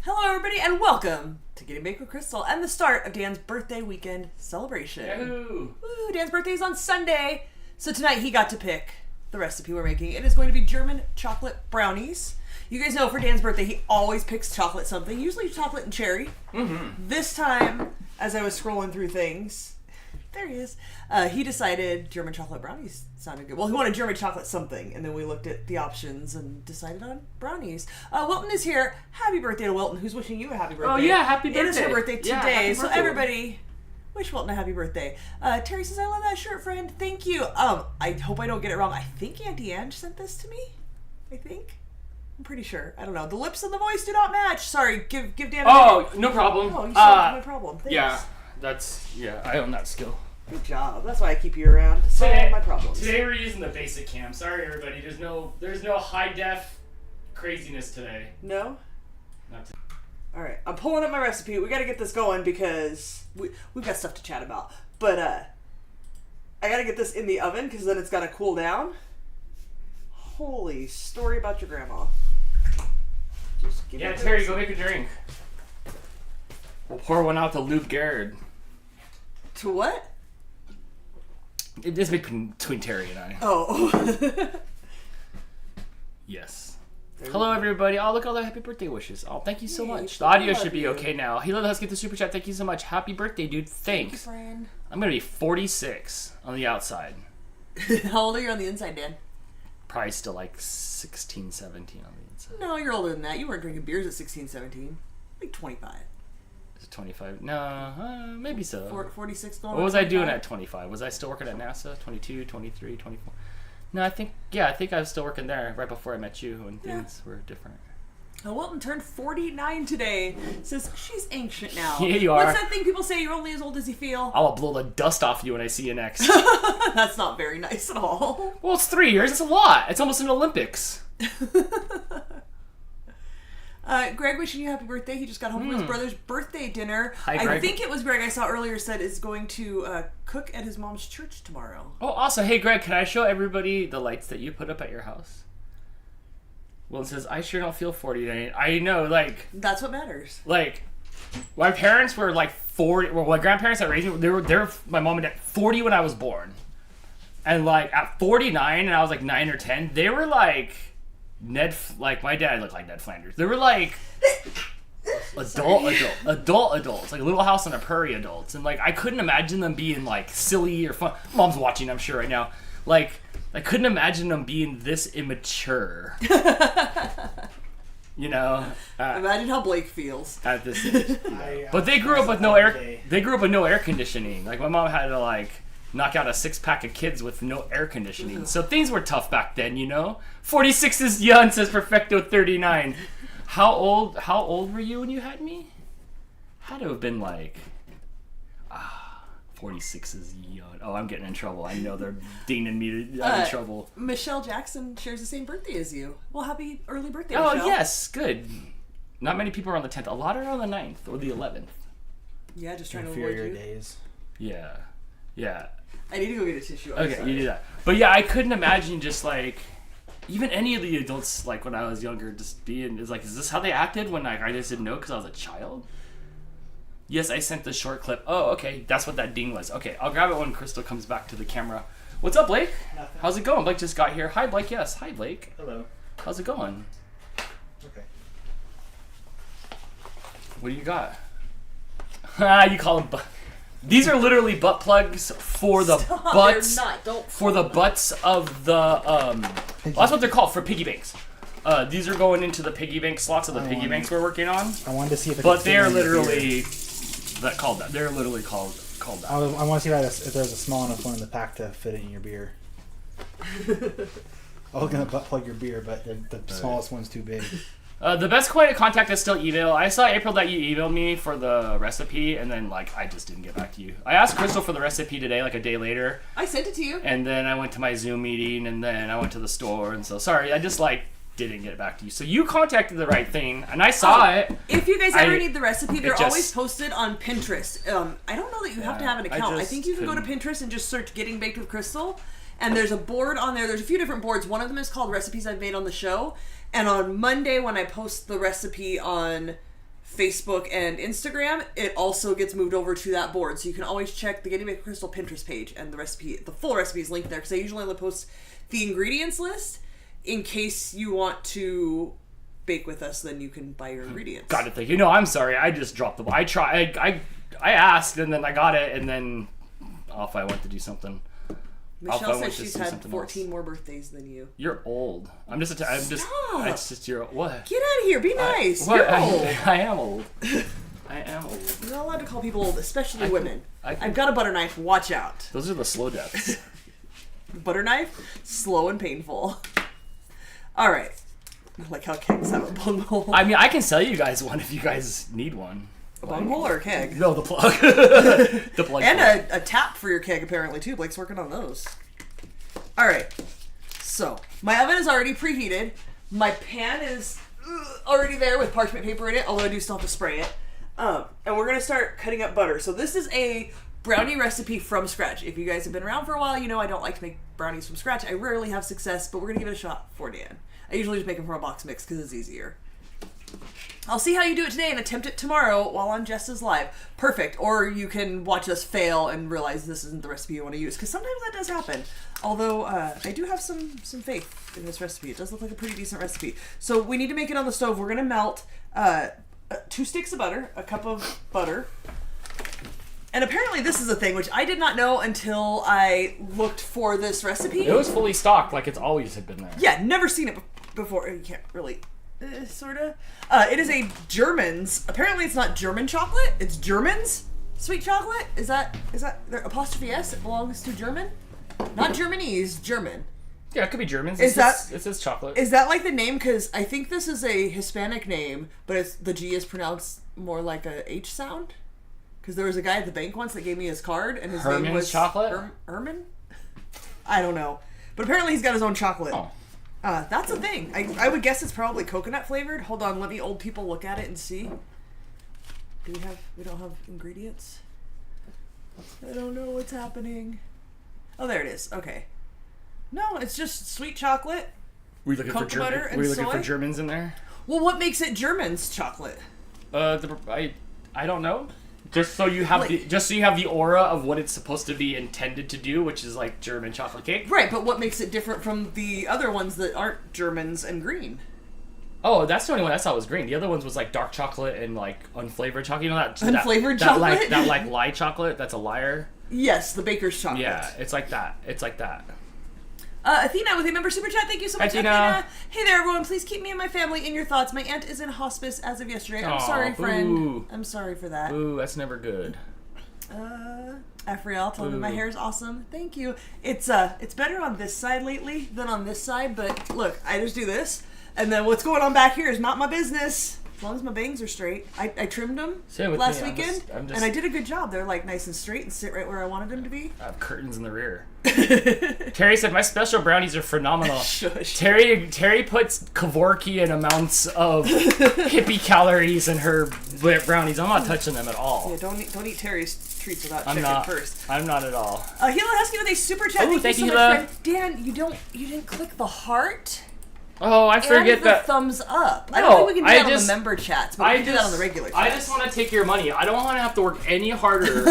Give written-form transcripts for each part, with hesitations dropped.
Hello everybody and welcome to Getting Baked with Crystal and the start of Dan's birthday weekend celebration. Yahoo! Woo, Dan's birthday is on Sunday, so tonight he got to pick the recipe we're making. It is going to be German chocolate brownies. You guys know for Dan's birthday he always picks chocolate something, usually chocolate and cherry. This time, as I was scrolling through things, there he is, he decided German chocolate brownies sounded good. Well, he wanted German chocolate something, and then we looked at the options and decided on brownies. Wilton is here. Happy birthday to Wilton, who's wishing you a happy birthday. Oh yeah, happy birthday. It is her birthday today, happy so birthday. everybody wish Wilton a happy birthday. Terry says, I love that shirt, friend. Thank you. I hope I don't get it wrong. I think Auntie Ange sent this to me. I think. I'm pretty sure. I don't know. The lips and the voice do not match. Sorry, give Dan a minute. No problem. Oh, you solved my problem. Thanks. Yeah, I own that skill. Good job. That's why I keep you around, to solve my problems. Today we're using the basic cam. Sorry everybody, there's no high def craziness today. No? Not today. Alright, I'm pulling up my recipe. We gotta get this going because we've got stuff to chat about. But, I gotta get this in the oven because then it's gotta cool down. Holy story about your grandma. Just give me the Terry, recipe. go make a drink. We'll pour one out to Luke Garrett. To what? It is between Terry and I. Oh. Yes. Hello everybody. Oh, look at all the happy birthday wishes. Oh, thank you so Yay, much. The audio love should be you. okay now. Hilo, let's get the super chat. Thank you so much. Happy birthday, dude. Thanks. Thank you, friend. I'm gonna be 46 on the outside. How old are you on the inside, Dan? Probably still like 16, 17 on the inside. No, you're older than that. You weren't drinking beers at 16, 17. Like 25. Is it 25? No, maybe so. 46 going What on was I 25? doing at 25? Was I still working at NASA? 22, 23, 24? No, I think I was still working there right before I met you when things were different. Wilton turned 49 today. Says she's ancient now. Yeah, you are. What's that thing people say? You're only as old as you feel. I'll blow the dust off you when I see you next. That's not very nice at all. Well, it's 3 years. It's a lot. It's almost an Olympics. Greg wishing you happy birthday. He just got home from his brother's birthday dinner. Hi, I Greg. think it was Greg I saw earlier said is going to cook at his mom's church tomorrow. Oh, also, hey, Greg, can I show everybody the lights that you put up at your house? Well, it says, I sure don't feel 49. I know, like, That's what matters. my parents were like 40. Well, my grandparents that raised me, they were my mom and dad 40 when I was born, and like at 49, and I was like 9 or 10. They were like my dad looked like Ned Flanders. They were like adults, like Little House on a Prairie adults, and like I couldn't imagine them being like silly or fun. Mom's watching, I'm sure right now. Like I couldn't imagine them being this immature. You know, Imagine how Blake feels. at this age. But they grew up with no air. They grew up with no air conditioning. Like my mom had to like knock out a 6-pack of kids with no air conditioning. So things were tough back then, you know. 46 is young, says Perfecto 39. How old were you when you had me? Had to have been like 46 is young. Oh, I'm getting in trouble. I know they're dinging me. I'm in trouble. Michelle Jackson shares the same birthday as you. Well, happy early birthday, Oh Michelle. yes, good. Not many people are on the 10th. A lot are on the 9th or the 11th. Yeah, just trying to avoid Inferior you. days. Yeah. I need to go get a tissue. I'm Okay, sorry. you do that. But yeah, I couldn't imagine just like even any of the adults like when I was younger just being is this how they acted when I just didn't know because I was a child? Yes, I sent the short clip. Oh, okay, that's what that ding was. Okay, I'll grab it when Crystal comes back to the camera. What's up, Blake? Nothing. How's it going? Blake just got here. Hi, Blake. Yes, hi, Blake. Hello. How's it going? Okay. What do you got? You call them these are literally butt plugs for the Stop, butts. they're not. Don't For the butts of the well, that's what they're called, for piggy banks. These are going into the piggy bank slots of the piggy banks we're working on. I wanted to see if it But could fit they're in your literally beer. called that. They're literally called that. I want to see if there's a small enough one in the pack to fit it in your beer. I was gonna butt plug your beer, but the smallest one's too big. The best way to contact is still email. I saw, April, that you emailed me for the recipe, and then I just didn't get back to you. I asked Crystal for the recipe today, a day later, I sent it to you. and then I went to my Zoom meeting, and then I went to the store, and so sorry, I just didn't get back to you. So you contacted the right thing, and I saw it. If you guys ever need the recipe, they're just- always posted on Pinterest. I don't know that you have to have an I account. I just think you can go to couldn't- Pinterest and just search Getting Baked with Crystal, and there's a board on there. There's a few different boards. One of them is called Recipes I've Made on the Show, and on Monday when I post the recipe on Facebook and Instagram, it also gets moved over to that board. So you can always check the Getting Baked Crystal Pinterest page, and the full recipe is linked there, because I usually only post the ingredients list in case you want to bake with us. Then you can buy your ingredients. Got it. You know, I'm sorry. I just dropped the ball. I asked, and then I got it, and then off I went to do something. Michelle says she's had 14 more birthdays than you. You're old. It's just you're what? Get out of here. Be nice. You're old. I am old. I am old. You're not allowed to call people old, especially women. I've got a butter knife. Watch out. Those are the slow deaths. Butter knife, slow and painful. All right. I like how kegs have a bunghole. I mean, I can sell you guys one if you guys need one. A bunghole or a keg? No, the plug. The plug. And a tap for your keg, apparently, too. Blake's working on those. All right. So, my oven is already preheated. My pan is already there with parchment paper in it, although I do still have to spray it. And we're going to start cutting up butter. So, this is a brownie recipe from scratch. If you guys have been around for a while, you know I don't like to make brownies from scratch. I rarely have success, but we're going to give it a shot for Dan. I usually just make them from a box mix because it's easier. I'll see how you do it today and attempt it tomorrow while on Jess's live. Perfect. Or you can watch us fail and realize this isn't the recipe you want to use, because sometimes that does happen. Although I do have some faith in this recipe. It does look like a pretty decent recipe. So we need to make it on the stove. We're going to melt 2 sticks of butter, a cup of butter. And apparently this is a thing, which I did not know until I looked for this recipe. It was fully stocked, like it's always had been there. Yeah, never seen it before. You can't really... sort of. It is a German's. Apparently, it's not German chocolate. It's German's sweet chocolate. Is that their apostrophe S? It belongs to German, not Germany's. German. Yeah, it could be German's. It says chocolate. Is that like the name? Because I think this is a Hispanic name, but the G is pronounced more like a H sound. Because there was a guy at the bank once that gave me his card, and his name was chocolate. Herman. I don't know, but apparently he's got his own chocolate. Oh. That's a thing. I would guess it's probably coconut flavored. Hold on, let me old people look at it and see. We don't have ingredients? I don't know what's happening. Oh, there it is. Okay. No, it's just sweet chocolate. Were you looking for butter and Were you looking soy? for Germans in there? Well, what makes it German's chocolate? I don't know. Just so you have the aura of what it's supposed to be intended to do, which is like German chocolate cake. Right, but what makes it different from the other ones that aren't Germans and green? Oh, that's the only one I saw was green. The other ones was like dark chocolate and like unflavored chocolate. You know that unflavored chocolate? That like lie chocolate. That's a liar. Yes, the baker's chocolate. Yeah, it's like that. It's like that. Athena with a member super chat. Thank you so much, Athena. Hey there, everyone. Please keep me and my family in your thoughts. My aunt is in hospice as of yesterday. I'm sorry, friend. Ooh. I'm sorry for that. Ooh, that's never good. Afriel told me my hair is awesome. Thank you. It's better on this side lately than on this side, but look, I just do this, and then what's going on back here is not my business. As long as my bangs are straight. I trimmed them last weekend, and I did a good job. They're like nice and straight and sit right where I wanted them to be. I have curtains in the rear. Terry said, my special brownies are phenomenal. Shush. Terry puts Kevorkian amounts of hippie calories in her brownies. I'm not touching them at all. Yeah, don't eat Terry's treats without checking first. I'm not at all. Hila Husky with a super chat. Oh, thank you so much, friend. Dan, you didn't click the heart. Oh, I forget and the that. thumbs up. No, I don't think we can do that on the member chats, but we can do that on the regular chats. I just want to take your money. I don't want to have to work any harder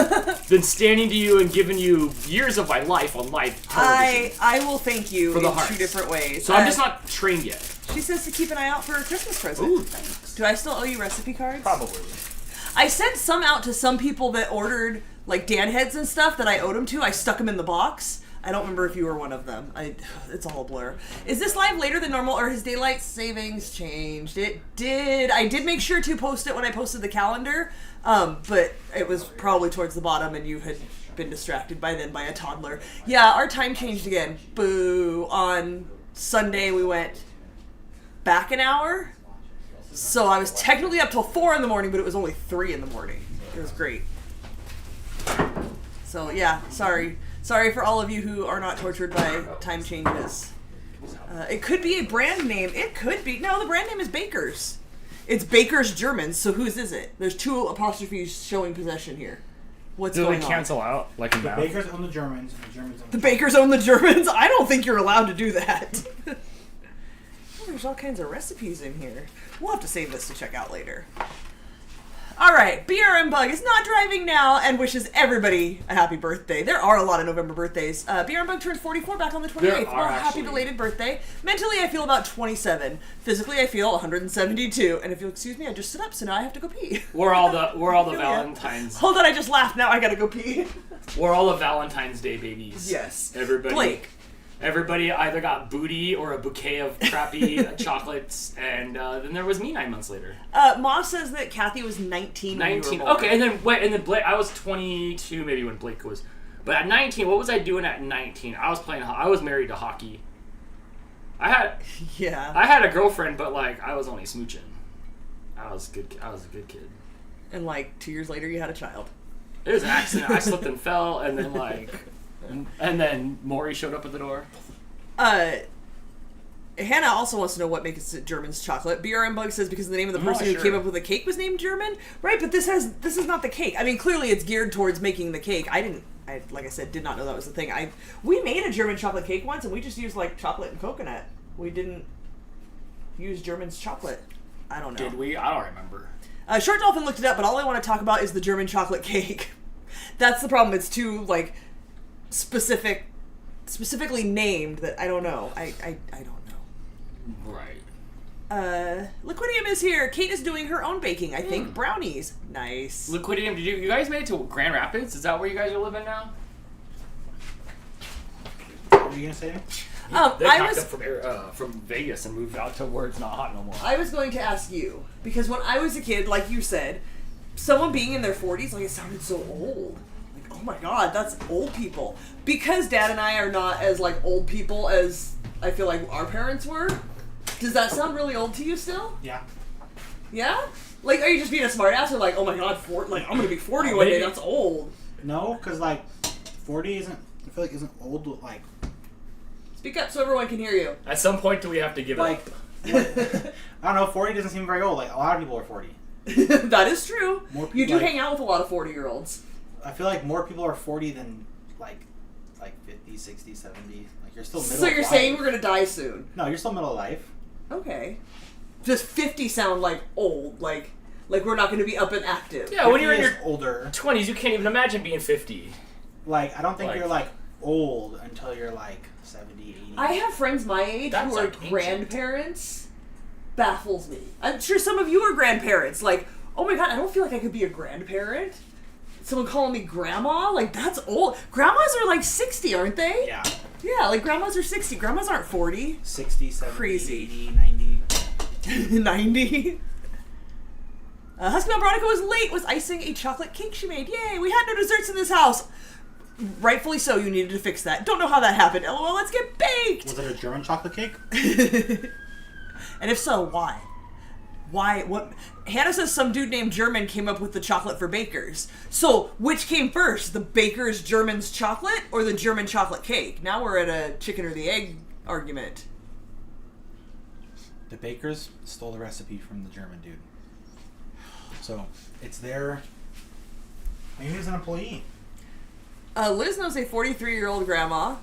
than standing to you and giving you years of my life on live television. I will thank you for the in hearts. 2 different ways. So I'm just not trained yet. She says to keep an eye out for a Christmas present. Ooh, thanks. Do I still owe you recipe cards? Probably. I sent some out to some people that ordered like Dan heads and stuff that I owed them to. I stuck them in the box. I don't remember if you were one of them. It's all a blur. Is this live later than normal, or has daylight savings changed? It did. I did make sure to post it when I posted the calendar, but it was probably towards the bottom, and you had been distracted by then by a toddler. Yeah, our time changed again. Boo. On Sunday, we went back an hour, so I was technically up till 4 in the morning, but it was only 3 in the morning. It was great. So yeah, sorry. Sorry for all of you who are not tortured by time changes. It could be a brand name. It could be. No, the brand name is Baker's. It's Baker's Germans, so whose is it? There's 2 apostrophes showing possession here. What's going on? Do they cancel out like in The math? Bakers own the Germans, and the Germans own The Bakers own the Germans? I don't think you're allowed to do that. Oh, there's all kinds of recipes in here. We'll have to save this to check out later. All right, BRM Bug is not driving now and wishes everybody a happy birthday. There are a lot of November birthdays. BRM Bug turned 44 back on the 28th. Well, happy belated birthday. Mentally, I feel about 27. Physically, I feel 172. And if you'll excuse me, I just stood up, so now I have to go pee. We're all the Valentine's. Hold on, I just laughed. Now I gotta go pee. We're all the Valentine's Day babies. Yes. Everybody. Blake. Everybody either got booty or a bouquet of crappy chocolates, and then there was me 9 months later. Ma says that Kathy was 19. 19. Okay, and then Blake. I was 22 maybe when Blake was. But at 19, what was I doing at 19? I was married to hockey. I had a girlfriend, but like I was only smooching. I was a good kid. And like 2 years later, you had a child. It was an accident. I slipped and fell, and then and then Maury showed up at the door. Hannah also wants to know what makes it German's chocolate. BRM Bug says because the name of the person who came up with the cake was named German. Right, but this is not the cake. I mean, clearly it's geared towards making the cake. I like I said, did not know that was the thing. We made a German chocolate cake once, and we just used like chocolate and coconut. We didn't use German's chocolate. I don't know. Did we? I don't remember. Short Dolphin looked it up, but all I want to talk about is the German chocolate cake. That's the problem. It's too like specifically named that I don't know. I don't know. Right. Liquidium is here. Kate is doing her own baking, I think. Brownies. Nice. Liquidium, did you guys made it to Grand Rapids? Is that where you guys are living now? What were you gonna say? They packed up from Vegas and moved out to where it's not hot no more. I was going to ask you, because when I was a kid, like you said, someone being in their 40s, like it sounded so old. Oh my god, that's old people. Because Dad and I are not as like old people as I feel like our parents were. Does that sound really old to you still? Yeah. Yeah? Like, are you just being a smartass or like, oh my god, like I'm gonna be 40 one day, that's old? No, because like 40 isn't old like. Speak up so everyone can hear you. At some point do we have to give like, up? I don't know, 40 doesn't seem very old. Like a lot of people are 40. That is true. You do like, hang out with a lot of 40-year-olds. I feel like more people are 40 than like 50, 60, 70. Like you're still middle So you're of saying life. we're gonna die soon? No, you're still middle of life. Okay. Does 50 sound like old? Like we're not gonna be up and active? Yeah, when you're in your older 20s, you can't even imagine being 50. Like I don't think you're like old until you're like 70, 80. I have friends my age who are grandparents. Baffles me. I'm sure some of you are grandparents. Like, oh my god, I don't feel like I could be a grandparent. Someone calling me grandma? Like, that's old. Grandmas are like 60, aren't they? Yeah. Yeah, like grandmas are 60. Grandmas aren't 40. 60, 70, Crazy. 80, 90. 90. Husky Mom Veronica was late, was icing a chocolate cake she made. Yay, we had no desserts in this house. Rightfully so, you needed to fix that. Don't know how that happened. LOL, let's get baked. Was it a German chocolate cake? And if so, why? Why? What? Hannah says some dude named German came up with the chocolate for bakers. So, which came first? The baker's German's chocolate or the German chocolate cake? Now we're at a chicken or the egg argument. The bakers stole the recipe from the German dude. So, it's their... Maybe he was an employee. Liz knows a 43-year-old grandma.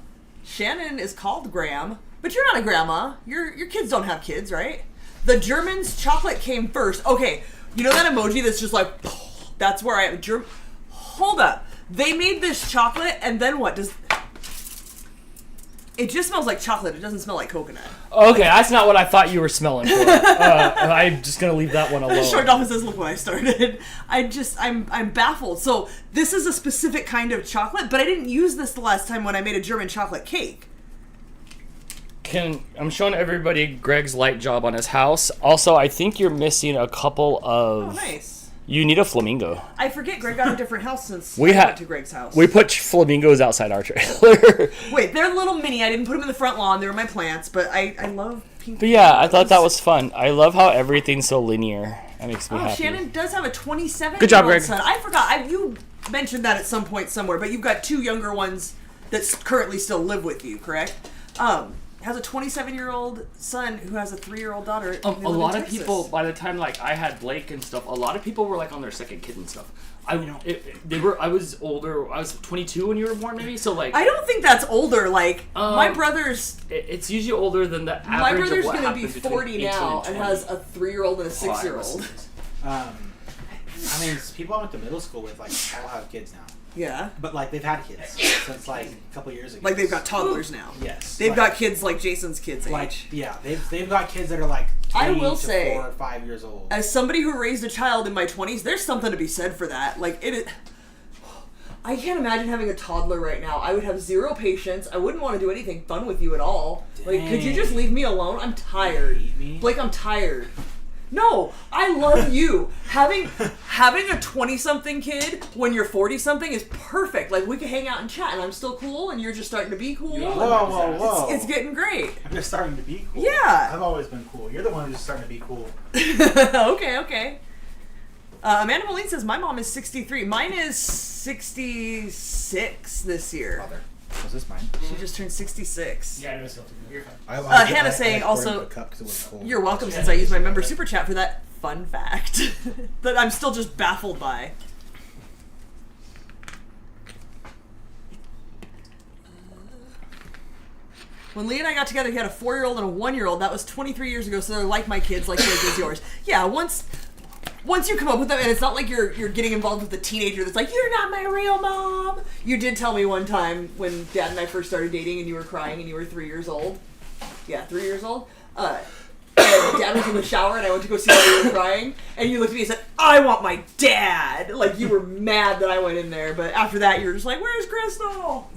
Shannon is called Graham. But you're not a grandma. Your kids don't have kids, right? The German's chocolate came first. Okay, you know that emoji that's just like, that's where I am. Hold up. They made this chocolate, and then what? It just smells like chocolate. It doesn't smell like coconut. Okay, that's not what I thought you were smelling for. I'm just gonna leave that one alone. Short Dolphin says, look what I started. I'm baffled. So this is a specific kind of chocolate, but I didn't use this the last time when I made a German chocolate cake. I'm showing everybody Greg's light job on his house. Also, I think you're missing a couple of... Oh, nice. You need a flamingo. I forget Greg got a different house since we went to Greg's house. We put flamingos outside our trailer. Wait, they're little mini. I didn't put them in the front lawn. They were my plants, but I love pink. But yeah, I thought that was fun. I love how everything's so linear. That makes me happy. Shannon does have a 27-year-old Good job, Greg. son. I forgot. You mentioned that at some point somewhere, but you've got two younger ones that currently still live with you, correct? Has a 27-year-old son who has a 3-year-old daughter. A lot of people, by the time like I had Blake and stuff, a lot of people were like on their second kid and stuff. I was older. I was 22 when you were born, maybe. So like, I don't think that's older. Like my brother's. It's usually older than the average. My brother's of what going to be 40 now and has a 3-year-old and a 6-year-old. I mean, people I went to middle school with, like, all have kids now. Yeah. But, like, they've had kids since, like, a couple years ago. Like, they've got toddlers now. Yes. They've got kids like Jason's kids' like, age. yeah, they've got kids that are, like, 3 to 4 or 5 years old. As somebody who raised a child in my 20s, there's something to be said for that. Like, I can't imagine having a toddler right now. I would have zero patience. I wouldn't want to do anything fun with you at all. Like, could you just leave me alone? I'm tired. Blake, I'm tired. No, I love you. Having a 20-something kid when you're 40-something is perfect. Like, we can hang out and chat, and I'm still cool, and you're just starting to be cool. Whoa. It's getting great. I'm just starting to be cool. Yeah. I've always been cool. You're the one who's just starting to be cool. Okay. Amanda Moline says, my mom is 63. Mine is 66 this year. Father. Was this mine? She just turned 66. Yeah, I know it's something. You're fine. Hannah saying also, you're welcome since I used my member super chat for that fun fact that I'm still just baffled by. When Lee and I got together, he had a 4-year-old and a 1-year-old. That was 23 years ago, so they're like my kids, like Blake is yours. Yeah, once you come up with them, and it's not like you're getting involved with a teenager that's like, you're not my real mom. You did tell me one time when Dad and I first started dating and you were crying and you were 3 years old. Yeah, 3 years old. And Dad was in the shower and I went to go see why you were crying. And you looked at me and said, I want my dad. Like, you were mad that I went in there. But after that, you were just like, where's Crystal?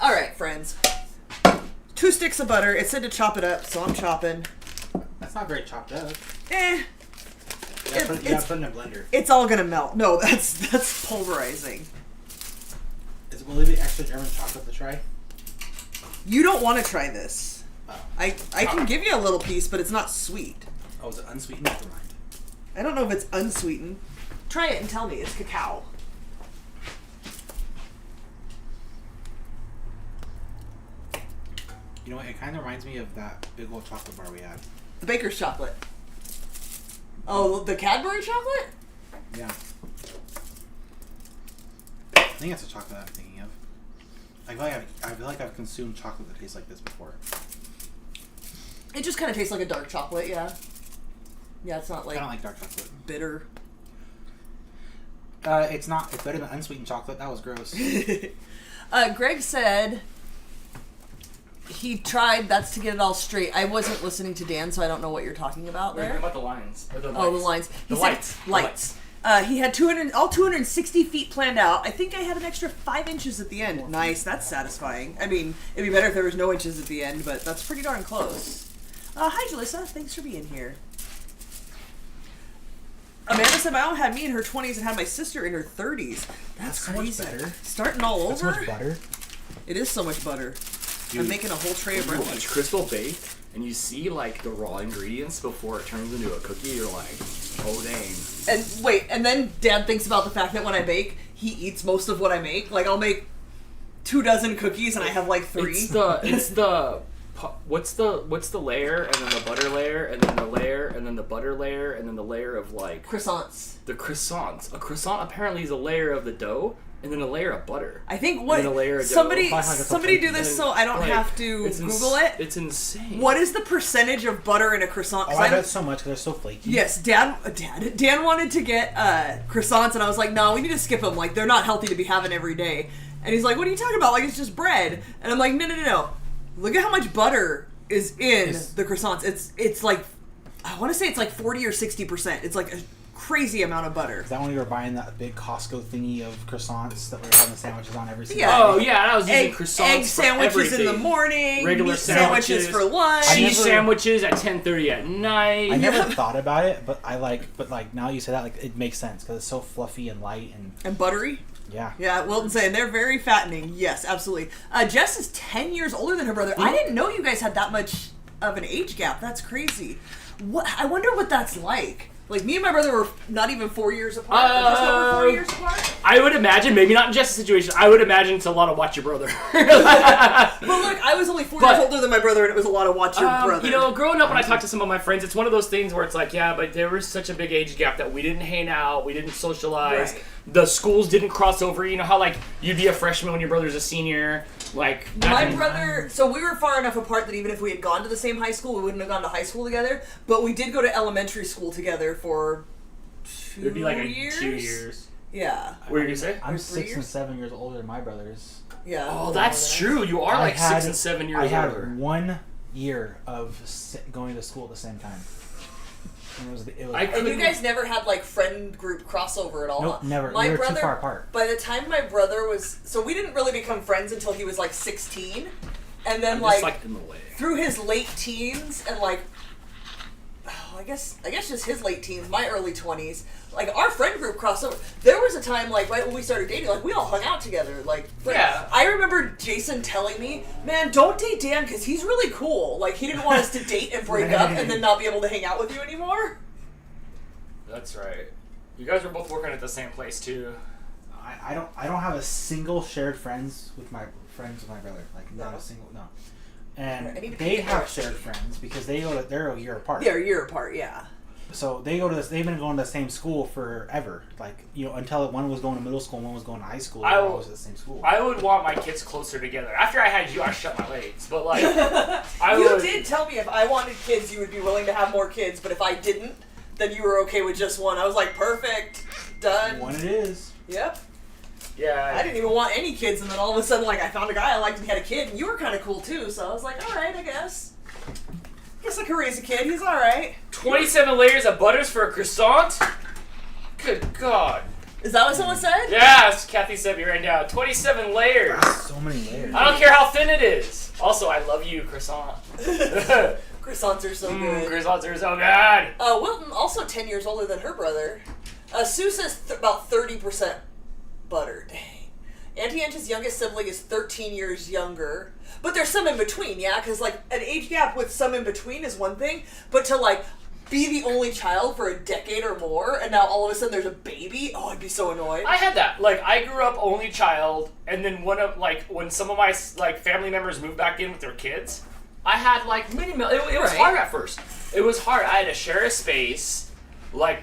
All right, friends. 2 sticks of butter. It said to chop it up, so I'm chopping. That's not very chopped up. You gotta put it in a blender. It's all gonna melt. No, that's pulverizing. Will it be extra German chocolate to try? You don't want to try this. Oh. I can give you a little piece, but it's not sweet. Oh, is it unsweetened? Never mind. I don't know if it's unsweetened. Try it and tell me. It's cacao. You know what? It kind of reminds me of that big old chocolate bar we had. The Baker's chocolate. Oh, the Cadbury chocolate? Yeah. I think that's the chocolate I'm thinking of. I feel like I've consumed chocolate that tastes like this before. It just kind of tastes like a dark chocolate, yeah. Yeah, it's not like... I don't like dark chocolate. Bitter. It's not. It's better than unsweetened chocolate. That was gross. Greg said he tried, that's to get it all straight. I wasn't listening to Dan, so I don't know what you're talking about there. We're talking about the lines. Or the lights. Oh, the lines. The lights. Lights. He had 260 feet planned out. I think I had an extra 5 inches at the end. Nice, that's satisfying. I mean, it'd be better if there was no inches at the end, but that's pretty darn close. Hi, Jalissa. Thanks for being here. Amanda said my mom had me in her 20s and had my sister in her 30s. That's crazy. So much better. Starting all over. That's so much butter. It is so much butter. Dude, I'm making a whole tray of brownies. Watch Crystal bake, and you see like the raw ingredients before it turns into a cookie. You're like, oh dang. And wait, and then Dad thinks about the fact that when I bake, he eats most of what I make. Like, I'll make 24 cookies and I have like 3. What's the layer, and then the butter layer, and then the layer, and then the butter layer, and then the layer of like croissants. The croissants. A croissant apparently is a layer of the dough, and then a layer of butter. I think what somebody do this so I don't have to Google it. It's insane. What is the percentage of butter in a croissant? Oh, I bet so much because they're so flaky. Yes, Dan wanted to get croissants, and I was like, no, we need to skip them. Like, they're not healthy to be having every day. And he's like, what are you talking about? Like, it's just bread. And I'm like, no. Look at how much butter is in the croissants. It's like, I want to say it's like 40 or 60%. It's like a crazy amount of butter. Is that when you were buying that big Costco thingy of croissants that we were having sandwiches on every single day? Oh yeah, I was using croissants egg sandwiches for everything. In the morning, regular meat sandwiches for lunch, cheese sandwiches at 10:30 at night. I never thought about it, but now you say that, like, it makes sense because it's so fluffy and light and buttery. Yeah, Wilton's saying they're very fattening. Yes, absolutely. Jess is 10 years older than her brother. I didn't know you guys had that much of an age gap. That's crazy. I wonder what that's like. Like, me and my brother were not even 4 years apart. Just over 4 years apart. I would imagine, maybe not in Jess's situation, I would imagine it's a lot of watch your brother. Well, look, I was only 4 years older than my brother, and it was a lot of watch your brother. You know, growing up, when I talked to some of my friends, it's one of those things where it's like, yeah, but there was such a big age gap that we didn't hang out, we didn't socialize, the schools didn't cross over. You know how, like, you'd be a freshman when your brother's a senior. Like, my brother, so we were far enough apart that even if we had gone to the same high school, we wouldn't have gone to high school together, but we did go to elementary school together for It'd be like years? 2 years. Yeah. What did you say? I'm Or 3 6 and years? 7 years older than my brothers. Yeah. Oh, that's true. You are like 6 and 7 years I had older. 1 year of going to school at the same time. And it was And you guys never had like friend group crossover at all? Nope, huh? never. My We were brother, too far apart. By the time my brother was, so we didn't really become friends until he was like 16, and then I'm just like in the way. through his late teens and like, I guess just his late teens, my early 20s, like our friend group crossed over. There was a time like right when we started dating, like we all hung out together. Like Yeah. I remember Jason telling me, "Man, don't date Dan because he's really cool. Like he didn't want us to date and break up and then not be able to hang out with you anymore." That's right. You guys were both working at the same place too. I don't have a single shared friends with my brother. Like not No. a single no. I And need to they pick have up. shared friends because they're a year apart. They're a year apart, yeah. So they've been going to the same school forever. Like, until one was going to middle school and one was going to high school. They were always at the same school. I would want my kids closer together. After I had you, I shut my legs. But like, You did tell me if I wanted kids, you would be willing to have more kids, but if I didn't, then you were okay with just one. I was like, perfect, done. One it is. Yep. Yeah. I didn't even want any kids, and then all of a sudden, like, I found a guy I liked and he had a kid, and you were kind of cool too, so I was like, alright, I guess. Guess I could raise a kid, he's alright. 27 layers of butters for a croissant? Good God. Is that what someone said? Yes, Kathy said me right now. 27 layers. So many layers. I don't care how thin it is. Also, I love you, croissant. Croissants are so good. Croissants are so good. Wilton, also 10 years older than her brother. Sue says about 30% butter. Dang. Auntie Angie's youngest sibling is 13 years younger. But there's some in between, yeah? Because, like, an age gap with some in between is one thing. But to, like, be the only child for a decade or more, and now all of a sudden there's a baby? Oh, I'd be so annoyed. I had that. Like, I grew up only child, and then when some of my, like, family members moved back in with their kids, I had, like, it was hard at first. It was hard. I had to share a space. Like,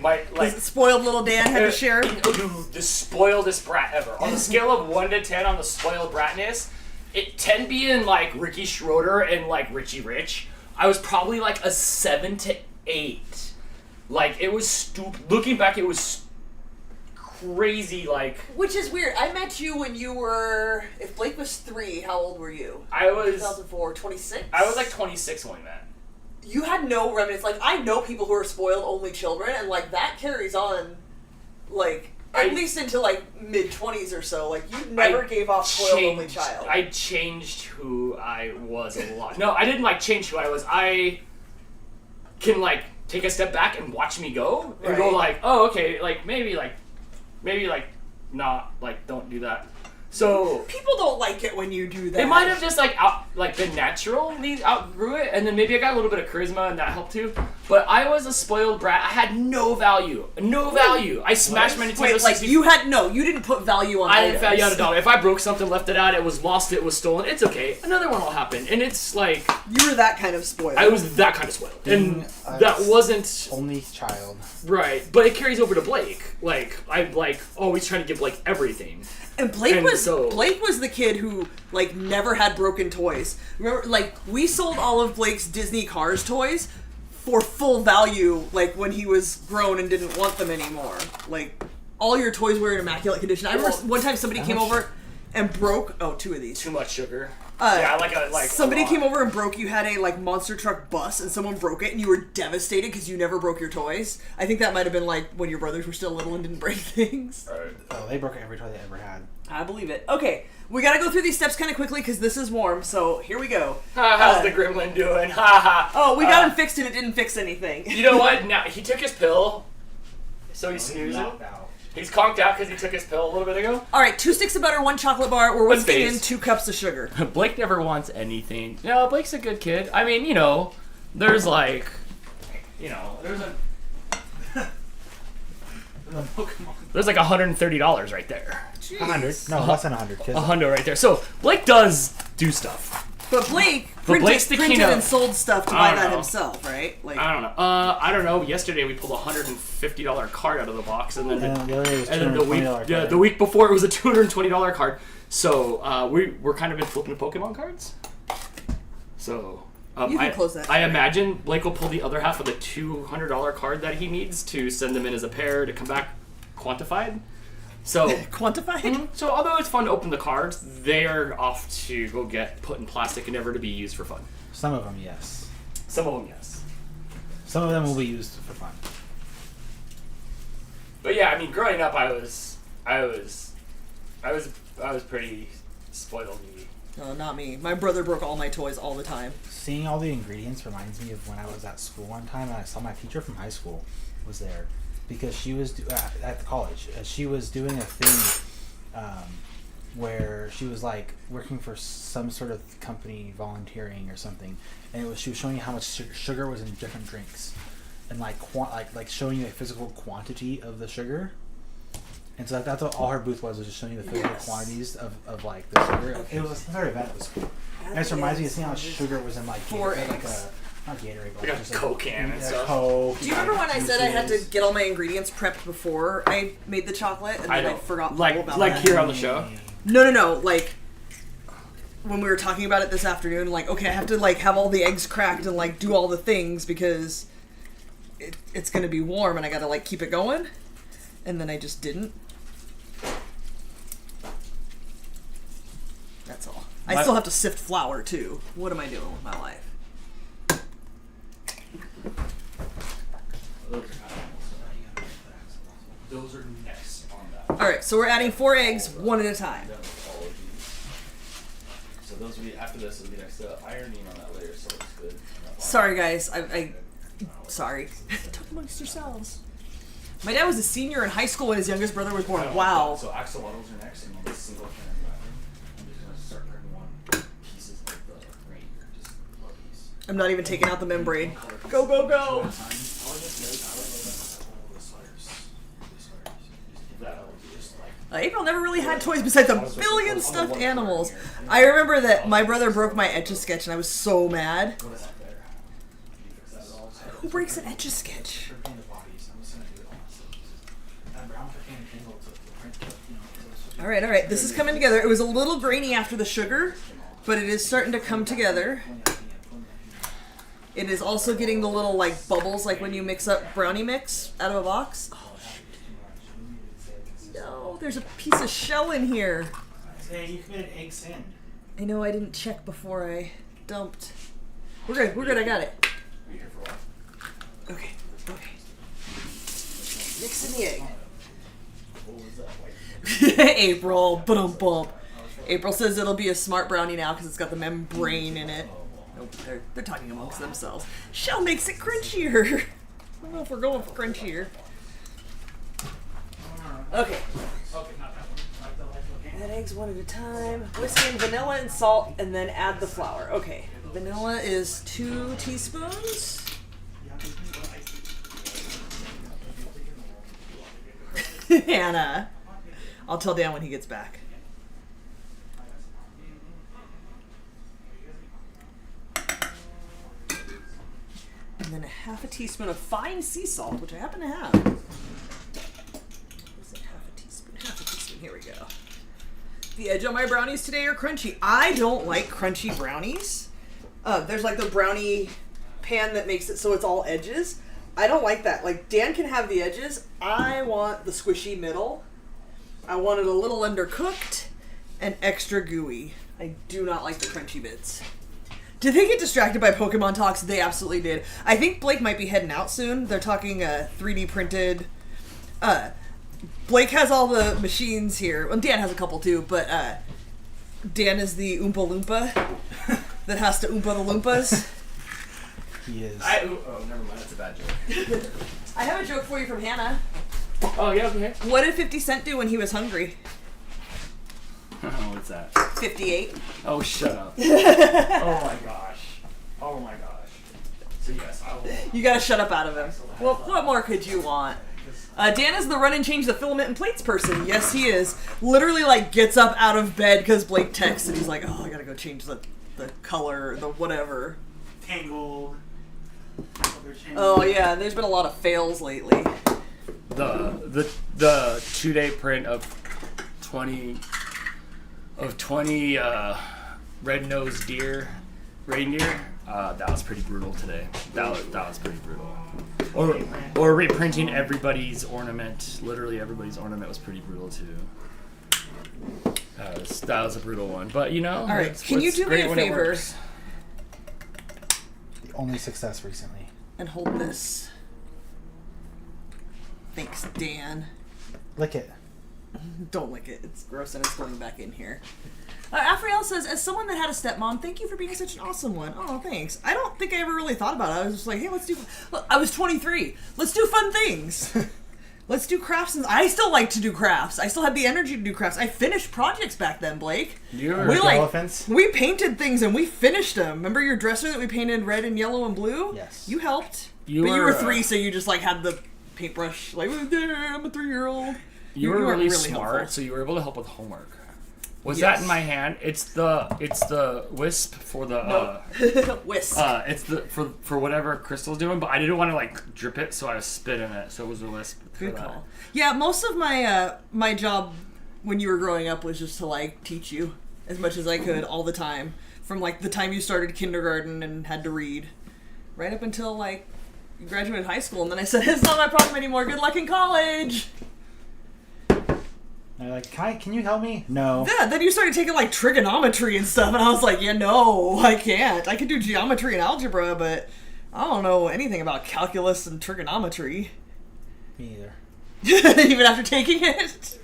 Spoiled little Dan had to share? The spoiledest brat ever. On the scale of 1 to 10 on the spoiled bratness, 10 being, like, Ricky Schroeder and, like, Richie Rich, I was probably, like, a 7 to 8. Like, it was stupid. Looking back, it was crazy, like... Which is weird. I met you when you were... If Blake was 3, how old were you? I was... 2004, 26? I was, like, 26 when we met. You had no remnants. Like, I know people who are spoiled only children, and, like, that carries on, like, at least into, like, mid-20s or so. Like, you never gave off spoiled only child. I changed who I was a lot. No, I didn't, like, change who I was. I can, like, take a step back and watch me go, and go, like, oh, okay, like, maybe, not, like, don't do that. So people don't like it when you do that. It might have just been naturally outgrew it, and then maybe I got a little bit of charisma and that helped too. But I was a spoiled brat. I had no value. No value. I smashed my Nintendo 64. Like you didn't put value on I items. didn't value on a dollar. If I broke something, left it out, it was lost, it was stolen, it's okay. Another one will happen. And it's like... You were that kind of spoiled. I was that kind of spoiled. And that wasn't... Only child. Right. But it carries over to Blake. Like, I'm like always trying to give Blake everything. And Blake was the kid who, like, never had broken toys. Remember, like, we sold all of Blake's Disney Cars toys for full value, like, when he was grown and didn't want them anymore. Like, all your toys were in immaculate condition. I remember one time somebody came over and broke... Oh, 2 of these. Too much sugar. Somebody came over and broke. You had a like monster truck bus, and someone broke it, and you were devastated because you never broke your toys. I think that might have been like when your brothers were still little and didn't break things. Right. Oh, they broke every toy they ever had. I believe it. Okay, we gotta go through these steps kind of quickly because this is warm. So here we go. How's the gremlin doing? Ha ha. Oh, we got him fixed, and it didn't fix anything. You know what? Now he took his pill, so he's snoozing. He's conked out because he took his pill a little bit ago. All right, 2 sticks of butter, 1 chocolate bar. We're whipping in 2 cups of sugar. Blake never wants anything. No, Blake's a good kid. I mean, there's like, there's there's like $130 right there. Jeez. 100? No, less than 100. $100 right there. So Blake does do stuff. But Blake Blake's the printed keynote. and sold stuff to buy that himself, right? Like I don't know. I don't know. Yesterday we pulled a $150 card out of the box, and then the other day was $220 the week before it was a $220 card. So we're kind of been flipping Pokemon cards. So You can close that. I imagine Blake will pull the other half of the $200 card that he needs to send them in as a pair to come back quantified. So quantified? So although it's fun to open the cards, they are off to go get put in plastic and never to be used for fun. Some of them, yes. Some of them, yes. Some of them will be used for fun. But yeah, I mean, growing up, I was pretty spoiled. No, not me. My brother broke all my toys all the time. Seeing all the ingredients reminds me of when I was at school one time and I saw my teacher from high school was there because she was at the college. She was doing a thing where she was like working for some sort of company, volunteering or something, and she was showing you how much sugar was in different drinks, and like showing you a physical quantity of the sugar. And so like, that's what all her booth was just showing you the physical quantities of like the sugar. Okay. It was very bad. It was cool. And it reminds me of seeing how much sugar was in like Gatorade, not Gatorade, but like a Coke can and stuff. Coke, do you remember when I said I had to get all my ingredients prepped before I made the chocolate, and then I forgot all about that? Like here on the show? No. Like when we were talking about it this afternoon, like okay, I have to like have all the eggs cracked and like do all the things because it's gonna be warm and I gotta like keep it going, and then I just didn't. That's all. I still have to sift flour too. What am I doing with my life? Those are next on that. All right, so we're adding 4 eggs, one at a time. So those will be after this. Will be next to ironing on that layer, so it's good. Sorry, guys. Sorry. Talk amongst yourselves. My dad was a senior in high school when his youngest brother was born. Wow. So axolotls are next, and on this single can I'm just gonna start cutting one pieces of the reindeer, just one piece. I'm not even taking out the membrane. Go, go, go! April never really had toys besides a billion stuffed animals. I remember that my brother broke my Etch-a-Sketch and I was so mad. Who breaks an Etch-a-Sketch? Alright. This is coming together. It was a little grainy after the sugar, but it is starting to come together. It is also getting the little like bubbles like when you mix up brownie mix out of a box. Oh, shoot. No, there's a piece of shell in here. Hey, you committed egg sin. I know, I didn't check before I dumped. We're good, I got it. Okay. Mix in the egg. April, bump. April says it'll be a smart brownie now because it's got the membrane in it. Nope, they're talking amongst themselves. Shell makes it crunchier. I don't know if we're going for crunchier. Okay. Add eggs one at a time. Whisk in vanilla and salt, and then add the flour. Okay. Vanilla is 2 teaspoons. Hannah. I'll tell Dan when he gets back. And then a 1/2 teaspoon of fine sea salt, which I happen to have. Is it 1/2 teaspoon? 1/2 teaspoon. Here we go. The edge on my brownies today are crunchy. I don't like crunchy brownies. There's like the brownie pan that makes it so it's all edges. I don't like that. Like Dan can have the edges. I want the squishy middle. I want it a little undercooked and extra gooey. I do not like the crunchy bits. Did they get distracted by Pokemon talks? They absolutely did. I think Blake might be heading out soon. They're talking 3D printed. Blake has all the machines here. Well, Dan has a couple too, but Dan is the Oompa Loompa that has to Oompa the Loompas. He is. Oh, never mind. That's a bad joke. I have a joke for you from Hannah. Oh, yeah, okay. What did 50 Cent do when he was hungry? What's that? 58. Oh, shut up. Oh my gosh. So yes, I will. You gotta shut up out of him. Well, what more could you want? Dan is the run and change the filament and plates person. Yes, he is. Literally, like, gets up out of bed because Blake texts and he's like, oh, I gotta go change the color, the whatever. Tangled. Oh, yeah, there's been a lot of fails lately. The 2-day print of 20 red-nosed reindeer That was pretty brutal today. That was pretty brutal. Or reprinting everybody's ornament. Literally everybody's ornament was pretty brutal too. That was a brutal one. But you know, all right. Can you do me a favor? The only success recently. And hold this. Thanks, Dan. Lick it. Don't lick it. It's gross and it's going back in here. Afriel says, as someone that had a stepmom, thank you for being such an awesome one. Oh, thanks. I don't think I ever really thought about it. I was just like, hey, I was 23. Let's do fun things. Let's do crafts. And I still like to do crafts. I still have the energy to do crafts. I finished projects back then, Blake. Elephants? We painted things and we finished them. Remember your dresser that we painted red and yellow and blue? Yes. You helped. But you were 3, so you just like had the paintbrush. Like, I'm a 3-year-old. You were really smart, helpful. So you were able to help with homework. Was that in my hand? It's the wisp for the wisp. It's the for whatever Crystal's doing, but I didn't want to like drip it, so I was spitting it. So it was a wisp. Good call. Yeah, most of my my job when you were growing up was just to like teach you as much as I could all the time, from like the time you started kindergarten and had to read, right up until like you graduated high school, and then I said it's not my problem anymore. Good luck in college. They're like, can you help me? No. Yeah, then you started taking like trigonometry and stuff, and I was like, yeah, no, I can't. I can do geometry and algebra, but I don't know anything about calculus and trigonometry. Me either. Even after taking it?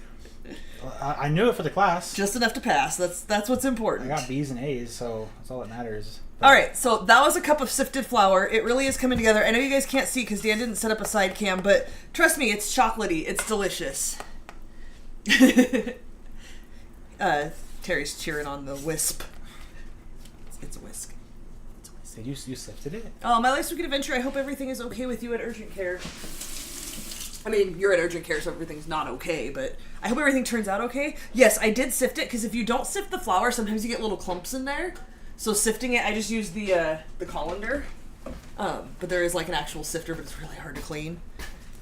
I knew it for the class. Just enough to pass. That's what's important. I got B's and A's, so that's all that matters. But... All right, so that was a cup of sifted flour. It really is coming together. I know you guys can't see because Dan didn't set up a side cam, but trust me, it's chocolatey. It's delicious. Terry's cheering on the wisp. It's a whisk. It's a whisk. Did you sifted it? Oh, my life's wicked adventure. I hope everything is okay with you at urgent care. I mean, you're at urgent care, so everything's not okay, but I hope everything turns out okay. Yes, I did sift it, because if you don't sift the flour, sometimes you get little clumps in there. So sifting it, I just use the colander. But there is like an actual sifter, but it's really hard to clean.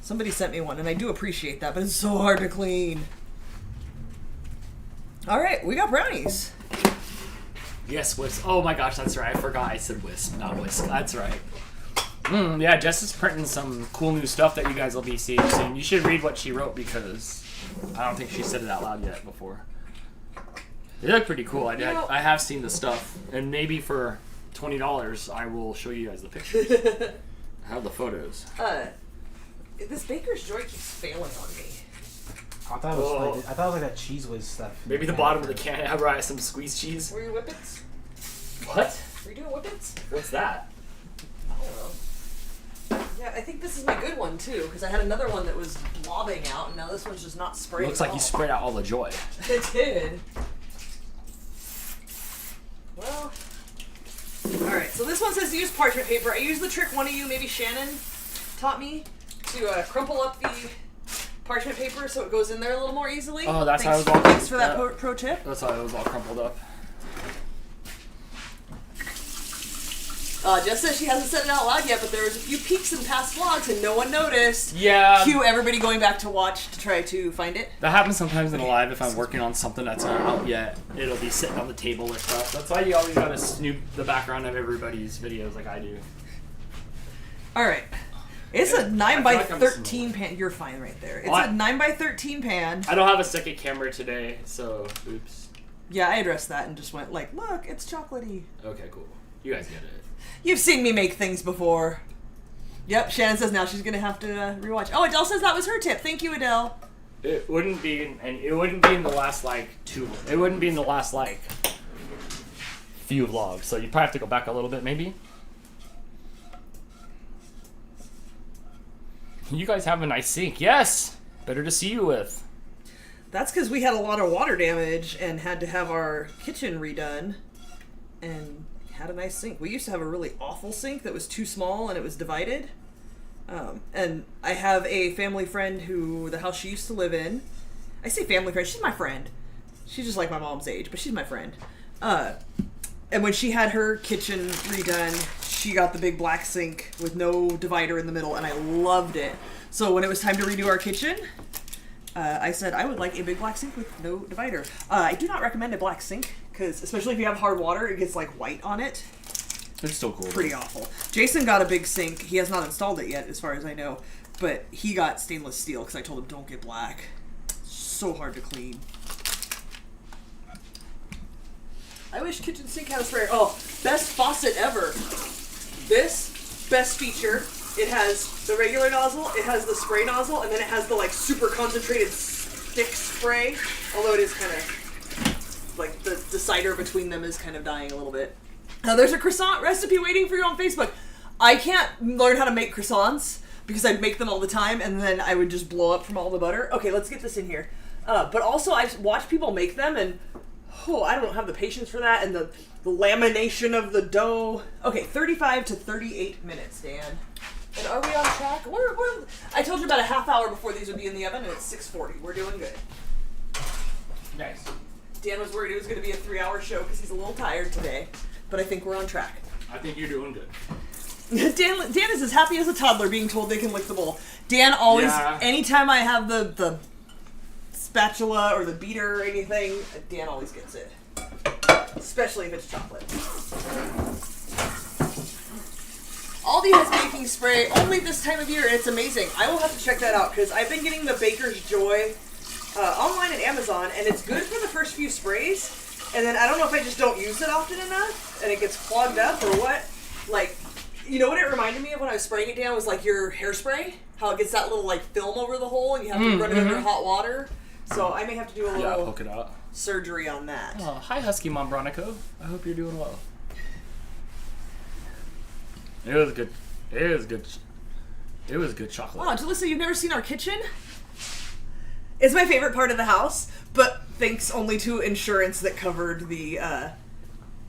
Somebody sent me one, and I do appreciate that, but it's so hard to clean. All right, we got brownies. Yes, wisp. Oh my gosh, that's right. I forgot I said wisp, not whisk. That's right. Yeah, Jess is printing some cool new stuff that you guys will be seeing soon. You should read what she wrote because I don't think she said it out loud yet before. They look pretty cool. I have seen the stuff, and maybe for $20 I will show you guys the pictures. I have the photos. This Baker's Joy keeps failing on me. I thought it was like that Cheese Whiz stuff. Maybe the bottom of the can have some squeezed cheese. Were you whippets? What? Were you doing whippets? What's that? I don't know. Yeah, I think this is my good one too, because I had another one that was blobbing out, and now this one's just not spraying. Looks like you sprayed out all the joy. It did. Well, alright, so this one says use parchment paper. I used the trick one of you, maybe Shannon, taught me to crumple up the parchment paper so it goes in there a little more easily. Oh, that's Thanks, how it was all. Thanks for that pro tip. That's how it was all crumpled up. Jess says she hasn't said it out loud yet, but there was a few peeks in past vlogs and no one noticed. Yeah. Cue everybody going back to watch to try to find it. That happens sometimes in a live if I'm working on something that's not out yet. It'll be sitting on the table or stuff. That's why you always gotta snoop the background of everybody's videos like I do. Alright. It's a 9x13 pan. You're fine right there. It's a 9x13 pan. I don't have a second camera today, so oops. Yeah, I addressed that and just went like, look, it's chocolatey. Okay, cool. You guys get it. You've seen me make things before. Yep, Shannon says now she's gonna have to rewatch. Oh, Adele says that was her tip. Thank you, Adele. It wouldn't be in the last It wouldn't be in the last few vlogs. So you probably have to go back a little bit, maybe. You guys have a nice sink. Yes, better to see you with. That's because we had a lot of water damage and had to have our kitchen redone, and had a nice sink. We used to have a really awful sink that was too small and it was divided. And I have a family friend who the house she used to live in. I say family friend. She's my friend. She's just like my mom's age, but she's my friend. And when she had her kitchen redone, she got the big black sink with no divider in the middle, and I loved it. So when it was time to redo our kitchen, I said I would like a big black sink with no divider. I do not recommend a black sink, because especially if you have hard water, it gets like white on it. It's still cool. Pretty awful. Jason got a big sink. He has not installed it yet, as far as I know. But he got stainless steel because I told him don't get black. So hard to clean. I wish kitchen sink had a sprayer. Oh, best faucet ever. This, best feature. It has the regular nozzle, it has the spray nozzle, and then it has the like super concentrated stick spray. Although it is kind of like the cider between them is kind of dying a little bit. Now there's a croissant recipe waiting for you on Facebook. I can't learn how to make croissants because I'd make them all the time and then I would just blow up from all the butter. Okay, let's get this in here. But also I've watched people make them and I don't have the patience for that, and the lamination of the dough. Okay, 35 to 38 minutes, Dan. And are we on track? I told you about a half hour before these would be in the oven, and it's 6:40. We're doing good. Nice. Dan was worried it was going to be a 3-hour show because he's a little tired today, but I think we're on track. I think you're doing good. Dan is as happy as a toddler being told they can lick the bowl. Dan always, anytime I have the spatula or the beater or anything, Dan always gets it. Especially if it's chocolate. Aldi has baking spray only this time of year, and it's amazing. I will have to check that out because I've been getting the Baker's Joy online at Amazon, and it's good for the first few sprays. And then I don't know if I just don't use it often enough, and it gets clogged up or what. Like, you know what it reminded me of when I was spraying it down was like your hairspray, how it gets that little like film over the hole, and you have to run it under hot water. So I may have to do a little poke it out. Surgery on that. Oh, hi, Husky Mom Bronico. I hope you're doing well. It was good. It was good. It was good chocolate. Oh, Jalissa, you've never seen our kitchen? It's my favorite part of the house, but thanks only to insurance that covered the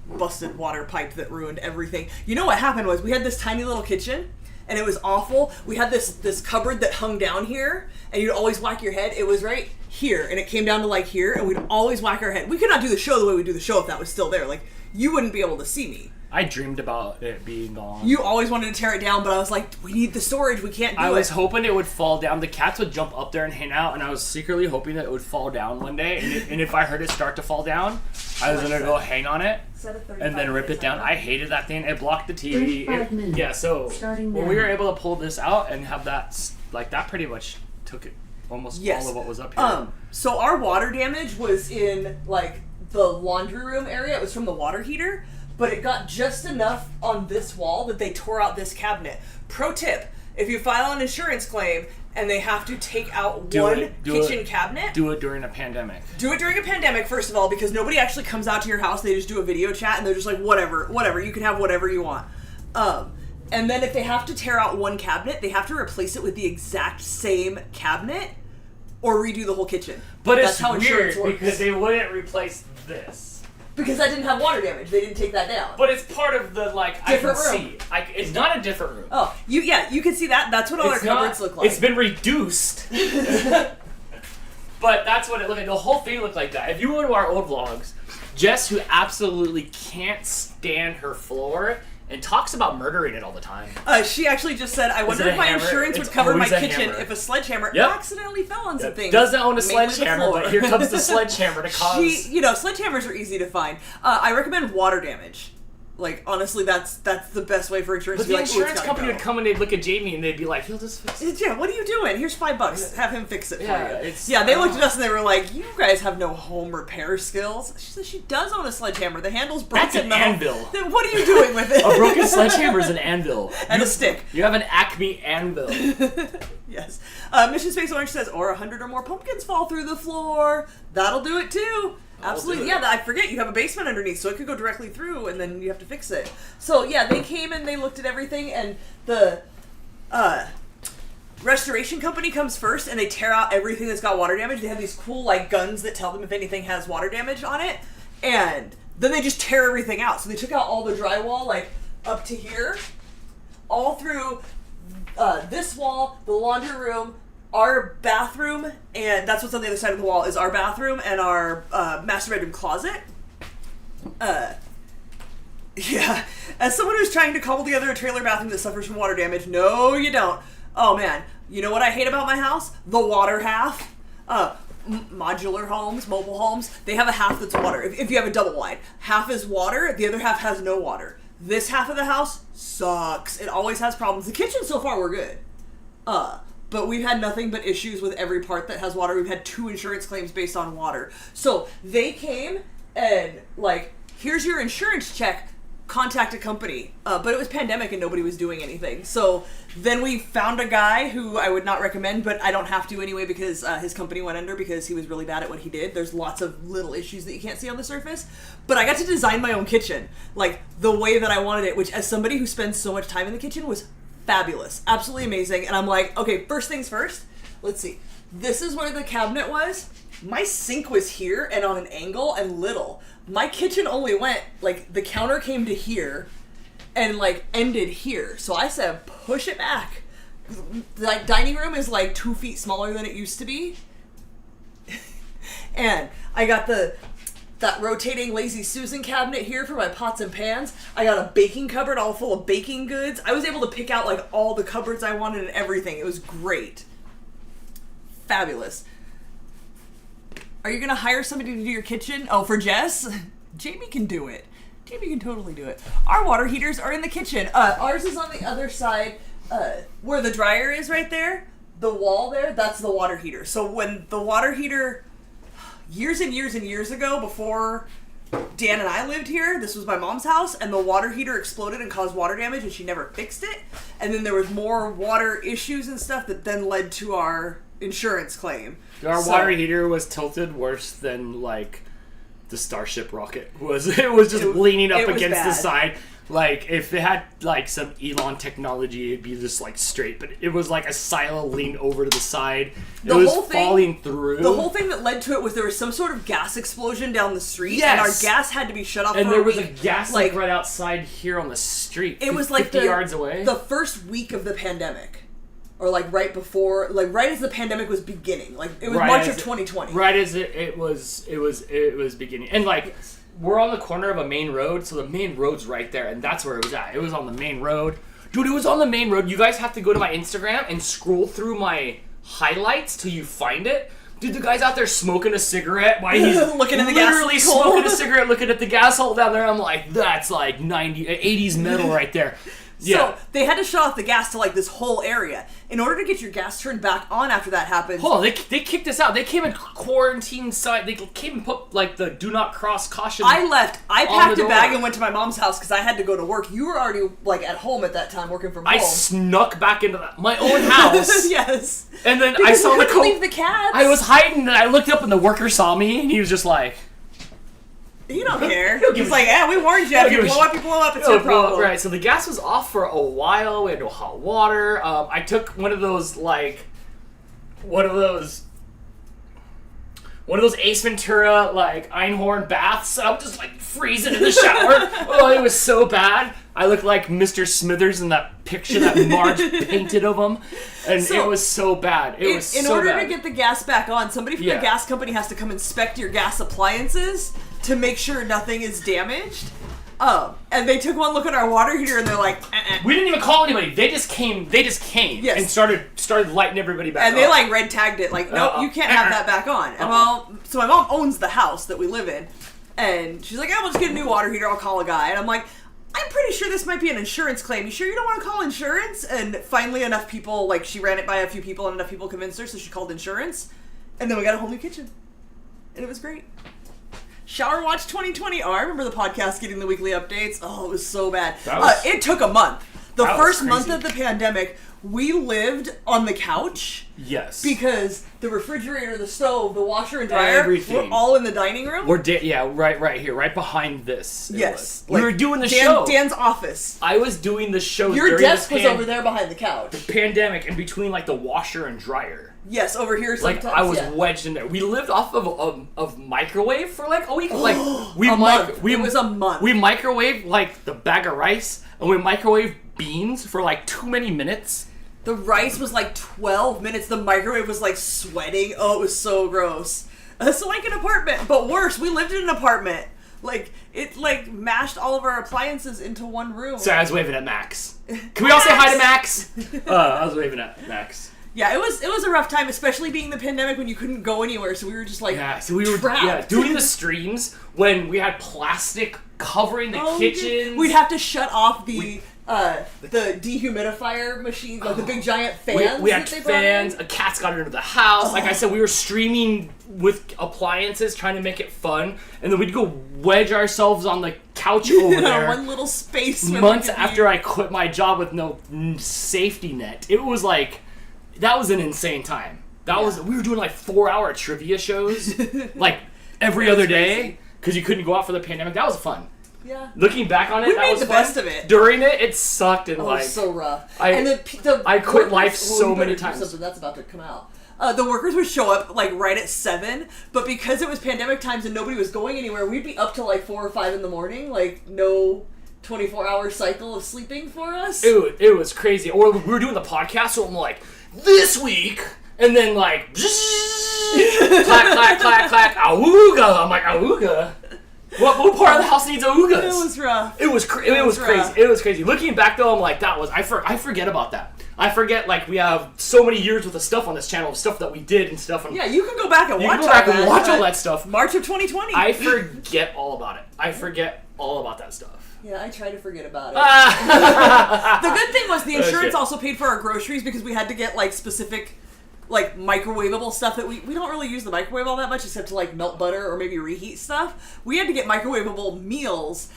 busted water pipe that ruined everything. You know what happened was we had this tiny little kitchen, and it was awful. We had this cupboard that hung down here, and you'd always whack your head. It was right here, and it came down to like here, and we'd always whack our head. We could not do the show the way we do the show if that was still there. Like, you wouldn't be able to see me. I dreamed about it being gone. You always wanted to tear it down, but I was like, we need the storage. We can't do it. I was hoping it would fall down. The cats would jump up there and hang out, and I was secretly hoping that it would fall down one day. And if I heard it start to fall down, I was going to go hang on it and then rip it down. I hated that thing. It blocked the TV. So when we were able to pull this out and have that, like, that pretty much took it almost all of what was up here. So our water damage was in, like, the laundry room area. It was from the water heater. But it got just enough on this wall that they tore out this cabinet. Pro tip, if you file an insurance claim and they have to take out kitchen cabinet... Do it during a pandemic. Do it during a pandemic, first of all, because nobody actually comes out to your house. They just do a video chat and they're just like, whatever, you can have whatever you want. And then if they have to tear out one cabinet, they have to replace it with the exact same cabinet or redo the whole kitchen. But that's how insurance works. Because they wouldn't replace this. Because that didn't have water damage. They didn't take that down. But it's part of the, like, different I can room. see. It's not a different room. Oh, you can see that. That's what all our cupboards look like. It's been reduced. But that's what it looked like. The whole thing looked like that. If you go to our old vlogs, Jess, who absolutely can't stand her floor and talks about murdering it all the time. She actually just said, I wonder if my insurance would cover my kitchen if a sledgehammer accidentally fell on something. Doesn't own a sledgehammer, but here comes the sledgehammer to cause... sledgehammers are easy to find. I recommend water damage. Like, honestly, that's the best way for insurance to be like, the insurance company would come and they'd look at Jamie and they'd be like, he'll just fix it. Yeah, what are you doing? Here's $5. Have him fix it for you. They looked at us and they were like, you guys have no home repair skills. She said she does own a sledgehammer. The handle's broken. That's an anvil. Then what are you doing with it? A broken sledgehammer is an anvil. And a stick. You have an Acme anvil. Yes. Mission Space Orange says, or 100 or more pumpkins fall through the floor. That'll do it too. Absolutely. Yeah, I forget you have a basement underneath, so it could go directly through, and then you have to fix it. So, yeah, they came and they looked at everything, and the restoration company comes first, and they tear out everything that's got water damage. They have these cool, like, guns that tell them if anything has water damage on it, and then they just tear everything out. So they took out all the drywall, like, up to here, all through this wall, the laundry room, our bathroom, and that's what's on the other side of the wall, is our bathroom and our master bedroom closet. Yeah. As someone who's trying to cobble together a trailer bathroom that suffers from water damage, no, you don't. Oh, man. You know what I hate about my house? The water half. Modular homes, mobile homes, they have a half that's water. If you have a double wide, half is water, the other half has no water. This half of the house sucks. It always has problems. The kitchen so far we're good. But we've had nothing but issues with every part that has water. We've had 2 insurance claims based on water. So they came and like, here's your insurance check. Contact a company. But it was pandemic and nobody was doing anything. So then we found a guy who I would not recommend, but I don't have to anyway because his company went under because he was really bad at what he did. There's lots of little issues that you can't see on the surface. But I got to design my own kitchen, like the way that I wanted it, which as somebody who spends so much time in the kitchen was fabulous. Absolutely amazing. And I'm like, okay, first things first. Let's see. This is where the cabinet was. My sink was here and on an angle and little. My kitchen only went, like, the counter came to here and, like, ended here. So I said, push it back. The dining room is, like, 2 feet smaller than it used to be. And I got that rotating Lazy Susan cabinet here for my pots and pans. I got a baking cupboard all full of baking goods. I was able to pick out, like, all the cupboards I wanted and everything. It was great. Fabulous. Are you going to hire somebody to do your kitchen? Oh, for Jess? Jamie can do it. Jamie can totally do it. Our water heaters are in the kitchen. Ours is on the other side where the dryer is right there. The wall there, that's the water heater. So when the water heater, years and years and years ago, before Dan and I lived here, this was my mom's house, and the water heater exploded and caused water damage, and she never fixed it. And then there was more water issues and stuff that then led to our insurance claim. Our water heater was tilted worse than, like, the Starship rocket was. It was just leaning up against the side. Like, if it had, like, some Elon technology, it'd be just, like, straight. But it was like a silo leaned over to the side. It was falling through. The whole thing that led to it was there was some sort of gas explosion down the street. Yes. And our gas had to be shut off and there was a gas leak right outside here on the street. It was like 50 yards away. The first week of the pandemic. Or like right before, like right as the pandemic was beginning, like it was March of 2020. Right as it was beginning, and like we're on the corner of a main road, so the main road's right there, and that's where it was at. It was on the main road, dude. It was on the main road. You guys have to go to my Instagram and scroll through my highlights till you find it. Dude, the guy's out there smoking a cigarette while he's looking at the gas literally smoking a cigarette, looking at the gas hole down there. I'm like, that's like 80s metal right there. Yeah. So they had to shut off the gas to like this whole area. In order to get your gas turned back on after that happened. Hold on, they kicked us out. They came and quarantined side. They came and put like the do not cross caution. I left. I packed a bag and went to my mom's house because I had to go to work. You were already like at home at that time working from home. I snuck back into my own house. Yes. And then I saw the leave the cats. I was hiding and I looked up and the worker saw me and he was just like, you don't care. He's like, yeah, we warned you. If you blow up, you blow up. It's your problem. Right, so the gas was off for a while. We had no hot water. I took one of those Ace Ventura, like, Einhorn baths. I'm just, like, freezing in the shower. Oh, it was so bad. I looked like Mr. Smithers in that picture that Marge painted of him. And it was so bad. It was so bad. In order to get the gas back on, somebody from the gas company has to come inspect your gas appliances to make sure nothing is damaged. And they took one look at our water heater and they're like, We didn't even call anybody. They just came yes. and started lighting everybody back and on. they like red tagged it like, nope, you can't have that back on. And so my mom owns the house that we live in. And she's like, we'll just get a new water heater. I'll call a guy. And I'm like, I'm pretty sure this might be an insurance claim. You sure you don't want to call insurance? And finally enough people, like she ran it by a few people and enough people convinced her, so she called insurance. And then we got a whole new kitchen. And it was great. Shower Watch 2020. Oh, I remember the podcast getting the weekly updates. Oh, it was so bad. It took a month. The first month of the pandemic, we lived on the couch. Yes. Because the refrigerator, the stove, the washer and dryer were all in the dining room. Right here, right behind this. Yes. We were doing the show. Dan's office. I was doing the show Your desk was over there behind the couch. The pandemic, in between like the washer and dryer. Yes, over here sometimes. Like I was wedged in there. We lived off of microwave for like a week. Like it was a month. We microwaved like the bag of rice, and we microwaved beans for like too many minutes. The rice was like 12 minutes. The microwave was like sweating. Oh, it was so gross. It's like an apartment, but worse. We lived in an apartment. Like it like mashed all of our appliances into one room. Sorry, I was waving at Max. Can we all say hi to Max? I was waving at Max. Yeah, it was a rough time, especially being the pandemic when you couldn't go anywhere. So we were just like so we were trapped. doing the streams when we had plastic covering the kitchen. We'd have to shut off the dehumidifier machine, like the big giant fans. We had fans. A cat's got into the house. Like I said, we were streaming with appliances, trying to make it fun, and then we'd go wedge ourselves on the couch over there. One little space. Months after I quit my job with no safety net, it was like that was an insane time. We were doing like 4-hour trivia shows, like every other day, because you couldn't go out for the pandemic. That was fun. Yeah. Looking back on it, we that made was the fun. best of it. During it sucked and it like was so rough. I quit life so many times. Something that's about to come out. The workers would show up like right at 7, but because it was pandemic times and nobody was going anywhere, we'd be up till like 4 or 5 in the morning. Like no 24-hour cycle of sleeping for us. It was crazy. Or we were doing the podcast, so I'm like, this week, and then like, clack, clack, clack, clack, awooga. I'm like, awooga? What part of the house needs awoogas? It was rough. It was crazy. It was crazy. Looking back though, I'm like, I forget about that. I forget, like, we have so many years worth of stuff on this channel, of stuff that we did and stuff. And yeah, you can go back and watch all that stuff. March of 2020. I forget all about it. I forget all about that stuff. Yeah, I try to forget about it. The good thing was the insurance also paid for our groceries because we had to get, like, specific, like, microwavable stuff that we don't really use the microwave all that much except to, like, melt butter or maybe reheat stuff. We had to get microwavable meals.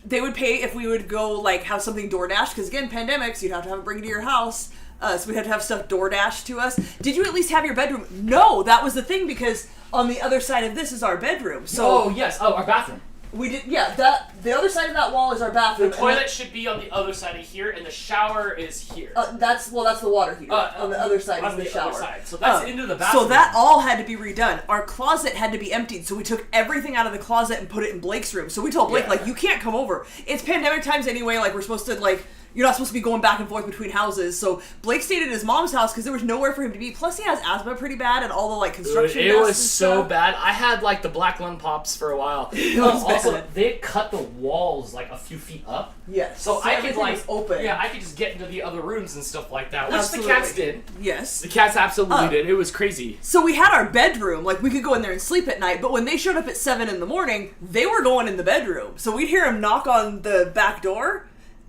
They would pay if we would go, like, have something DoorDash, because, again, pandemics, you'd have to have it bring it to your house, so we'd have to have stuff DoorDash to us. Did you at least have your bedroom? No, that was the thing, because on the other side of this is our bedroom. So our bathroom. We did, the other side of that wall is our bathroom. The toilet should be on the other side of here, and the shower is here. That's the water heater. On the other side is the shower. Other side. So that's into the bathroom. So that all had to be redone. Our closet had to be emptied, so we took everything out of the closet and put it in Blake's room. So we told Blake, like, you can't come over. It's pandemic times anyway, like, we're supposed to, like, you're not supposed to be going back and forth between houses. So Blake stayed at his mom's house because there was nowhere for him to be. Plus, he has asthma pretty bad and all the, like, construction dust. It was so bad. I had, like, the black lung pops for a while. Also, they cut the walls, like, a few feet up. Yes. So I could, like, open. Yeah, I could just get into the other rooms and stuff like that, which Absolutely. the cats did. Yes. The cats absolutely did. It was crazy. So we had our bedroom, like, we could go in there and sleep at night, but when they showed up at 7 in the morning, they were going in the bedroom. So we'd hear them knock on the back door,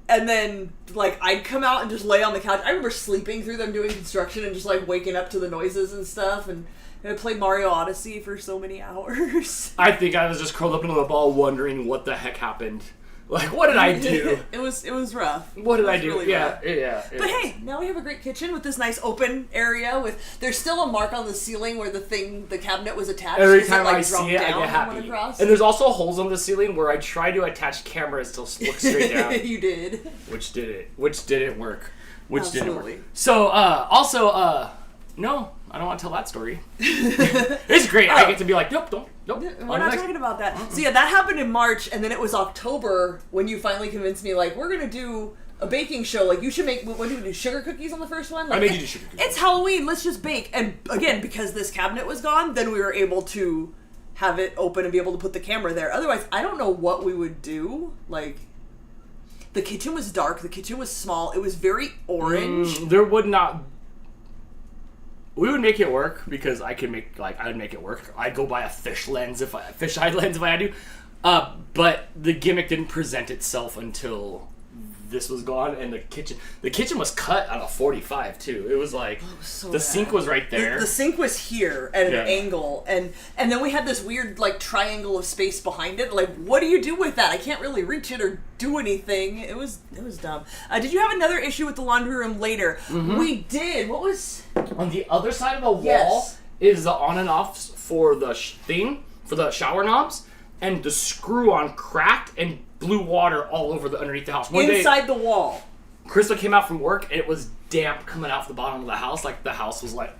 and then, like, I'd come out and just lay on the couch. I remember sleeping through them doing construction and just, like, waking up to the noises and stuff, and I played Mario Odyssey for so many hours. I think I was just curled up into the ball wondering what the heck happened. Like, what did I do? It was rough. What did I do? Really rough. Yeah. But hey, now we have a great kitchen with this nice open area with. There's still a mark on the ceiling where the cabinet was attached. Every time I see it, I get happy. And there's also holes on the ceiling where I try to attach cameras to look straight down. You did. Which didn't work. Absolutely. So, no, I don't want to tell that story. It's great. I get to be like, nope. We're not talking about that. So yeah, that happened in March, and then it was October when you finally convinced me, like, we're gonna do a baking show. Like, you should make. What do we do? Sugar cookies on the first one? Like, I made you do sugar cookies. It's Halloween. Let's just bake. And again, because this cabinet was gone, then we were able to have it open and be able to put the camera there. Otherwise, I don't know what we would do. Like, the kitchen was dark. The kitchen was small. It was very orange. There would not. We would make it work because I would make it work. I'd go buy a fisheye lens if I had to. But the gimmick didn't present itself until this was gone, and the kitchen was cut on a 45 too. It was like the sink was right there. The sink was here at an angle, and then we had this weird, like, triangle of space behind it. Like, what do you do with that? I can't really reach it or do anything. It was dumb. Did you have another issue with the laundry room later? Mm-hmm. We did. What was on the other side of the wall? Is the on and off for the for the shower knobs, and the screw on cracked and blew water all over underneath the house. Inside the wall. Crystal came out from work, and it was damp coming out the bottom of the house. Like, the house was like,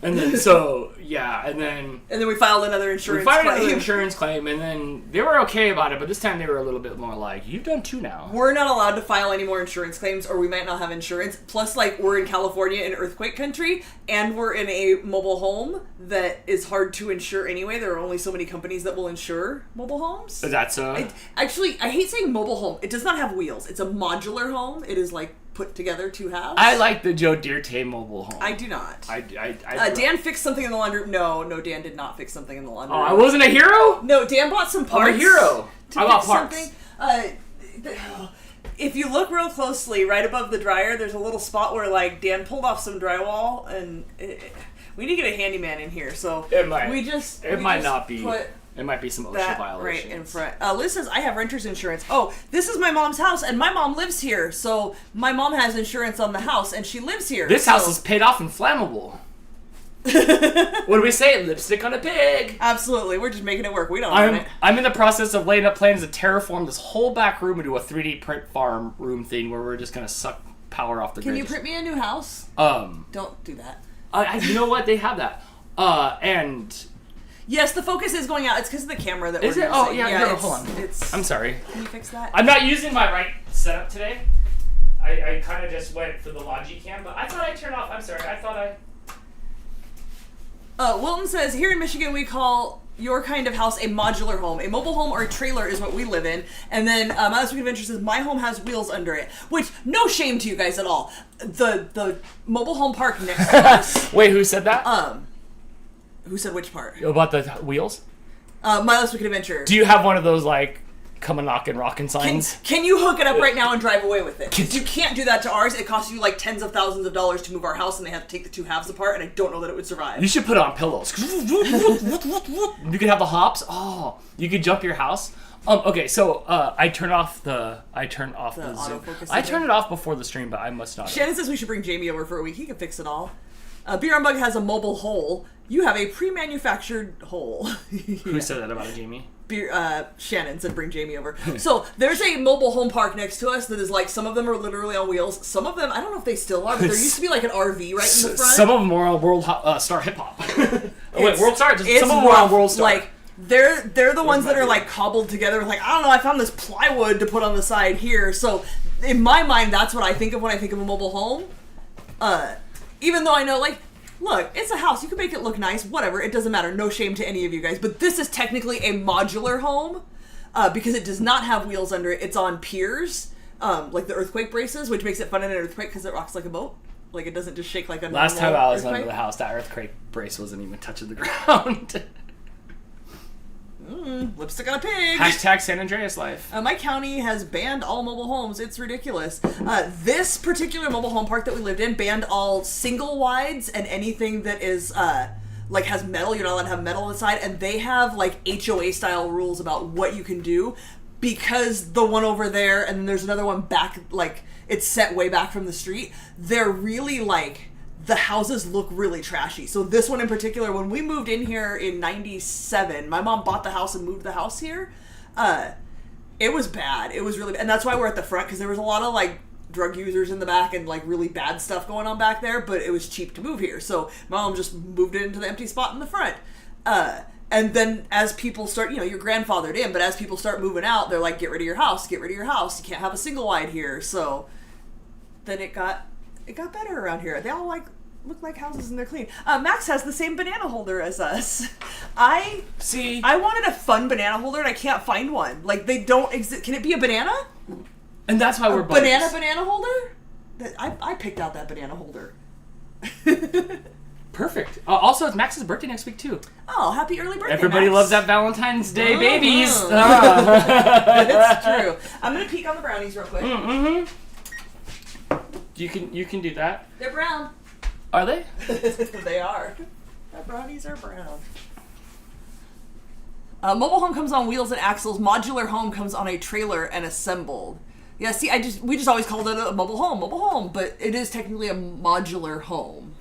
And then, and then we filed another insurance claim. And then they were okay about it, but this time they were a little bit more like, you've done 2 now. We're not allowed to file any more insurance claims, or we might not have insurance. Plus, like, we're in California in earthquake country, and we're in a mobile home that is hard to insure anyway. There are only so many companies that will insure mobile homes. That's Actually, I hate saying mobile home. It does not have wheels. It's a modular home. It is, like, put together two halves. I like the Joe Dirte mobile home. I do not. Dan fixed something in the laundry. No, Dan did not fix something in the laundry. Oh, I wasn't a hero? No, Dan bought some parts. I'm a hero. I bought parts. If you look real closely, right above the dryer, there's a little spot where like Dan pulled off some drywall, and we need to get a handyman in here. So it might. It might be some OSHA violations. Right in front. Liz says, I have renter's insurance. Oh, this is my mom's house, and my mom lives here. So my mom has insurance on the house, and she lives here. This house is paid off and flammable. What do we say? Lipstick on a pig. Absolutely. We're just making it work. We don't own it. I'm in the process of laying up plans to terraform this whole back room into a 3D print farm room thing where we're just going to suck power off the grid. Can you print me a new house? Don't do that. You know what? They have that. And... Yes, the focus is going out. It's because of the camera that is we're it? using. Oh, yeah hold on. I'm sorry. Can you fix that? I'm not using my right setup today. I kind of just went for the Logi cam, but I thought I'd turn off. I'm sorry. Wilton says, here in Michigan we call your kind of house a modular home. A mobile home or a trailer is what we live in. And then My Last Week Adventure says, my home has wheels under it. Which, no shame to you guys at all. The mobile home park next to us. Wait, who said that? Who said which part? About the wheels? My Last Week Adventure. Do you have one of those, like, come a knockin' rockin' signs? Can you hook it up right now and drive away with it? Because you can't do that to ours. It costs you like tens of thousands of dollars to move our house, and they have to take the two halves apart, and I don't know that it would survive. You should put it on pillows. You could have the hops. Oh, you could jump your house. Okay, so I turn off the Zoom. I turned it off before the stream, but I must not. Shannon says we should bring Jamie over for a week. He can fix it all. Beer Bug has a mobile hole. You have a pre-manufactured hole. Who said that about it, Jamie? Shannon said bring Jamie over. So there's a mobile home park next to us that is like, some of them are literally on wheels. Some of them, I don't know if they still are, but there used to be like an RV right in the front. Some of them were on World Star Hip Hop. World Star? Some of them were on World Star. Like, they're the ones that are like cobbled together. Like, I don't know, I found this plywood to put on the side here. So in my mind, that's what I think of when I think of a mobile home. Even though I know, like, look, it's a house. You can make it look nice. Whatever. It doesn't matter. No shame to any of you guys. But this is technically a modular home because it does not have wheels under it. It's on piers, like the earthquake braces, which makes it fun in an earthquake because it rocks like a boat. Like, it doesn't just shake like a normal Last time I was earthquake. under the house, that earthquake brace wasn't even touching the ground. Lipstick on a pig. Hashtag San Andreas life. My county has banned all mobile homes. It's ridiculous. This particular mobile home park that we lived in banned all single wides and anything that is like has metal. You're not allowed to have metal on the side, and they have like HOA style rules about what you can do because the one over there and then there's another one back, like it's set way back from the street. They're really like, the houses look really trashy. So this one in particular, when we moved in here in 97, my mom bought the house and moved the house here. It was bad. It was really bad. And that's why we're at the front, because there was a lot of like drug users in the back and like really bad stuff going on back there, but it was cheap to move here. So my mom just moved it into the empty spot in the front. And then as people start, you know, you're grandfathered in, but as people start moving out, they're like, get rid of your house, get rid of your house. You can't have a single wide here. So then it got better around here. They all look like houses and they're clean. Max has the same banana holder as us. I wanted a fun banana holder and I can't find one. Like, they don't exist. Can it be a banana? And that's why we're buddies. Banana holder? I picked out that banana holder. Perfect. Also, it's Max's birthday next week too. Oh, happy early birthday, Everybody Max. loves that Valentine's Day babies. It's true. I'm gonna peek on the brownies real quick. You can do that. They're brown. Are they? They are. The brownies are brown. Mobile home comes on wheels and axles. Modular home comes on a trailer and assembled. Yeah, see, we just always called it a mobile home, but it is technically a modular home.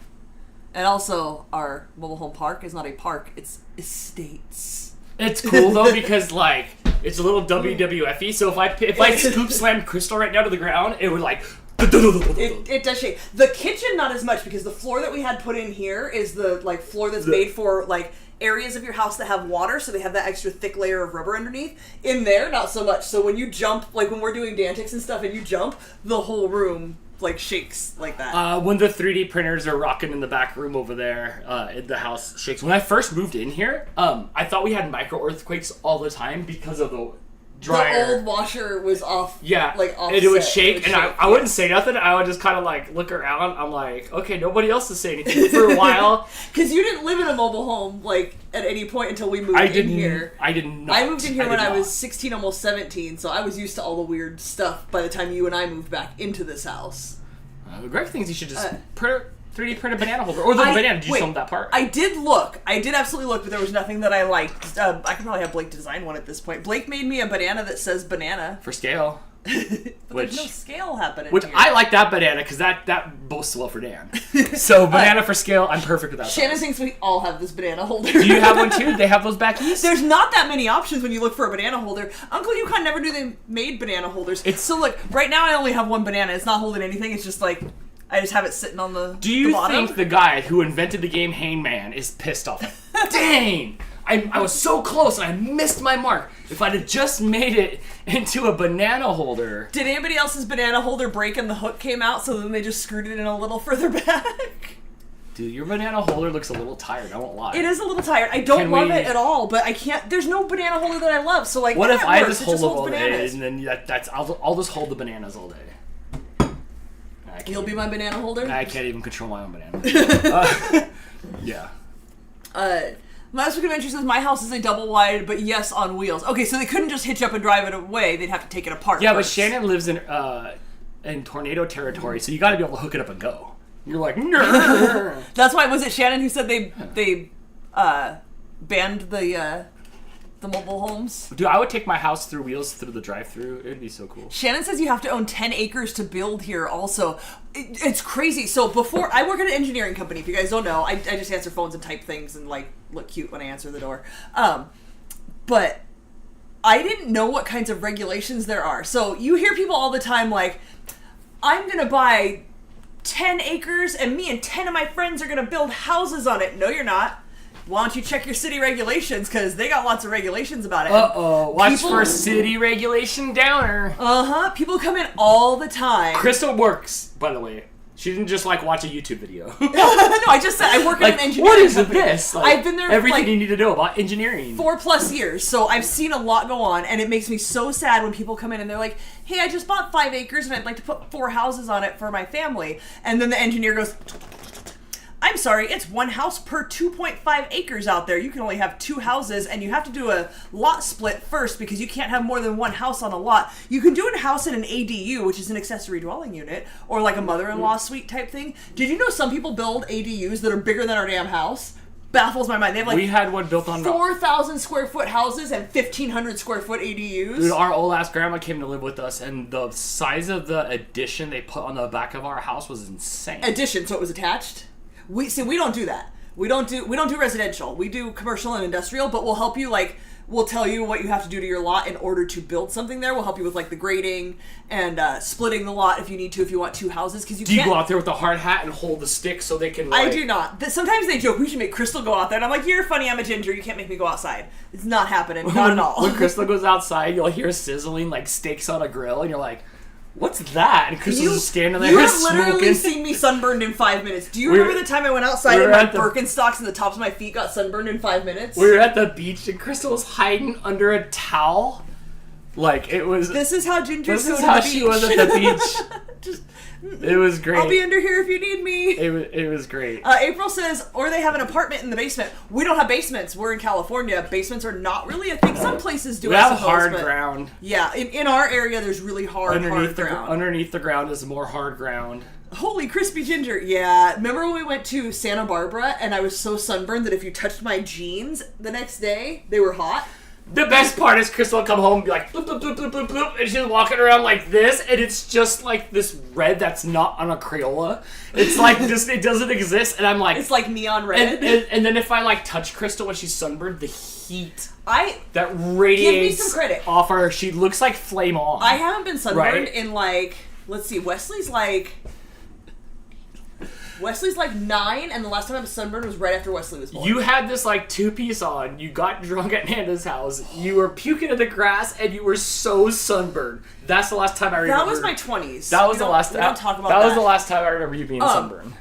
And also, our mobile home park is not a park; it's estates. It's cool though because like it's a little WWF-y. So if I scoop slammed Crystal right down to the ground, it would like. It does shake. The kitchen not as much because the floor that we had put in here is the like floor that's made for like areas of your house that have water, so they have that extra thick layer of rubber underneath. In there, not so much. So when you jump, like when we're doing Dantics and stuff, and you jump, the whole room like shakes like that. When the 3D printers are rocking in the back room over there, the house shakes. When I first moved in here, I thought we had micro earthquakes all the time because of dryer. The old washer was off. Yeah, like off. And it would shake, and I wouldn't say nothing. I would just kind of like look around. I'm like, okay, nobody else is saying anything for a while. Because you didn't live in a mobile home like at any point until we moved in here. I did not. I moved in here when I was 16, almost 17, so I was used to all the weird stuff by the time you and I moved back into this house. The great thing is you should just 3D print a banana holder. Or the banana. Did you show them that part? I did look. I did absolutely look, but there was nothing that I liked. I could probably have Blake design one at this point. Blake made me a banana that says banana. For scale. There's no scale happening Which here. I like that banana, because that boasts well for Dan. So banana for scale, I'm perfect with that. Shannon thinks we all have this banana holder. Do you have one too? They have those back east? There's not that many options when you look for a banana holder. Uncle Yukon never knew they made banana holders. So look, right now I only have one banana. It's not holding anything. It's just like... I just have it sitting on the Do you bottom. think the guy who invented the game Hangman is pissed off? Like, dang! I was so close and I missed my mark. If I'd have just made it into a banana holder. Did anybody else's banana holder break and the hook came out, so then they just screwed it in a little further back? Dude, your banana holder looks a little tired, I won't lie. It is a little tired. I don't love it at all, but I can't... There's no banana holder that I love, so like... What if I just hold it them all day, and then I'll just hold the bananas all day. You'll be my banana holder? I can't even control my own banana. Yeah. Last Week Adventure says, my house is a double wide, but yes, on wheels. Okay, so they couldn't just hitch up and drive it away. They'd have to take it apart Yeah, first. but Shannon lives in tornado territory, so you gotta be able to hook it up and go. You're like, no. That's why, was it Shannon who said they banned the mobile homes? Dude, I would take my house through wheels through the drive-thru. It'd be so cool. Shannon says you have to own 10 acres to build here also. It's crazy. So before, I work at an engineering company, if you guys don't know. I just answer phones and type things and like look cute when I answer the door. But I didn't know what kinds of regulations there are. So you hear people all the time like, I'm going to buy 10 acres and me and 10 of my friends are going to build houses on it. No, you're not. Why don't you check your city regulations, because they got lots of regulations about it. Uh-oh. Watch for city regulation downer. Uh-huh. People come in all the time. Crystal works, by the way. She didn't just, like, watch a YouTube video. No, I just said I work at an engineering company. What is this? Like, I've been there everything like you need to know about engineering. 4+ years, so I've seen a lot go on, and it makes me so sad when people come in and they're like, hey, I just bought 5 acres and I'd like to put 4 houses on it for my family. And then the engineer goes... I'm sorry, it's 1 house per 2.5 acres out there. You can only have 2 houses, and you have to do a lot split first because you can't have more than 1 house on a lot. You can do a house in an ADU, which is an accessory dwelling unit, or like a mother-in-law suite type thing. Did you know some people build ADUs that are bigger than our damn house? Baffles my mind. They have like we had one built on 4,000 square foot houses and 1,500 square foot ADUs. Dude, our old ass grandma came to live with us, and the size of the addition they put on the back of our house was insane. Addition, so it was attached? We don't do that. We don't do residential. We do commercial and industrial, but we'll help you, like, we'll tell you what you have to do to your lot in order to build something there. We'll help you with, like, the grading and splitting the lot if you need to, if you want 2 houses, because you can't... Do you go out there with a hard hat and hold the stick so they can, like... I do not. Sometimes they joke, we should make Crystal go out there, and I'm like, you're funny, I'm a ginger, you can't make me go outside. It's not happening, not at all. When Crystal goes outside, you'll hear sizzling, like, steaks on a grill, and you're like... What's that? And Crystal's just standing there smoking. You have literally seen me sunburned in 5 minutes. Do you remember the time I went outside and my Birkenstocks and the tops of my feet got sunburned in 5 minutes? We were at the beach and Crystal was hiding under a towel. Like, it was... This is how Ginger's This is how she was at the beach. It was great. I'll be under here if you need me. It was great. April says, or they have an apartment in the basement. We don't have basements. We're in California. Basements are not really a thing. Some places do. We have hard ground. Yeah, in our area, there's really hard ground. Underneath the ground is more hard ground. Holy crispy ginger. Yeah. Remember when we went to Santa Barbara and I was so sunburned that if you touched my jeans the next day, they were hot? The best part is Crystal will come home and be like, bloop, bloop, bloop, bloop, bloop, bloop, and she's walking around like this, and it's just like this red that's not on a Crayola. It's like, just, it doesn't exist, and I'm like... It's like neon red. And then if I, like, touch Crystal when she's sunburned, the heat that radiates give me some credit. Off her, she looks like flame on. I haven't been sunburned in, like, let's see, Wesley's like 9, and the last time I was sunburned was right after Wesley was born. You had this, like, 2-piece on. You got drunk at Nanda's house. You were puking in the grass, and you were so sunburned. That's the last time I remember. That was my 20s. That was the last time. We don't talk about that. That was the last time I remember you being sunburned.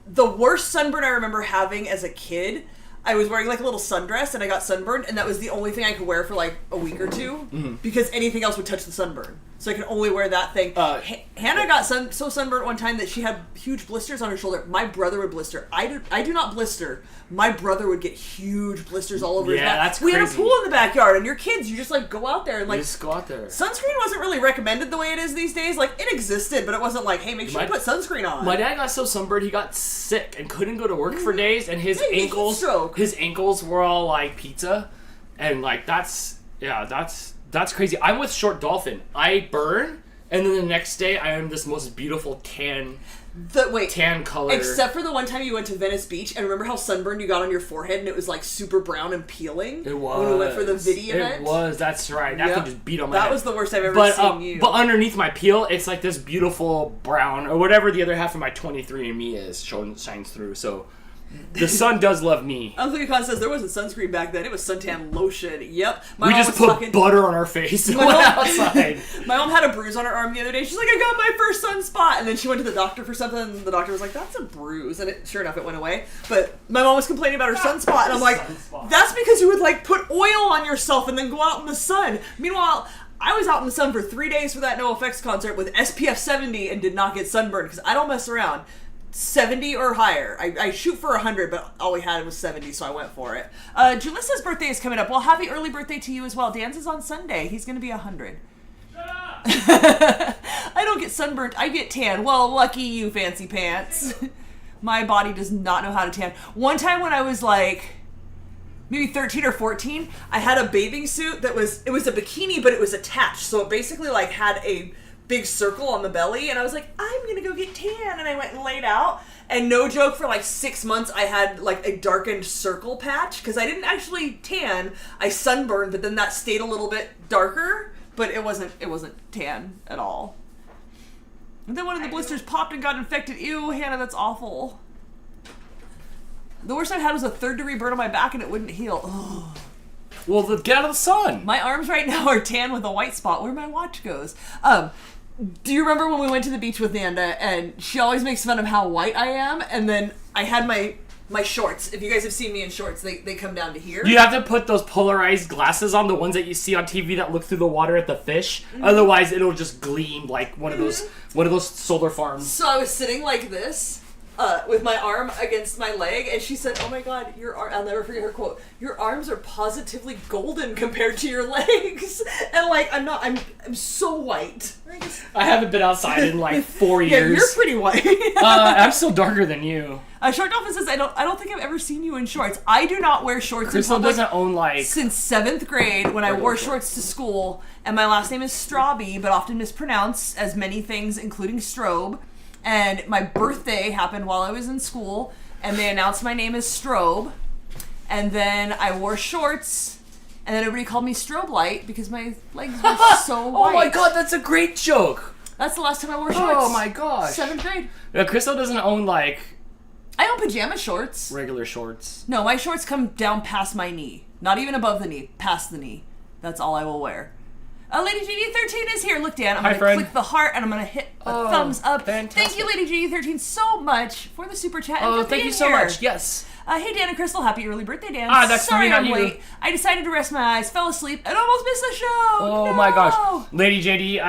The worst sunburn I remember having as a kid, I was wearing like a little sundress and I got sunburned, and that was the only thing I could wear for like a week or two because anything else would touch the sunburn. So I could only wear that thing. Hannah got so sunburned one time that she had huge blisters on her shoulder. My brother would blister. I do not blister. My brother would get huge blisters all over his back. That's we crazy. had a pool in the backyard, and your kids, you just like go out there and like just go out there. Sunscreen wasn't really recommended the way it is these days. Like it existed, but it wasn't like, hey, make sure you put sunscreen on. My dad got so sunburned he got sick and couldn't go to work for days, and his ankles were all like pizza, and like that's crazy. I'm with Short Dolphin. I burn, and then the next day I am this most beautiful tan color. Except for the one time you went to Venice Beach, and remember how sunburned you got on your forehead, and it was like super brown and peeling. It was when we went for the Vidi event. It was. That's right. That thing just beat on my head. That was the worst I've ever seen you. But underneath my peel, it's like this beautiful brown or whatever the other half of my 23andMe is shines through. So. The sun does love me. Uncle Yukon says there wasn't sunscreen back then. It was suntan lotion. Yep. We just put butter on our face and went outside. My mom had a bruise on her arm the other day. She's like, I got my first sunspot. And then she went to the doctor for something, and the doctor was like, that's a bruise. And sure enough, it went away. But my mom was complaining about her sunspot, and I'm like, that's because you would like put oil on yourself and then go out in the sun. Meanwhile, I was out in the sun for 3 days for that NoFX concert with SPF 70 and did not get sunburned because I don't mess around. 70 or higher. I shoot for 100, but all we had was 70, so I went for it. Julissa's birthday is coming up. Well, happy early birthday to you as well. Dan's is on Sunday. He's going to be 100. Shut up! I don't get sunburnt. I get tan. Well, lucky you, fancy pants. My body does not know how to tan. One time when I was like maybe 13 or 14, I had a bathing suit that was a bikini, but it was attached. So it basically like had a big circle on the belly, and I was like, I'm gonna go get tan, and I went and laid out, and no joke, for like 6 months I had like a darkened circle patch because I didn't actually tan. I sunburned, but then that stayed a little bit darker, but it wasn't tan at all. And then one of the blisters popped and got infected. Ew, Hannah, that's awful. The worst I had was a 3rd-degree burn on my back, and it wouldn't heal. Ugh. Well, get out of the sun. My arms right now are tan with a white spot where my watch goes. Do you remember when we went to the beach with Nanda, and she always makes fun of how white I am, and then I had my shorts. If you guys have seen me in shorts, they come down to here. You have to put those polarized glasses on, the ones that you see on TV that look through the water at the fish. Otherwise, it'll just gleam like one of those solar farms. So I was sitting like this, with my arm against my leg, and she said, oh my god, I'll never forget her quote, your arms are positively golden compared to your legs. And like, I'm so white. I haven't been outside in like 4 years. Yeah, you're pretty white. I'm still darker than you. Short Dolphin says, I don't think I've ever seen you in shorts. I do not wear shorts Crystal in public doesn't own like since 7th grade when I wore shorts to school, and my last name is Straube, but often mispronounced as many things, including Strobe. And my birthday happened while I was in school, and they announced my name as Strobe. And then I wore shorts, and then everybody called me Strobe Light because my legs were so white. Oh my god, that's a great joke. That's the last time I wore shorts. Oh my gosh. 7th grade. Crystal doesn't own like... I own pajama shorts. Regular shorts. No, my shorts come down past my knee. Not even above the knee, past the knee. That's all I will wear. Lady GD13 is here. Look, Dan, I'm going to click the heart, and I'm going to hit a thumbs up. Fantastic. Thank you, Lady GD13, so much for the super chat. And thank you so much. Yes. Hey, Dan and Crystal. Happy early birthday, Dan. That's Sorry me, not I'm you. late. I decided to rest my eyes, fell asleep, and almost missed the show. Oh my gosh. Lady JD,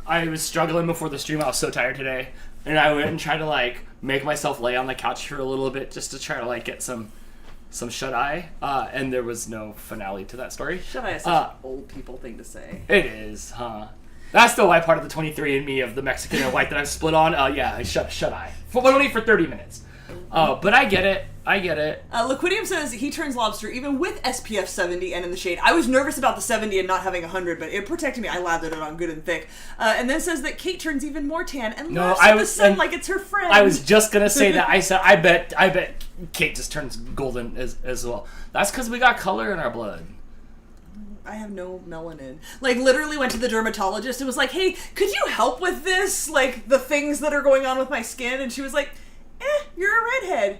I was struggling before the stream. I was so tired today. And I went and tried to make myself lay on the couch for a little bit just to try to get some shut-eye, and there was no finale to that story. Shut-eye is such an old people thing to say. It is, huh? That's the white part of the 23andMe of the Mexican and white that I've split on. Yeah, shut-eye. But only for 30 minutes. But I get it. Liquidium says he turns lobster even with SPF 70 and in the shade. I was nervous about the 70 and not having 100, but it protected me. I lathered it on good and thick. And then says that Kate turns even more tan and laughs at the sun like it's her friend. I was just gonna say that. I said I bet Kate just turns golden as well. That's because we got color in our blood. I have no melanin. Literally went to the dermatologist and was like, hey, could you help with this? The things that are going on with my skin? And she was like, you're a redhead.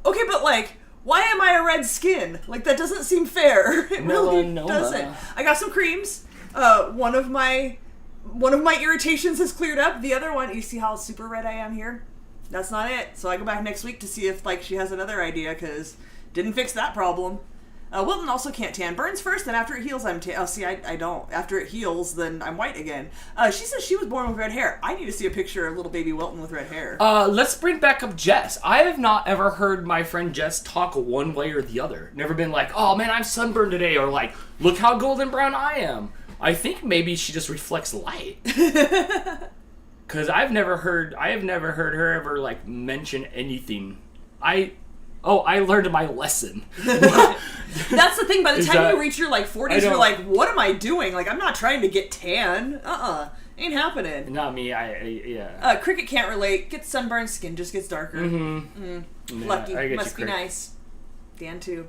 Okay, but why am I a red skin? That doesn't seem fair. It really doesn't. I got some creams. One of my irritations has cleared up. The other one, you see how super red I am here? That's not it. So I go back next week to see if she has another idea, because Didn't fix that problem. Wilton also can't tan. Burns first, then after it heals, I'm tan. Oh, see, I don't. After it heals, then I'm white again. She says she was born with red hair. I need to see a picture of little baby Wilton with red hair. Let's bring back up Jess. I have not ever heard my friend Jess talk one way or the other. Never been like, oh man, I'm sunburned today, or like, look how golden brown I am. I think maybe she just reflects light. Because I have never heard her ever like mention anything. I learned my lesson. That's the thing. By the time you reach your like 40s, you're like, what am I doing? Like, I'm not trying to get tan. Ain't happening. Not me. Cricket can't relate. Gets sunburned, skin just gets darker. Lucky. Must be nice. Dan too.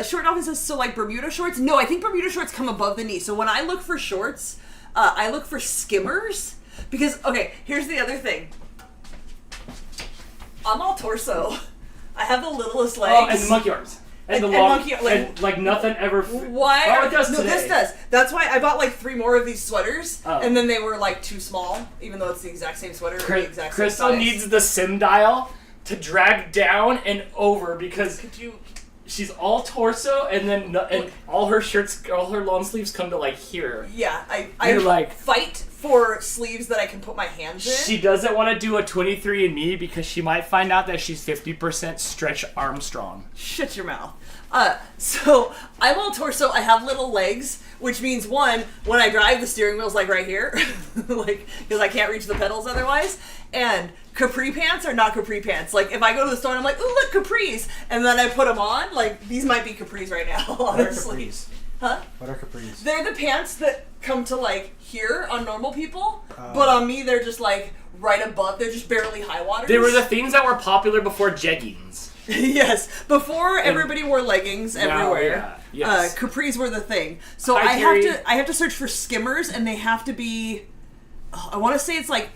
Short Dolphin says, so like Bermuda shorts? No, I think Bermuda shorts come above the knee. So when I look for shorts, I look for skimmers. Because, okay, here's the other thing. I'm all torso. I have the littlest legs. Oh, and the monkey arms. And the long, monkey, like nothing ever. Why? Oh, it does today. No, this does. That's why I bought like 3 more of these sweaters, and then they were like too small, even though it's the exact same sweater. The exact Crystal same size. needs the sim dial to drag down and over because she's all torso, and then and all her shirts, all her long sleeves come to like here. Yeah, I like fight for sleeves that I can put my hands in. She doesn't want to do a 23andMe because she might find out that she's 50% Stretch Armstrong. Shut your mouth. So I'm all torso. I have little legs, which means one, when I drive, the steering wheel's like right here, like because I can't reach the pedals otherwise. And capri pants are not capri pants. Like if I go to the store and I'm like, ooh, look, capris, and then I put them on, like these might be capris right now. Honestly. Huh? What are capris? They're the pants that come to like here on normal people, but on me they're just like right above. They're just barely high waters. They were the things that were popular before jeggings. Yes, before everybody wore leggings everywhere. Yes. Capris were the thing. So I have to search for skimmers, and they have to be. I want to say it's like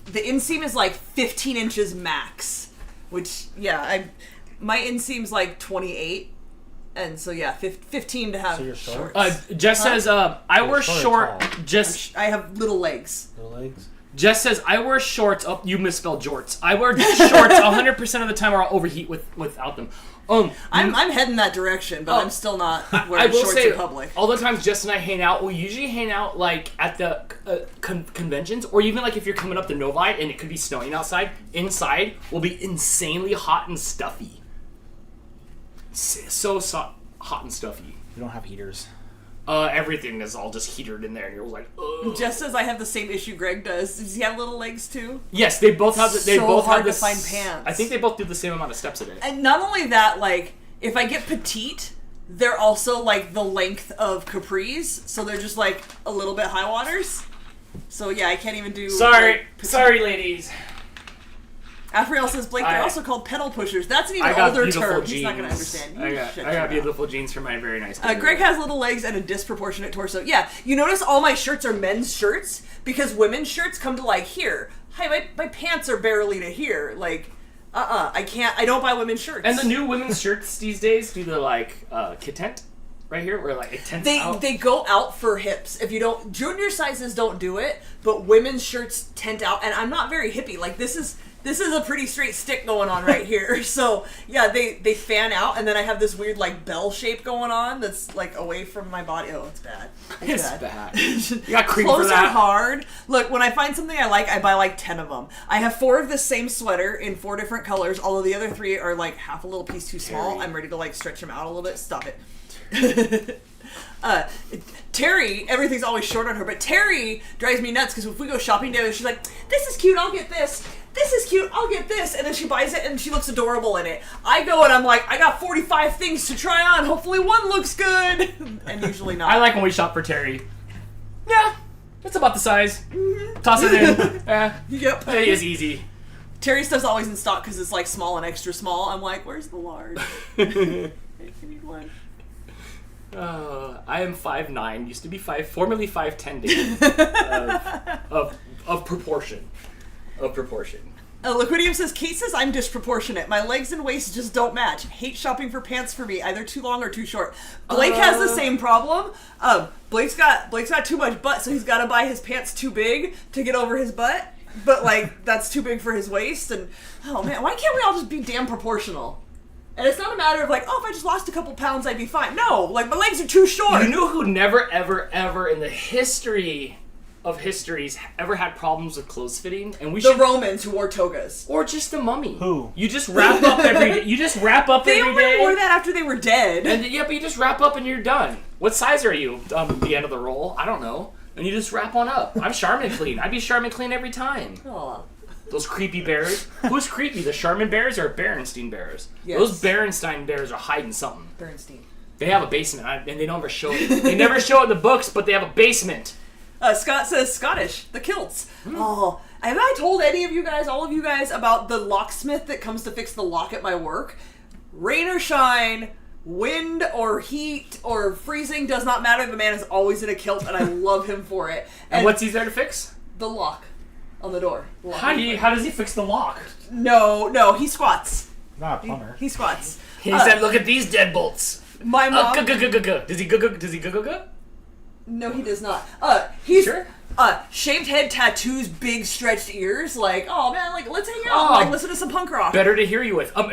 the inseam is like 15 inches max, which my inseam's like 28. And so 15 to have. So you're short. Jess says, I wear short. I have little legs. Little legs. Jess says, I wear shorts. Oh, you misspelled jorts. I wear shorts 100% of the time, or I'll overheat without them. I'm heading that direction, but I'm still not wearing shorts in public. All the times Jess and I hang out, we usually hang out like at the conventions, or even like if you're coming up to Novi and it could be snowing outside. Inside will be insanely hot and stuffy. So hot and stuffy. You don't have heaters. Everything is all just heatered in there, and you're like, ugh. Jess says I have the same issue Greg does. Does he have little legs too? Yes, they both have. They both hard have to find pants. I think they both do the same amount of steps a day. And not only that, like if I get petite, they're also like the length of capris, so they're just like a little bit high waters. So yeah, I can't even do. Sorry, ladies. Afriel says, Blake, they're also called pedal pushers. That's an even older term. Jeans. He's not going to understand. I got beautiful jeans for my very nice Greg has little legs and a disproportionate torso. Yeah, you notice all my shirts are men's shirts because women's shirts come to like here. Hi, my pants are barely to here. Like, I don't buy women's shirts. And the new women's shirts these days do the like kitent right here, where like it tents out. They go out for hips. If you don't, junior sizes don't do it, but women's shirts tent out. And I'm not very hippie. Like this is a pretty straight stick going on right here. So yeah, they fan out, and then I have this weird like bell shape going on that's like away from my body. Oh, it's bad. It's bad. You got cream Clothes for that. are hard. Look, when I find something I like, I buy like 10 of them. I have 4 of the same sweater in 4 different colors, although the other 3 are like half a little piece too small. I'm ready to like stretch them out a little bit. Stop it. Terry, everything's always short on her, but Terry drives me nuts because if we go shopping together, she's like, this is cute, I'll get this. This is cute, I'll get this. And then she buys it and she looks adorable in it. I go and I'm like, I got 45 things to try on. Hopefully one looks good. And usually not. I like when we shop for Terry. Yeah, that's about the size. Mm-hmm. Toss it in. Yep. It is easy. Terry stuff's always in stock because it's like small and extra small. I'm like, where's the large? I need one. I am 5'9", used to be formerly 5'10", Dave. of proportion. Liquidium says, Kate says I'm disproportionate. My legs and waist just don't match. Hate shopping for pants for me, either too long or too short. Blake has the same problem. Blake's got too much butt, so he's got to buy his pants too big to get over his butt. But like that's too big for his waist, and oh man, why can't we all just be damn proportional? And it's not a matter of like, oh, if I just lost a couple pounds, I'd be fine. No, like my legs are too short. You know who never, ever, ever in the history of histories ever had problems with clothes fitting? And the Romans who wore togas. Or just the mummy. Who? You just wrap up every day. You just wrap up every day. They only wore that after they were dead. And yeah, but you just wrap up and you're done. What size are you? The end of the roll? I don't know. And you just wrap on up. I'm Charmin clean. I'd be Charmin clean every time. Oh. Those creepy bears. Who's creepy? The Charmin bears or Berenstein bears? Yes. Those Berenstein bears are hiding something. Bernstein. They have a basement, and they never show it. They never show it in the books, but they have a basement. Scott says Scottish, the kilts. Oh, have I told any of you guys, all of you guys, about the locksmith that comes to fix the lock at my work? Rain or shine, wind or heat or freezing, does not matter. The man is always in a kilt, and I love him for it. And what's he there to fix? The lock on the door. How does he fix the lock? No, he squats. Not a plumber. He squats. He said, "Look at these deadbolts." My mom. Does he go? No, he does not. He's Sure? shaved head, tattoos, big stretched ears. Like, oh man, like let's hang out, and, like listen to some punk rock. Better to hear you with. Are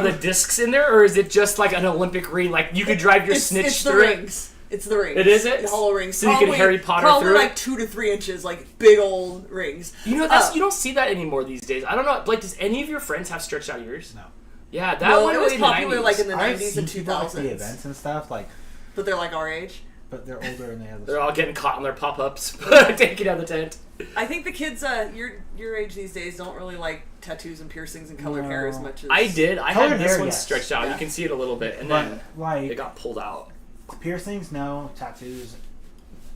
the discs in there, or is it just like an Olympic ring? Like you could drive your snitch it's through the it? rings. It's the rings. It is it? The hollow rings. So you can Harry Potter probably through like it? 2 to 3 inches, like big old rings. You know, you don't see that anymore these days. I don't know. Like, does any of your friends have stretched out ears? No. Yeah, that went it away was in the popular 90s. like in the I've 90s and seen people at 2000s. the events and stuff, like, But they're like our age. but they're older and they have. They're all getting caught in their pop-ups, taking out the tent. I think the kids your age these days don't really like tattoos and piercings and colored hair as much as I did. I Colored had this hair, one yes. stretched out. Yeah. You can see it a little bit, and But, then like, it got pulled out. piercings, no. Tattoos,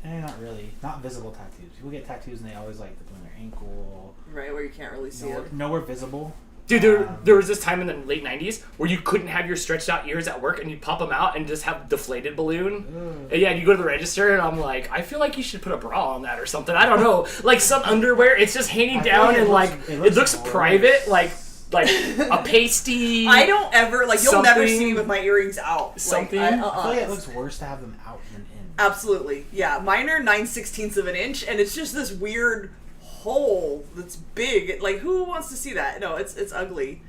not really. Not visible tattoos. People get tattoos and they always like put on their ankle. right where you can't really see it. Nowhere visible. Dude, there was this time in the late 90s where you couldn't have your stretched out ears at work and you pop them out and just have deflated balloon. And yeah, you go to the register and I'm like, I feel like you should put a bra on that or something. I don't know. Like some underwear, it's just hanging down and like, it looks private, like a pasty. I don't ever, like, you'll never something- see me with my earrings out. something. Like, I feel like it looks worse to have them out than in. Absolutely. Yeah. Mine are 9/16 of an inch, and it's just this weird hole that's big. Like, who wants to see that? No, it's ugly.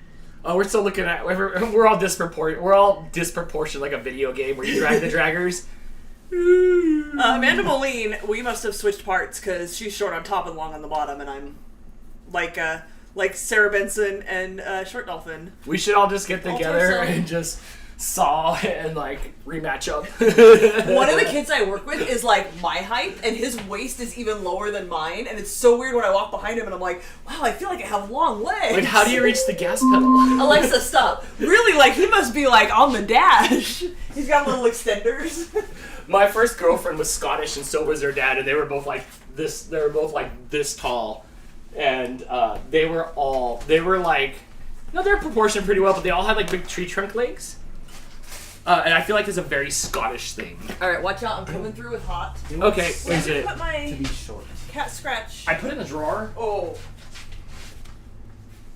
Oh, we're still looking at, we're all disproportionate like a video game where you drag the draggers. Amanda Moline, we must have switched parts because she's short on top and long on the bottom, and I'm like Sarah Benson and Short Dolphin. We should all just get together torso. and just saw and like rematch up. One of the kids I work with is like my height, and his waist is even lower than mine, and it's so weird when I walk behind him and I'm like, wow, I feel like I have long legs. Like, how do you reach the gas pedal? Alexa, stop. Really, like, he must be like on the dash. He's got little extenders. My first girlfriend was Scottish, and so was her dad, and they were both like this. They were both like this tall, and they were like, no, they're proportioned pretty well, but they all had like big tree trunk legs. And I feel like it's a very Scottish thing. All right, watch out. I'm coming through with hot. Okay, It is it? Put to my be short. cat scratch. I put it in the drawer. Oh.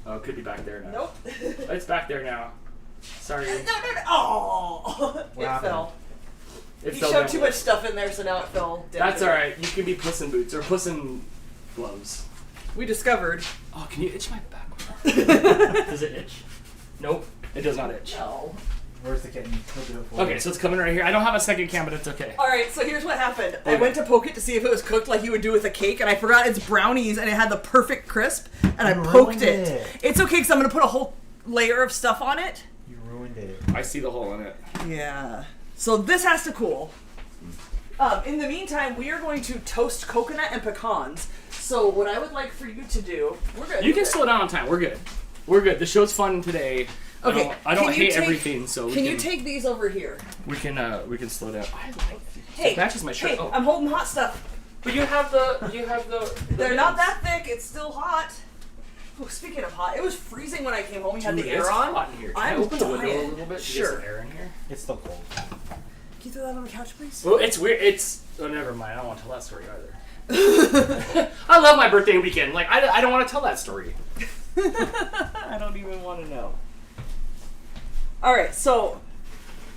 Oh, it could be back there now. Nope. It's back there now. Sorry. No. Oh. It happened? fell. It You fell shoved down. too much stuff in there, so now it fell down. That's alright. You can be Puss in Boots or Puss in Gloves. We discovered. Oh, can you itch my back? Does it itch? Nope. It does not itch. No. Where's the kitten? We'll do it for Okay, you. so it's coming right here. I don't have a second cam, but it's okay. Alright, so here's what happened. I Okay. went to poke it to see if it was cooked like you would do with a cake, and I forgot it's brownies, and it had the perfect crisp, and I You poked ruined it. it. It's okay, because I'm going to put a whole layer of stuff on it. You ruined it. I see the hole in it. Yeah. So this has to cool. In the meantime, we are going to toast coconut and pecans. So what I would like for you to do, we're good. You can slow down on time. We're good. We're good. The show's fun today. Okay. I don't can you hate take- everything, so Can you take these over here? we can slow down. I like Hey, it matches my shirt. hey, Oh. I'm holding hot stuff. But you have the They're not that thick. It's still hot. Oh, speaking of hot, it was freezing when I came home. We had Dude, the it's air on. hot in here. Can I I'm open the window a dying. little bit to Sure. get some air in here? It's still cold. Can you throw that on the couch, please? Well, it's weird. Oh, never mind. I don't want to tell that story either. I love my birthday weekend. Like, I don't want to tell that story. I don't even want to know. Alright, so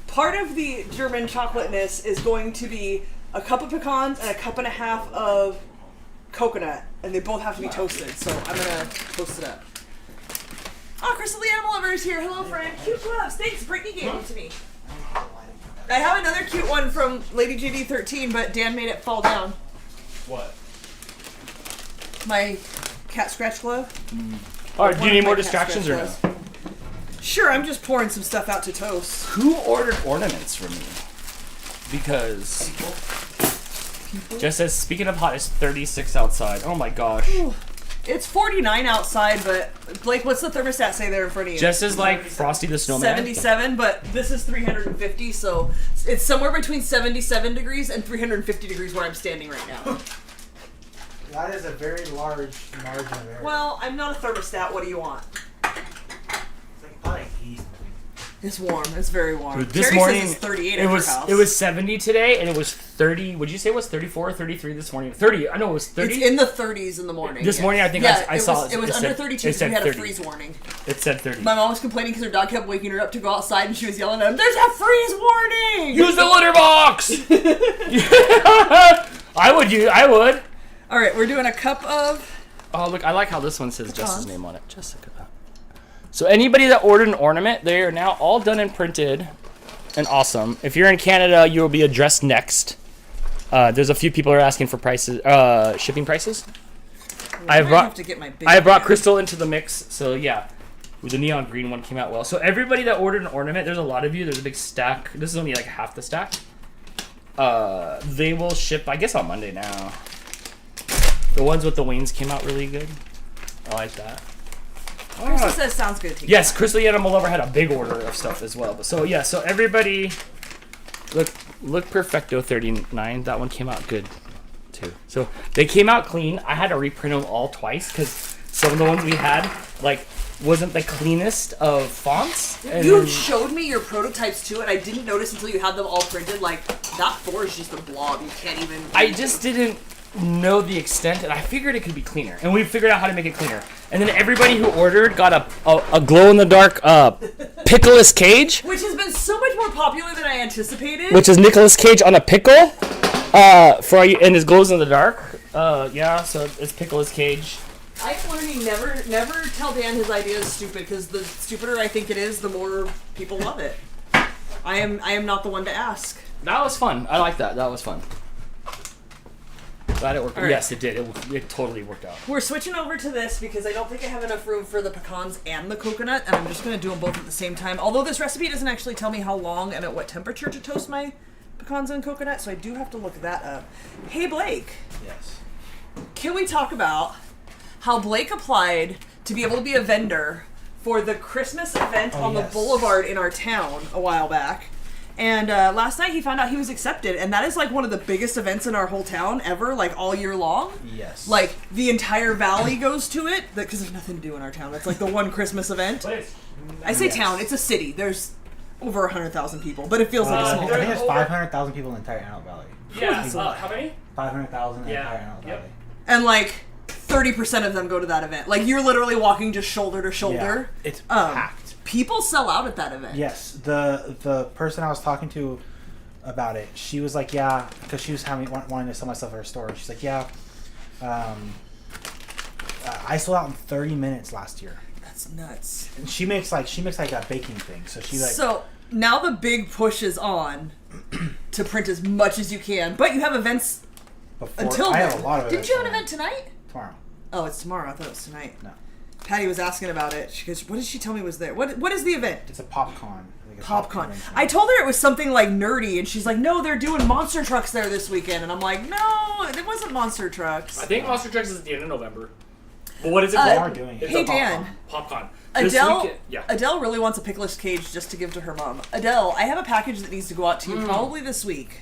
part of the German chocolateness is going to be a cup of pecans and a cup and a half of coconut, and they both have to be toasted, so I'm going to toast it up. Oh, Crystal the Animal Lover is here. Hello, friend. Cute gloves. Thanks. Brittany gave them to me. I have another cute one from Lady JD13, but Dan made it fall down. What? My cat scratch glove. Alright, do you need more distractions or no? Sure, I'm just pouring some stuff out to toast. Who ordered ornaments from me? Because Jess says, speaking of hot, it's 36 outside. Oh my gosh. Ooh. It's 49 outside, but Blake, what's the thermostat say there in front of you? Jess is like Frosty the Snowman. 77, but this is 350, so it's somewhere between 77 degrees and 350 degrees where I'm standing right now. That is a very large margin of error. Well, I'm not a thermostat. What do you want? It's like about heat. It's warm. It's very warm. Dude, this Terry morning says it's 38 at her house. it was 70 today, and it was 30. Would you say it was 34 or 33 this morning? 30. I know it was 30. It's in the 30s in the morning. This morning, I think I saw it was under said, 32 it because we had 30. a freeze warning. It said 30. My mom was complaining because her dog kept waking her up to go outside, and she was yelling at him, "There's a freeze warning! Use the litter box!" I would. All right, we're doing a cup of... Oh, look, I like how this one says Jessica's name on it. Jessica. So anybody that ordered an ornament, they are now all done and printed and awesome. If you're in Canada, you will be addressed next. There's a few people who are asking for prices, shipping prices. I brought Crystal into the mix, so yeah. The neon green one came out well. So everybody that ordered an ornament, there's a lot of you. There's a big stack. This is only like half the stack. They will ship, I guess, on Monday now. The ones with the wings came out really good. I like that. Crystal says sounds good to you. Yes, Crystal the Animal Lover had a big order of stuff as well. But so yeah, so everybody look perfecto 39. That one came out good too. So they came out clean. I had to reprint them all twice because some of the ones we had like wasn't the cleanest of fonts. And you showed me your prototypes too, and I didn't notice until you had them all printed. Like that 4 is just a blob. You can't even. I just didn't know the extent, and I figured it could be cleaner, and we figured out how to make it cleaner. And then everybody who ordered got a glow-in-the-dark Pickle's Cage, which has been so much more popular than I anticipated. Which is Nicolas Cage on a pickle, and his glows in the dark. Yeah, so it's Pickle's Cage. I'm learning never tell Dan his idea is stupid, because the stupider I think it is, the more people love it. I am not the one to ask. That was fun. I like that. That was fun. Glad it worked. Right. Yes, it did. It totally worked out. We're switching over to this because I don't think I have enough room for the pecans and the coconut, and I'm just going to do them both at the same time. Although this recipe doesn't actually tell me how long and at what temperature to toast my pecans and coconut, so I do have to look that up. Hey, Blake. Yes. Can we talk about how Blake applied to be able to be a vendor for the Christmas event on the boulevard in our town a while back? And last night he found out he was accepted, and that is like one of the biggest events in our whole town ever, like all year long. Yes. Like the entire valley goes to it because there's nothing to do in our town. That's like the one Christmas event. I say town, it's a city. There's over 100,000 people, but it feels like a small town. I think there's 500,000 people in the entire Antelope Valley. Yeah. How many? 500,000 in the entire Antelope Valley. And like 30% of them go to that event. Like you're literally walking just shoulder to shoulder. Yeah. It's packed. People sell out at that event. Yes, the person I was talking to about it, she was like, yeah, because she was wanting to sell my stuff at her store. She's like, yeah, I sold out in 30 minutes last year. That's nuts. And she makes like a baking thing, so she like. So now the big push is on to print as much as you can, but you have events until then. I have a lot of events. Didn't you have an event tonight? Tomorrow. Oh, it's tomorrow. I thought it was tonight. No. Patty was asking about it. She goes, what did she tell me was there? What is the event? It's a PopCon. Like PopCon. I told her it was something like nerdy, and she's like, no, they're doing monster trucks there this weekend. And I'm like, no, it wasn't monster trucks. I think monster trucks is at the end of November. Well, what is it called? Hey, Dan. PopCon. Adele really wants a Pickle's Cage just to give to her mom. Adele, I have a package that needs to go out to you probably this week.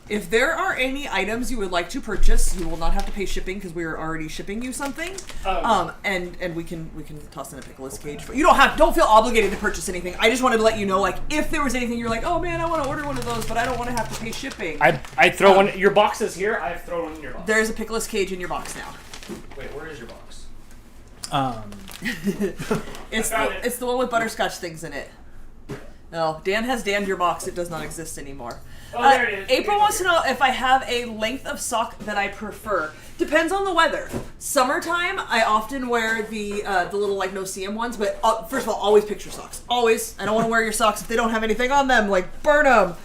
If there are any items you would like to purchase, you will not have to pay shipping because we are already shipping you something. And we can toss in a Pickle's Cage. You don't feel obligated to purchase anything. I just wanted to let you know, like, if there was anything you're like, oh man, I want to order one of those, but I don't want to have to pay shipping. I throw one. Your box is here. I've thrown one in your box. There's a Pickle's Cage in your box now. Wait, where is your box? It's the one with butterscotch things in it. No, Dan has damned your box. It does not exist anymore. Oh, there it is. April wants to know if I have a length of sock that I prefer. Depends on the weather. Summertime, I often wear the little like no-seam ones, but first of all, always picture socks. Always. I don't want to wear your socks if they don't have anything on them. Like, burn them.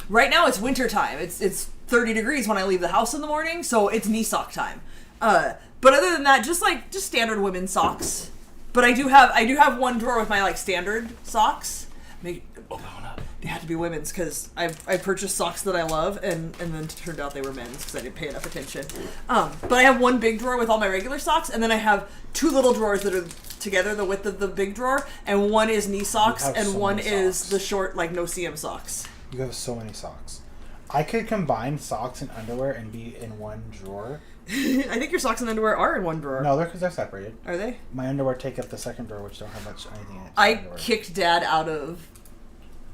Right now it's winter time. It's 30 degrees when I leave the house in the morning, so it's knee sock time. But other than that, just standard women's socks. But I do have one drawer with my like standard socks. Open one up. They had to be women's because I purchased socks that I love and then it turned out they were men's because I didn't pay enough attention. But I have one big drawer with all my regular socks, and then I have two little drawers that are together the width of the big drawer, and one is knee socks and one is the short like no-seam socks. You have so many socks. I could combine socks and underwear and be in one drawer. I think your socks and underwear are in one drawer. No, they're separated. Are they? My underwear take up the second drawer, which don't have much anything in it. I kicked Dad out of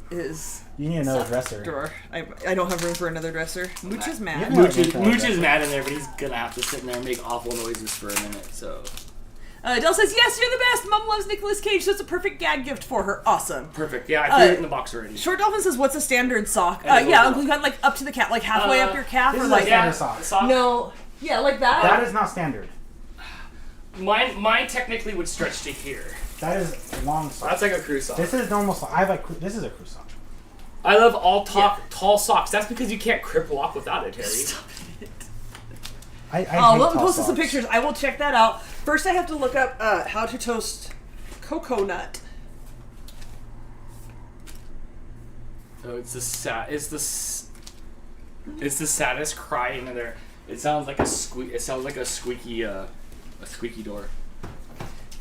his You need another dresser. drawer. I don't have room for another dresser. Mooch is mad. Yeah. Mooch is mad in there, but he's gonna have to sit in there and make awful noises for a minute. So. Dell says, yes, you're the best. Mom loves Nicolas Cage, so it's a perfect gag gift for her. Awesome. Perfect. Yeah, I threw it in the box already. Short Dolphin says, what's a standard sock? Yeah, Uncle Got like up to the calf, like halfway up your calf, This or is like a standard sock. No, yeah, like that. That is not standard. Mine technically would stretch to here. That is a long sock. That's like a crew sock. This is normal sock. This is a crew sock. I love all tall socks. That's because you can't crip walk without it, Terry. Stop it. I hate Wilton tall posted some socks. pictures. I will check that out. First, I have to look up how to toast coconut. Oh, it's the saddest cry in there. It sounds like a squeak. It sounds like a squeaky door.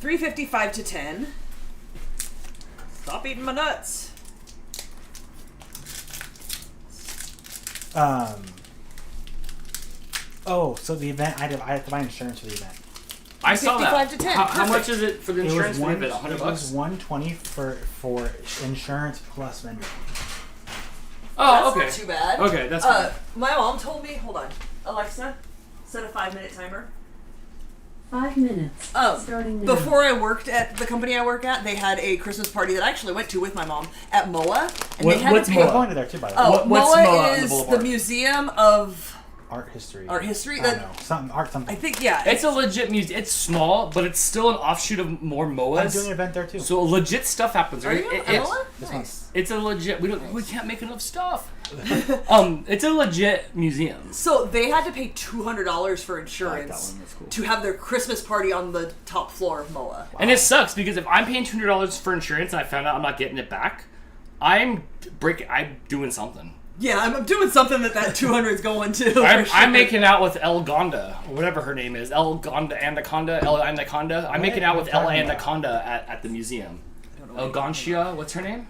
355 to 10. Stop eating my nuts. Oh, so the event, I have to buy insurance for the event. I saw that. 55 to 10. How much is it for the insurance for the event? $100? It was $120 for insurance plus vendor. Oh, That's okay. not too bad. Okay, that's fine. My mom told me, hold on, Alexa, set a 5-minute timer. 5 minutes. Starting now. Before I worked at the company I work at, they had a Christmas party that I actually went to with my mom at MOA. And they had what's to pay, I'm going to there too, by the way. Oh, What's MOA MOA on the is boulevard? the Museum of Art history. Art history? I don't know. Something. I think, yeah. It's a legit museum. It's small, but it's still an offshoot of more MOAs. I'm doing an event there too. So legit stuff happens. Are Right? you at MOA? This Nice. It's a legit. We can't make enough stuff. It's a legit museum. So they had to pay $200 for insurance one, that's cool. to have their Christmas party on the top floor of MOA. And it sucks because if I'm paying $200 for insurance and I found out I'm not getting it back, I'm doing something. Yeah, I'm doing something that 200 is going to. I'm making out with El Gonda, or whatever her name is. El Anaconda. I'm making out with El Anaconda at the museum. El Gontia, what's her name?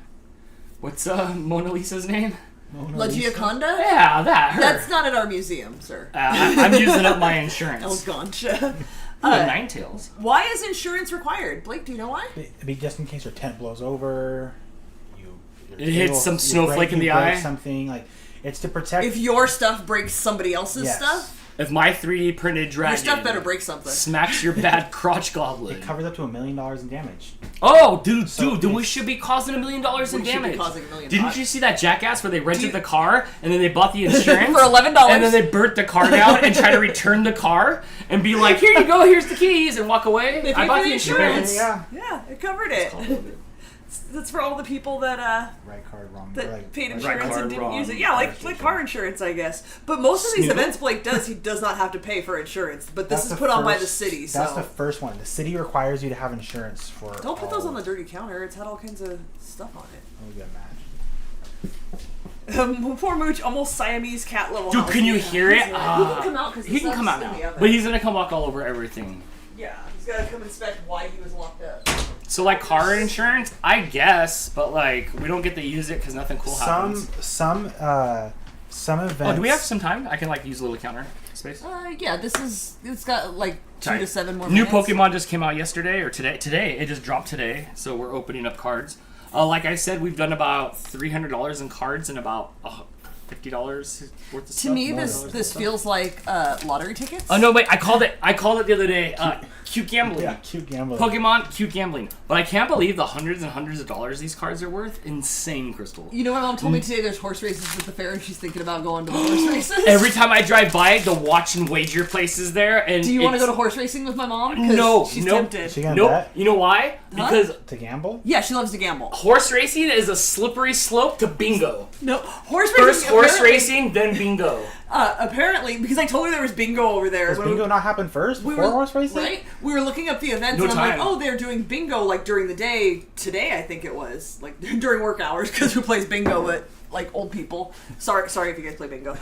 What's Mona Lisa's name? La Gioconda? Yeah, her. That's not at our museum, sir. I'm using up my insurance. El Goncha. Nine Tails. Why is insurance required? Blake, do you know why? Just in case your tent blows over. It hits some snowflake in the eye. Something like it's to protect. If your stuff breaks somebody else's stuff, If my 3D printed dragon your stuff better break something. smacks your bad crotch goblin. It covers up to $1 million in damage. Oh, dude, then we should be causing $1 million in damage. Causing $1 million. Didn't you see that jackass where they rented the car and then they bought the insurance For $11. and then they burnt the car down and tried to return the car and be like, "Here you go, here's the keys," and walk away? They I paid bought for the the insurance. insurance. Yeah, it covered it. That's for all the people that Right card, wrong. paid right insurance card, and didn't wrong use it. Yeah, like car insurance, I guess. But most of these Snoodle? events Blake does, he does not have to pay for insurance. But this is put on by the city, so That's the first one. The city requires you to have insurance for. don't put those on the dirty counter. It's had all kinds of stuff on it. Oh, you got mad. Poor Mooch, almost Siamese cat level. Dude, house. can you hear it? He can come out because He can come out now, but he's gonna come walk all over everything. Yeah, he's got to come inspect why he was locked up. So like car insurance, I guess, but like we don't get to use it because nothing cool happens. Some events. Oh, do we have some time? I can like use a little counter space. Yeah, it's got like 2 Tight. to 7 more New minutes. Pokemon just came out yesterday or today. Today it just dropped today, so we're opening up cards. Like I said, we've done about $300 in cards and about $50 worth of stuff. To me, this feels like lottery tickets. Oh no! Wait, I called it the other day. cute gambling. Yeah, cute gambling. Pokemon, cute gambling. But I can't believe the hundreds and hundreds of dollars these cards are worth. Insane, Crystal. You know what mom told me today? There's horse races at the fair, and she's thinking about going to the horse races. Every time I drive by, the watch and wager place is there. And do you want to go to horse racing with my mom? 'Cause No, she's nope. tempted. Is she gonna Nope. bet You know why? Huh? Because to gamble? Yeah, she loves to gamble. horse racing is a slippery slope to bingo. No, horse racing. First horse racing, then bingo. Apparently, because I told her there was bingo over there. Does bingo not happen first before horse racing? Right? We were looking up the events, No and I'm time. like, oh, they're doing bingo like during the day. Today, I think it was like during work hours, because who plays bingo but like old people? Sorry if you guys play bingo.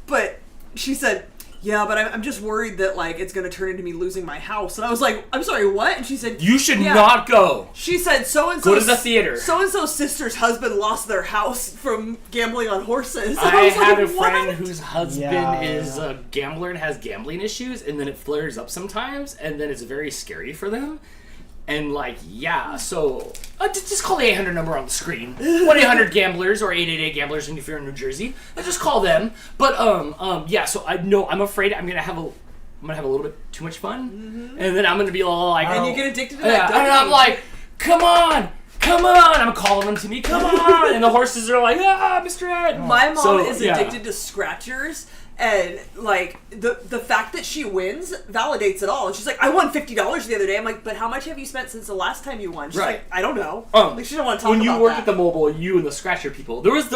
But she said, yeah, but I'm just worried that like it's gonna turn into me losing my house. And I was like, I'm sorry, what? And she said, You should yeah. not go. She said, so and so. Go to the theater. So and so's sister's husband lost their house from gambling on horses. And I was had like, a friend what? whose husband is a gambler and has gambling issues, and then it flares up sometimes, and then it's very scary for them. And like, yeah, so just call the 800 number on the screen, 1-800-GAMBLERS or 888-GAMBLERS, and if you're in New Jersey, just call them. But yeah, so I know I'm afraid I'm gonna have a little bit too much fun, and then I'm gonna be all like, And you get addicted to that. and I'm like, come on. I'm calling them to me, come on, and the horses are like, Mr. Ed. My mom is yeah. addicted to scratchers, and like the fact that she wins validates it all. And she's like, I won $50 the other day. I'm like, but how much have you spent since the last time you won? She's Right. like, I don't know. Like she don't want to talk when about you worked that. at the mobile, you and the scratcher people, there was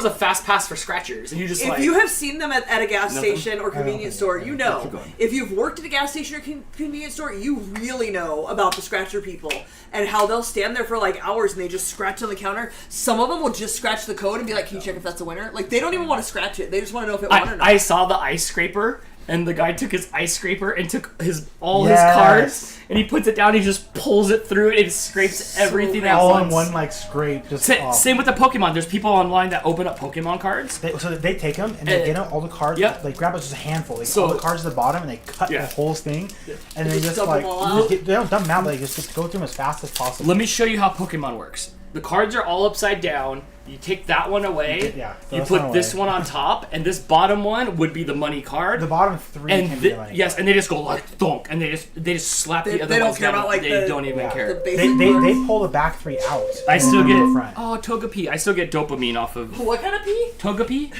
a fast pass for scratchers, and you just If like, you have seen them at a gas Nothing? station or convenience store, you Keep know. going. If you've worked at a gas station or convenience store, you really know about the scratcher people and how they'll stand there for like hours and they just scratch on the counter. Some of them will just scratch the code and be like, can you check if that's a winner? Like, they don't even want to scratch it. They just want to know if it won or not. I saw the ice scraper, and the guy took his ice scraper and took all his cards, and he puts it down. He just pulls it through, and it scrapes everything at all once. in one like scrape. Just off. Same with the Pokemon. There's people online that open up Pokemon cards. So they take them and they get them all the cards. Yep. They grab just a handful. Like So- all the cards at the bottom, and they cut the whole thing, and then they just dump like them all out? they don't dump them out. They just go through them as fast as possible. Let me show you how Pokemon works. The cards are all upside down. You take that one away. You put this one on top, and this bottom one would be the money card. The bottom three And can be like yes, and they just go like thunk, and they just slap the other they don't ones care down. about, like, they the- don't even yeah. care. The basic they cards. pull the back three out. I still get in front. oh Togepi. I still get dopamine off of What kind of pee? Togepi.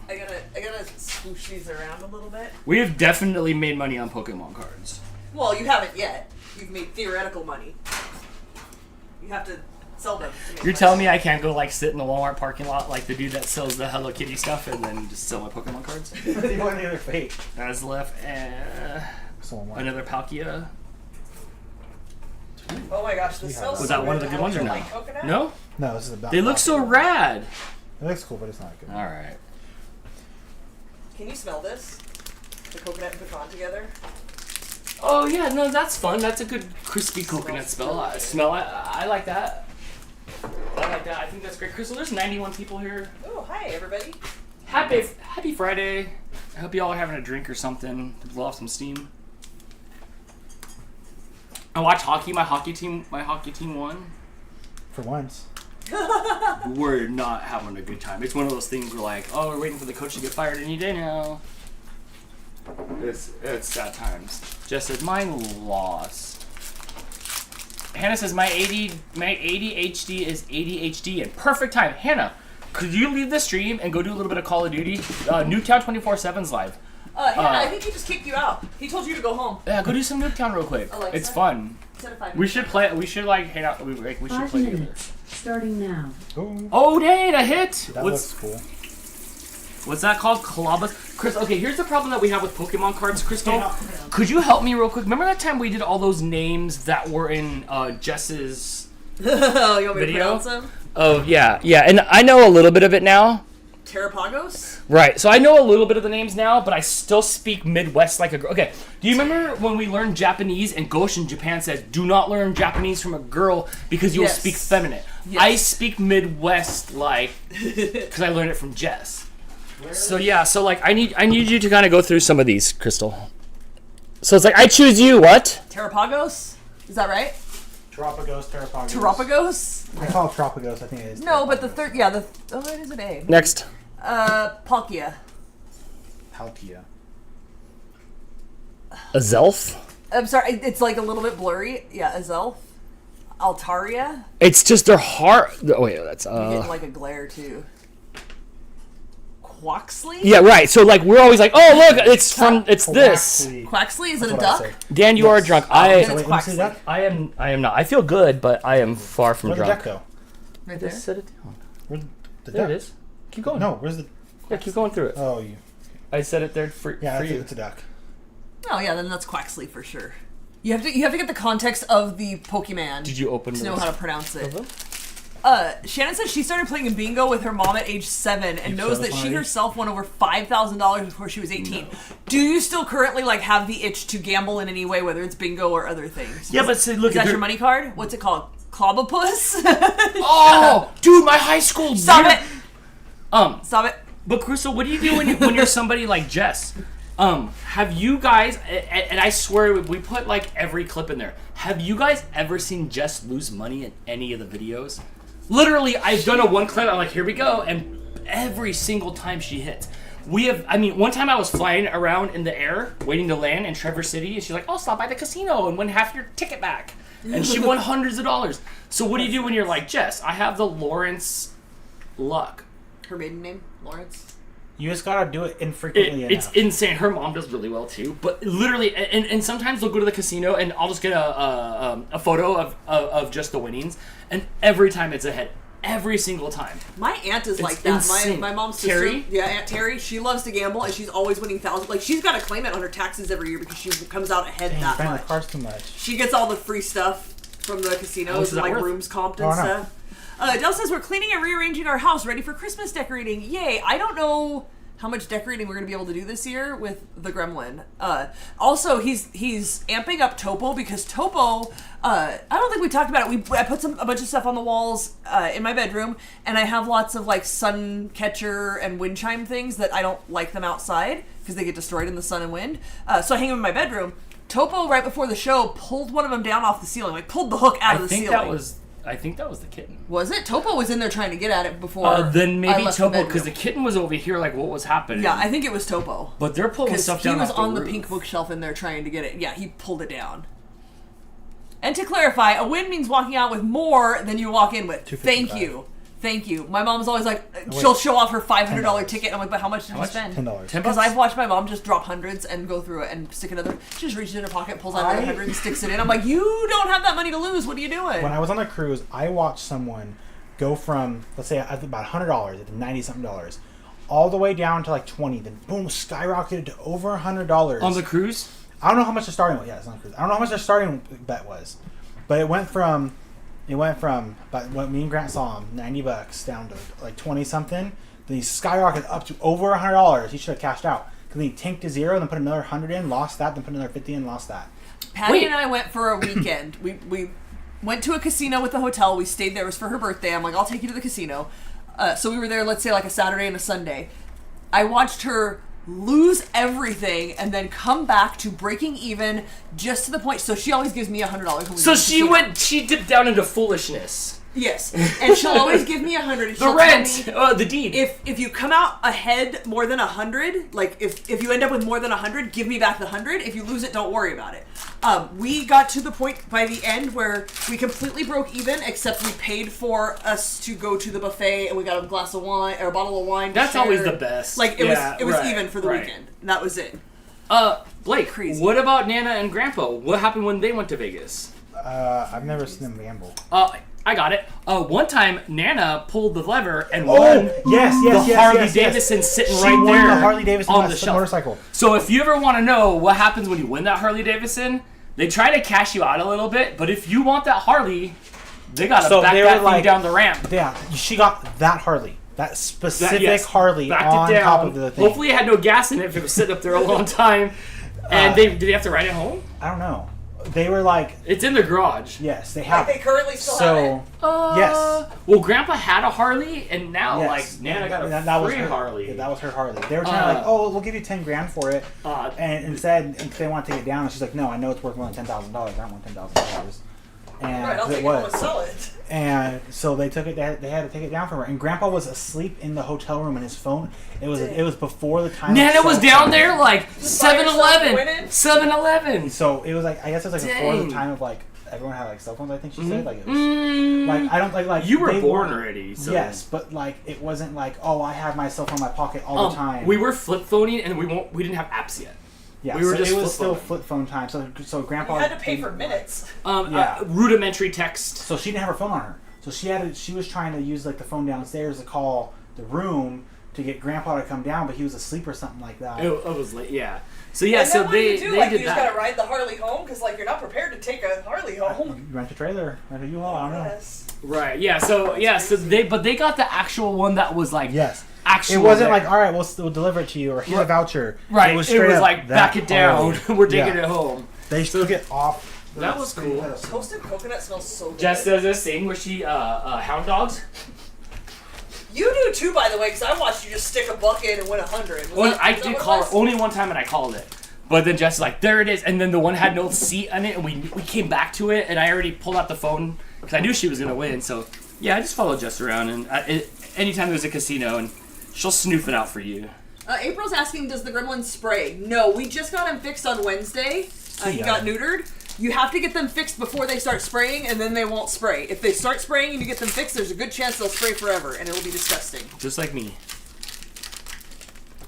I gotta swoosh these around a little bit. We have definitely made money on Pokemon cards. Well, you haven't yet. You've made theoretical money. You have to sell them. To make You're money. telling me I can't go like sit in the Walmart parking lot like the dude that sells the Hello Kitty stuff and then just sell my Pokemon cards? They go in the other fate. That's left another Palkia. Oh my gosh, this smells Was so that one of good. the good ones or You no? like coconut? No? No, this is about. They look so rad. It looks cool, but it's not good. All right. Can you smell this? The coconut and pecan together? Oh yeah, no, that's fun. That's a good crispy coconut smell. I like that. I like that. I think that's great. Crystal, there's 91 people here. Oh, hi everybody. Happy Friday. I hope you all are having a drink or something to blow off some steam. I watch hockey. My hockey team won. For once. We're not having a good time. It's one of those things where like, oh, we're waiting for the coach to get fired any day now. It's sad times. Jess says mine lost. Hannah says my ADHD is ADHD in perfect time. Hannah, could you leave the stream and go do a little bit of Call of Duty? Nuketown 24/7's live. Hannah, I think he just kicked you out. He told you to go home. Yeah, go do some Nuketown real quick. Alexa? It's fun. Set a 5 We should play. We should like hang out. We should 5 play together. minutes. Starting now. Ooh, Oh, dang, a hit! that looks cool. What's that called? Colobus? Chris, okay, here's the problem that we have with Pokemon cards, Crystal. Could you help me real quick? Remember that time we did all those names that were in Jess's Oh, you want me to video? pronounce them? Oh, yeah, and I know a little bit of it now. Terrapagos? Right, so I know a little bit of the names now, but I still speak Midwest like a girl. Okay, do you remember when we learned Japanese and Goshen Japan says, do not learn Japanese from a girl because you will Yes. speak feminine? Yes. I speak Midwest like, because I learned it from Jess. So yeah, so like I need you to kind of go through some of these, Crystal. So it's like I choose you. What? Terrapagos? Is that right? Terrapagos. Terrapagos? I call it Tropagos. I think it is. No, but the third, it is an A. Next. Palkia. Palkia. Azelf? I'm sorry, it's like a little bit blurry. Yeah, Azelf. Altaria. It's just their heart. Oh wait, that's You're getting like a glare too. Quaxley? Yeah, right. So like we're always like, oh look, it's this. Quaxley, is it a duck? Dan, you are drunk. Then it's Quaxley. I am not. I feel good, but I am far from Where'd the drunk. duck go? Right there. Just set it down. Where's the There duck? it is. Keep going. No, where's the... Yeah, keep going through it. Oh, you... I set it there for you. It's a duck. Oh yeah, then that's Quaxley for sure. You have to get the context of the Pokemon. Did you open to know how to pronounce it? Shannon says she started playing in bingo with her mom at age 7 and knows that she herself won over $5,000 before she was 18. No. Do you still currently like have the itch to gamble in any way, whether it's bingo or other things? Yeah, but look, is that your money card? What's it called? Clobopus? Oh, dude, my high school. Stop it. Stop it. But Crystal, what do you do when you're somebody like Jess? Have you guys, and I swear we put like every clip in there, have you guys ever seen Jess lose money in any of the videos? Literally, I've done a one clip, I'm like, here we go, and every single time she hits. One time I was flying around in the air, waiting to land in Traverse City, and she's like, I'll stop by the casino and win half your ticket back. And she won hundreds of dollars. So what do you do when you're like, Jess, I have the Lawrence luck. Her maiden name? Lawrence? You just gotta do it infrequently enough. It's insane. Her mom does really well too. But literally, and sometimes they'll go to the casino and I'll just get a photo of just the winnings, and every time it's a hit. Every single time. My aunt is like that. Insane. My mom's sister, Terry? yeah, Aunt Terry. She loves to gamble and she's always winning thousands. Like she's got to claim it on her taxes every year because she comes out ahead that much. The car's too much. She gets all the free stuff from the casinos and like rooms comped and stuff. Dell says we're cleaning and rearranging our house, ready for Christmas decorating. Yay! I don't know how much decorating we're going to be able to do this year with the gremlin. Also, he's amping up Topo because Topo, I don't think we talked about it. I put a bunch of stuff on the walls in my bedroom, and I have lots of like sun catcher and wind chime things that I don't like them outside because they get destroyed in the sun and wind. So I hang them in my bedroom. Topo, right before the show, pulled one of them down off the ceiling, like pulled the hook out of the ceiling. I think that was the kitten. Was it? Topo was in there trying to get at it before. Then maybe Topo, because the kitten was over here, like what was happening. Yeah, I think it was Topo. But they're pulling stuff down. He was on the pink bookshelf in there trying to get it. Yeah, he pulled it down. And to clarify, a win means walking out with more than you walk in with. Thank you. Thank you. My mom's always like, she'll show off her $500 ticket. I'm like, but how much did you spend? $10. Because I've watched my mom just drop hundreds and go through it and stick another. She just reaches in her pocket, pulls out another 100 and sticks it in. I'm like, you don't have that money to lose. What are you doing? When I was on the cruise, I watched someone go from, let's say, about $100 to $90-something, all the way down to like 20. Then boom, skyrocketed to over $100 on the cruise. I don't know how much the starting was. Yeah, it's on the cruise. I don't know how much their starting bet was, but it went from about what me and Grant saw him, $90 down to like 20 something. Then he skyrocketed up to over $100. He should have cashed out. Because he tanked to zero, then put another 100 in, lost that, then put another 50 in, lost that. Patty and I went for a weekend. we went to a casino with the hotel. We stayed there. It was for her birthday. I'm like, I'll take you to the casino. So we were there, let's say like a Saturday and a Sunday. I watched her lose everything and then come back to breaking even just to the point. So she always gives me $100. So she dipped down into foolishness. Yes, and she'll always give me 100. The rent, the deed. If you come out ahead more than 100, like if you end up with more than 100, give me back the 100. If you lose it, don't worry about it. We got to the point by the end where we completely broke even, except we paid for us to go to the buffet and we got a glass of wine or a bottle of wine. That's always the best. Like it was even for the weekend. And that was it. Blake, crazy. What about Nana and Grandpa? What happened when they went to Vegas? I've never seen them gamble. I got it. One time, Nana pulled the lever and won the Harley Davidson sitting she right won there the Harley Davidson on the shelf. motorcycle. So if you ever want to know what happens when you win that Harley Davidson, they try to cash you out a little bit, but if you want that Harley, they got to back that thing down the ramp. Yeah, she got that Harley. That specific Harley on top of the thing. Hopefully it had no gas in it if it was sitting up there a long time. And did they have to ride it home? I don't know. They were like... It's in the garage. Yes, they have. They currently still have it. Yes. Well, Grandpa had a Harley, and now Nana got a free Harley. Yeah, that was her Harley. They were trying to we'll give you $10,000 for it. And instead, they want to take it down, and she's like, no, I know it's worth more than $10,000. I don't want $10,000. And Right, I'll take it home and sell it. And so they took it. They had to take it down from her. And Grandpa was asleep in the hotel room, and his phone. It was before the time. Nana was down there like Just by yourself 7-Eleven. winning? 7-Eleven. So it was like, I guess it was like before the time of like everyone had like cell phones. I think she said like it was like I don't like you were they born weren't- already. So. Yes, but like it wasn't like, oh, I have my cell phone in my pocket all the time. We were flip phoning and we didn't have apps yet. Yeah, we were so just it was flip still phoning. flip phone time. So Grandpa You had to pay for didn't- minutes. Yeah. Rudimentary text. So she didn't have her phone on her. So she was trying to use like the phone downstairs to call the room to get Grandpa to come down, but he was asleep or something like that. It was late, yeah. So yeah, And so then what do they you do? they Like, did you just that. gotta ride the Harley home because like you're not prepared to take a Harley home. Rent a trailer, rent a U-Haul. I don't know. Yes. Right, yeah. So they got the actual one that was like Yes. actual. It wasn't there. like, all right, we'll deliver it to you, or here's a voucher. Right. It was, like back it down. We're taking it home. They took it off. That was cool. Toasted coconut smells so good. Jess does this thing where she hound dogs. You do too, by the way, because I watched you just stick a buck in and win 100. I did call it only one time, and I called it. But then Jess was like, there it is. And then the one had no seat on it, and we came back to it, and I already pulled out the phone because I knew she was going to win. So, yeah, I just followed Jess around, and anytime there's a casino, and she'll snoof it out for you. April's asking, does the gremlin spray? No, we just got him fixed on Wednesday. He got neutered. You have to get them fixed before they start spraying, and then they won't spray. If they start spraying and you get them fixed, there's a good chance they'll spray forever, and it'll be disgusting. Just like me.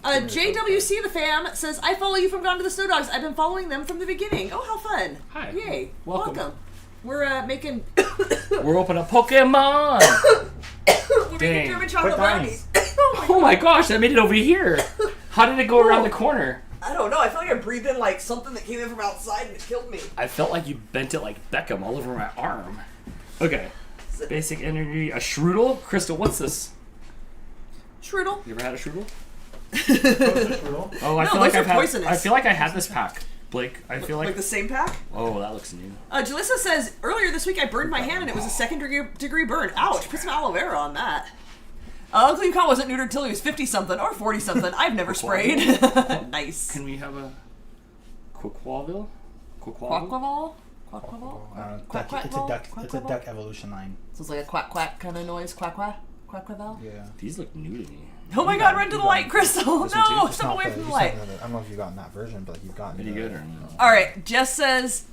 JWC the fam says, I follow you from Gone to the Snow Dogs. I've been following them from the beginning. Oh, how fun. Hi. Yay. Welcome. We're making... We're opening up Pokemon. We're Dang. making German chocolate Quit brownies. Oh my gosh, I made it over here. How did it go around the corner? I don't know. I feel like I breathed in like something that came in from outside and it killed me. I felt like you bent it like Beckham all over my arm. Okay. Basic energy. A Strudel? Crystal, what's this? Strudel. You ever had a Strudel? Strudel. Oh, I No, feel like those I've are had. poisonous. I feel like I had this pack, Blake. I feel like. Like the same pack? Oh, that looks new. Jalissa says, earlier this week I burned my hand and it was a second-degree burn. Ouch. Put some aloe vera on that. Uncle Yukon wasn't neutered till he was 50-something or 40-something. I've never sprayed. Nice. Can we have a Quaquaville? Quaquaval? Quaquaval? It's a duck evolution line. So it's like a quack-quack kind of noise. Quack-quack? Quack-quaval? Yeah. These look new to me. Oh my god, run to the light, Crystal! This one too? No, It's step not away the- from the it's light. not the- I don't know if you've gotten that version, but you've gotten Pretty good or no? Alright, Jess says...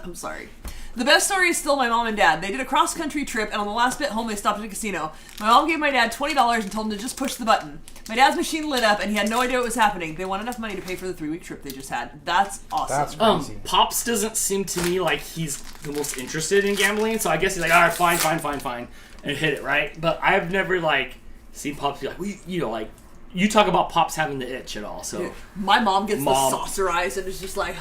I'm sorry. The best story is still my mom and dad. They did a cross-country trip, and on the last bit home, they stopped at a casino. My mom gave my dad $20 and told him to just push the button. My dad's machine lit up, and he had no idea what was happening. They want enough money to pay for the 3-week trip they just had. That's awesome. That's crazy. Pops doesn't seem to me like he's the most interested in gambling, so I guess he's like, all right, fine, and hit it, right? But I've never, like, seen Pops be like, well, you know, like, you talk about Pops having the itch at all, so. My mom gets the saucer eyes and is just like...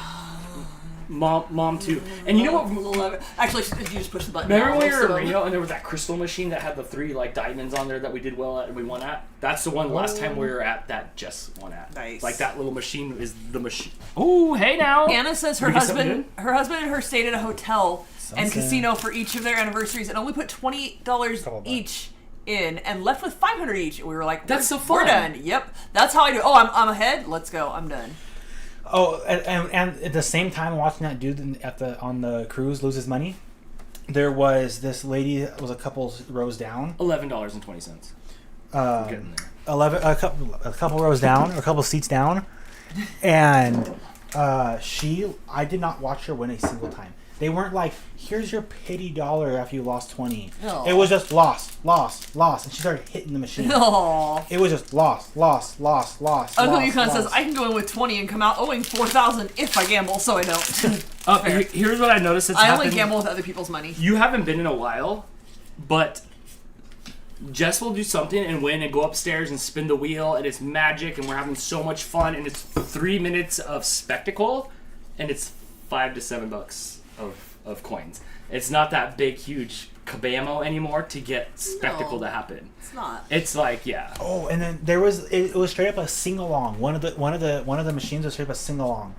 Mom too. And you know what? Actually, you just push the button. Remember now, when we were so- in Reno and there was that crystal machine that had the 3 like diamonds on there that we did well at and we won at? That's the one last time we were at that Jess won at. Nice. Like that little machine is the machine. Oh, hey now. Anna says her Did we get something husband and her stayed at a hotel and Something. casino for each of their anniversaries and only put $20 each in and left with $500 each. And we were like, That's so We're fun. done. Yep. That's how I do. Oh, I'm ahead. Let's go. I'm done. Oh, and at the same time watching that dude on the cruise lose his money, there was this lady that was a couple rows down. $11.20. Getting there. A couple rows down, or a couple seats down, and I did not watch her win a single time. They weren't like, here's your pity dollar after you lost 20. No. It was just lost, and she started hitting the machine. Aww. It was just lost. Uncle Yukon says, I can go in with 20 and come out owing $4,000 if I gamble, so I don't. Fair. Here's what I noticed that's I happened. only gamble with other people's money. You haven't been in a while, but Jess will do something and win and go upstairs and spin the wheel and it's magic and we're having so much fun and it's 3 minutes of spectacle and it's $5 to $7 of coins. It's not that big, huge kabamo anymore to get spectacle to happen. It's not. It's like, yeah. Oh, and then it was straight up a sing along. One of the machines was straight up a sing along.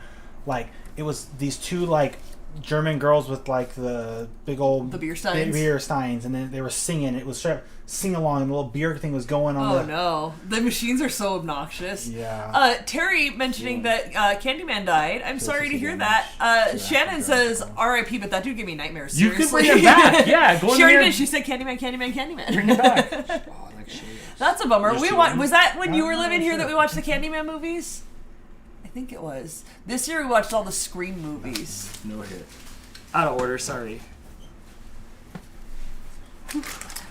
like it was these two like German girls with like the big old the beer steins. Beer steins, and then they were singing. It was straight up sing along, and the little beer thing was going on. Oh no, the machines are so obnoxious. Yeah. Terry mentioning that Candyman died. I'm sorry to hear that. Shannon says R.I.P. But that dude gave me nightmares. Seriously. You can bring it back. Yeah, go in She already there. did. She said Candyman. Bring it back. Oh, I like shit. That's a bummer. Was that when you were Oh, living here sure. that we watched the Candyman movies? I think it was. This year we watched all the Scream movies. No hit. Out of order, sorry.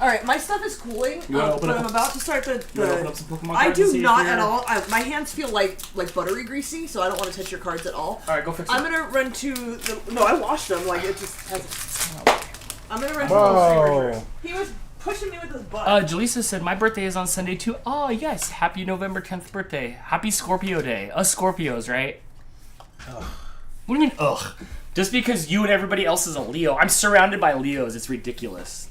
All right, my stuff is cooling, but I'm about to start the. Open up some Pokemon I cards and do see not if at you're- all. My hands feel like buttery greasy, so I don't want to touch your cards at all. All right, go fix it. I'm gonna run to the. No, I washed them. Like it just hasn't. I'm gonna run to the Whoa. refrigerator. He was pushing me with his butt. Jaleesa said, my birthday is on Sunday too. Oh, yes. Happy November 10th birthday. Happy Scorpio Day. Us Scorpios, right? Ugh. What do you mean, ugh? Just because you and everybody else is a Leo. I'm surrounded by Leos. It's ridiculous.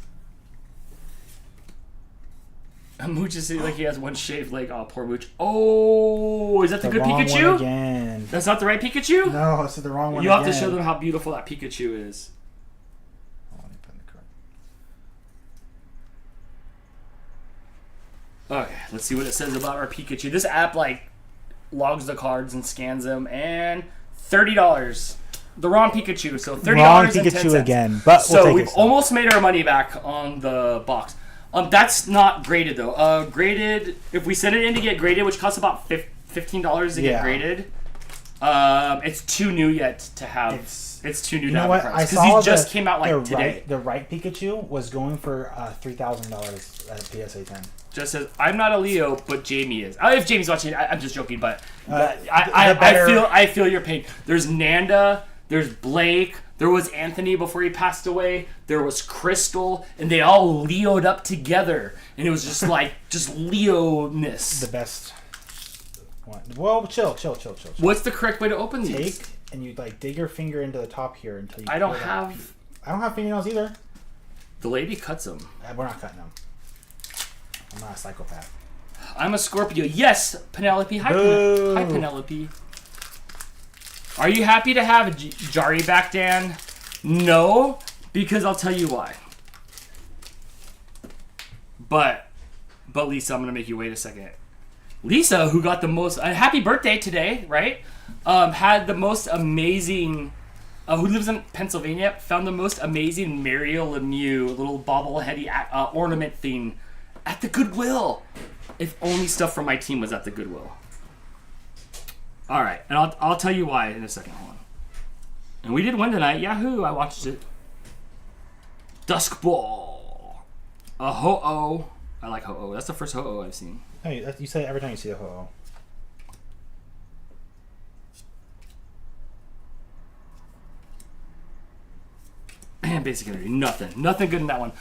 Mooch is like he has one shaved leg. Oh, poor Mooch. Oh, is that the good wrong Pikachu? one again. That's not the right Pikachu? No, it's the wrong one. You have to again. show them how beautiful that Pikachu is. Oh, let me put in the card. Okay, let's see what it says about our Pikachu. This app, like, logs the cards and scans them, and $30. The wrong Pikachu, so $30 Wrong and 10 Pikachu cents. again, but So we'll take we've it. almost made our money back on the box. That's not graded, though. Graded, if we send it in to get graded, which costs about $15 to get Yeah. graded, it's too new yet to have. It's too new You to know have what? a price. I Because saw these just came out, like, today. The right Pikachu was going for $3,000 at PSA 10. Just says, I'm not a Leo, but Jamie is. If Jamie's watching, I'm just joking, but The I better- feel your pain. There's Nanda, there's Blake, there was Anthony before he passed away, there was Crystal, and they all Leo'd up together, and it was just like Leo-ness. The best one. Well, chill. What's the correct way to open these? Take and you like dig your finger into the top here until you. I don't pull it out. have. I don't have fingernails either. The lady cuts them. We're not cutting them. I'm not a psychopath. I'm a Scorpio. Yes, Penelope. Hi, Boo. Hi, Penelope. Are you happy to have Jari back, Dan? No, because I'll tell you why. But Lisa, I'm gonna make you wait a second. Lisa, who got the most happy birthday today, right? Had the most amazing. Who lives in Pennsylvania? Found the most amazing Mario Lemieux little bobbleheady ornament thing at the Goodwill. If only stuff from my team was at the Goodwill. All right, and I'll tell you why in a second. Hold on. And we did win tonight. Yahoo! I watched it. Dusk Ball. A Ho-Oh. I like Ho-Oh. That's the first Ho-Oh I've seen. No, you say it every time you see the ho-oh. And basic energy, nothing good in that one.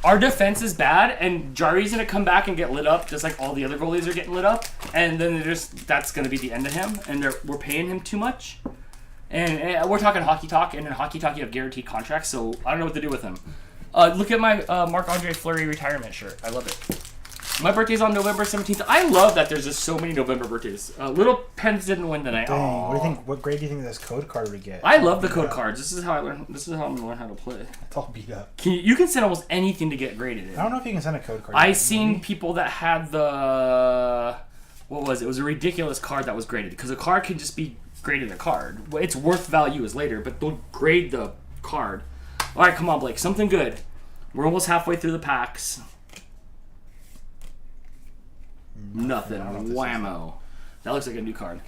Our defense is bad, and Jari's gonna come back and get lit up, just like all the other goalies are getting lit up, and then that's gonna be the end of him, and we're paying him too much. And we're talking hockey talk, and in hockey talk you have guaranteed contracts, so I don't know what to do with him. Look at my Marc-Andre Fleury retirement shirt. I love it. My birthday's on November 17th. I love that there's just so many November birthdays. Little Pens didn't win tonight. Dang, what do you Aww. think? What grade do you think this code card would get? I love the code cards. This is how I'm gonna learn how to play. It's all beat up. You can send almost anything to get graded in. I don't know if you can send a code card. I seen people that had the what was it? It was a ridiculous card that was graded because a card can just be graded a card. Well, its worth value is later, but they'll grade the card. All right, come on, Blake, something good. We're almost halfway through the packs. Nothing. Whammo. That looks like a new card.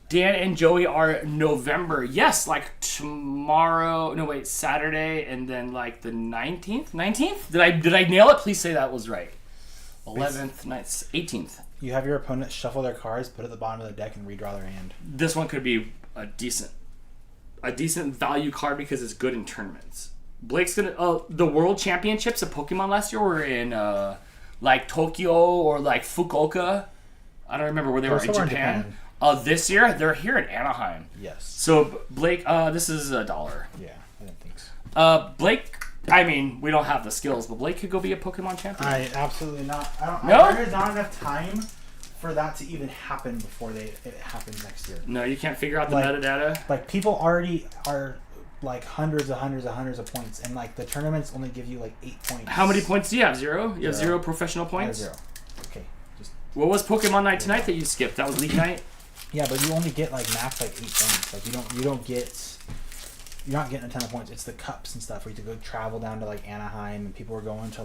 Dan and Joey are November. Yes, like tomorrow. No, wait, Saturday, and then like the 19th. 19th? Did I nail it? Please say that was right. 11th, 9th, 18th. You have your opponent shuffle their cards, put it at the bottom of the deck, and redraw their hand. This one could be a decent value card because it's good in tournaments. Blake's gonna. The World Championships of Pokemon last year were in like Tokyo or like Fukuoka. I don't remember where they were in Japan. This year they're here in Anaheim. Yes. So Blake, this is $1. Yeah, I didn't think so. Blake, I mean, we don't have the skills, but Blake could go be a Pokemon champion. I absolutely not. No? There's not enough time for that to even happen before it happens next year. No, you can't figure out the metadata. Like people already are like hundreds of points, and like the tournaments only give you like 8 points. How many points do you have? Zero? You have 0 professional points? I have 0. Okay. What was Pokemon Night tonight that you skipped? That was League Night? Yeah, but you only get like max like 8 points. Like you're not getting a ton of points. It's the cups and stuff where you have to go travel down to like Anaheim, and people were going to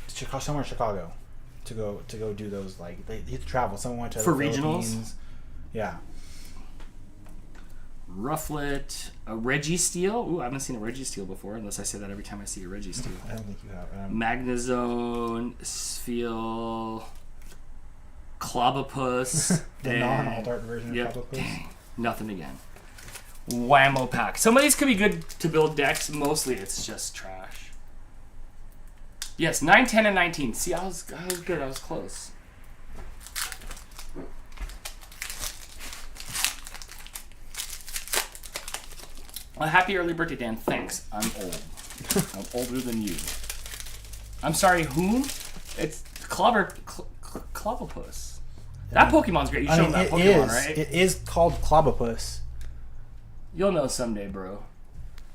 Chicago, somewhere in Chicago to go do those, like they have to travel. Someone went to for the regionals. Yeah. Rufflet, a Registeel. Ooh, I haven't seen a Registeel before, unless I say that every time I see a Registeel. I don't think you have. Magnezone, Spheal, Clobopus. The non-alt art version of Clobopus. Dang. Nothing again. Whammo pack. Some of these could be good to build decks. Mostly it's just trash. Yes, 9, 10, and 19. See, I was good. I was close. Well, happy early birthday, Dan. Thanks. I'm old. I'm older than you. I'm sorry, whom? It's Clobopus. That Pokemon's great. You showed that Pokemon, right? It is called Clobopus. You'll know someday, bro.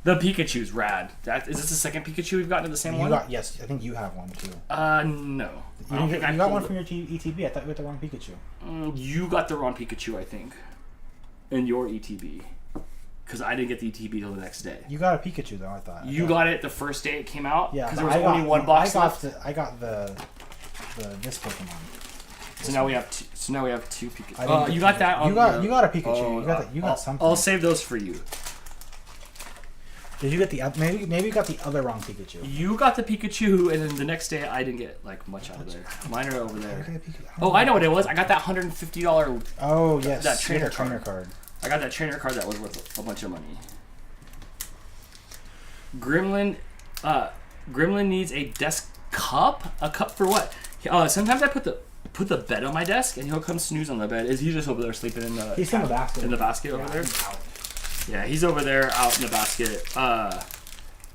The Pikachu's rad. Is this the second Pikachu we've gotten to the same one? Yes, I think you have one too. No. You got one from your ETB. I thought you got the wrong Pikachu. You got the wrong Pikachu, I think. In your ETB. Because I didn't get the ETB till the next day. You got a Pikachu though, I thought. You got it the first day it came out? Yeah. Because there was only one box left. I got this Pokemon. So now we have two. Pikachu. You got that. You got a Pikachu. You got something. I'll save those for you. Did you get the maybe you got the other wrong Pikachu? You got the Pikachu, and then the next day I didn't get like much out of there. Mine are over there. I know what it was. I got that $150. Oh yes, that trainer card. I got that trainer card that was worth a bunch of money. Gremlin needs a desk cup. A cup for what? Sometimes I put the bed on my desk, and he'll come snooze on the bed. Is he just over there sleeping in the? He's in the basket. In the basket over there. Yeah, he's over there out in the basket.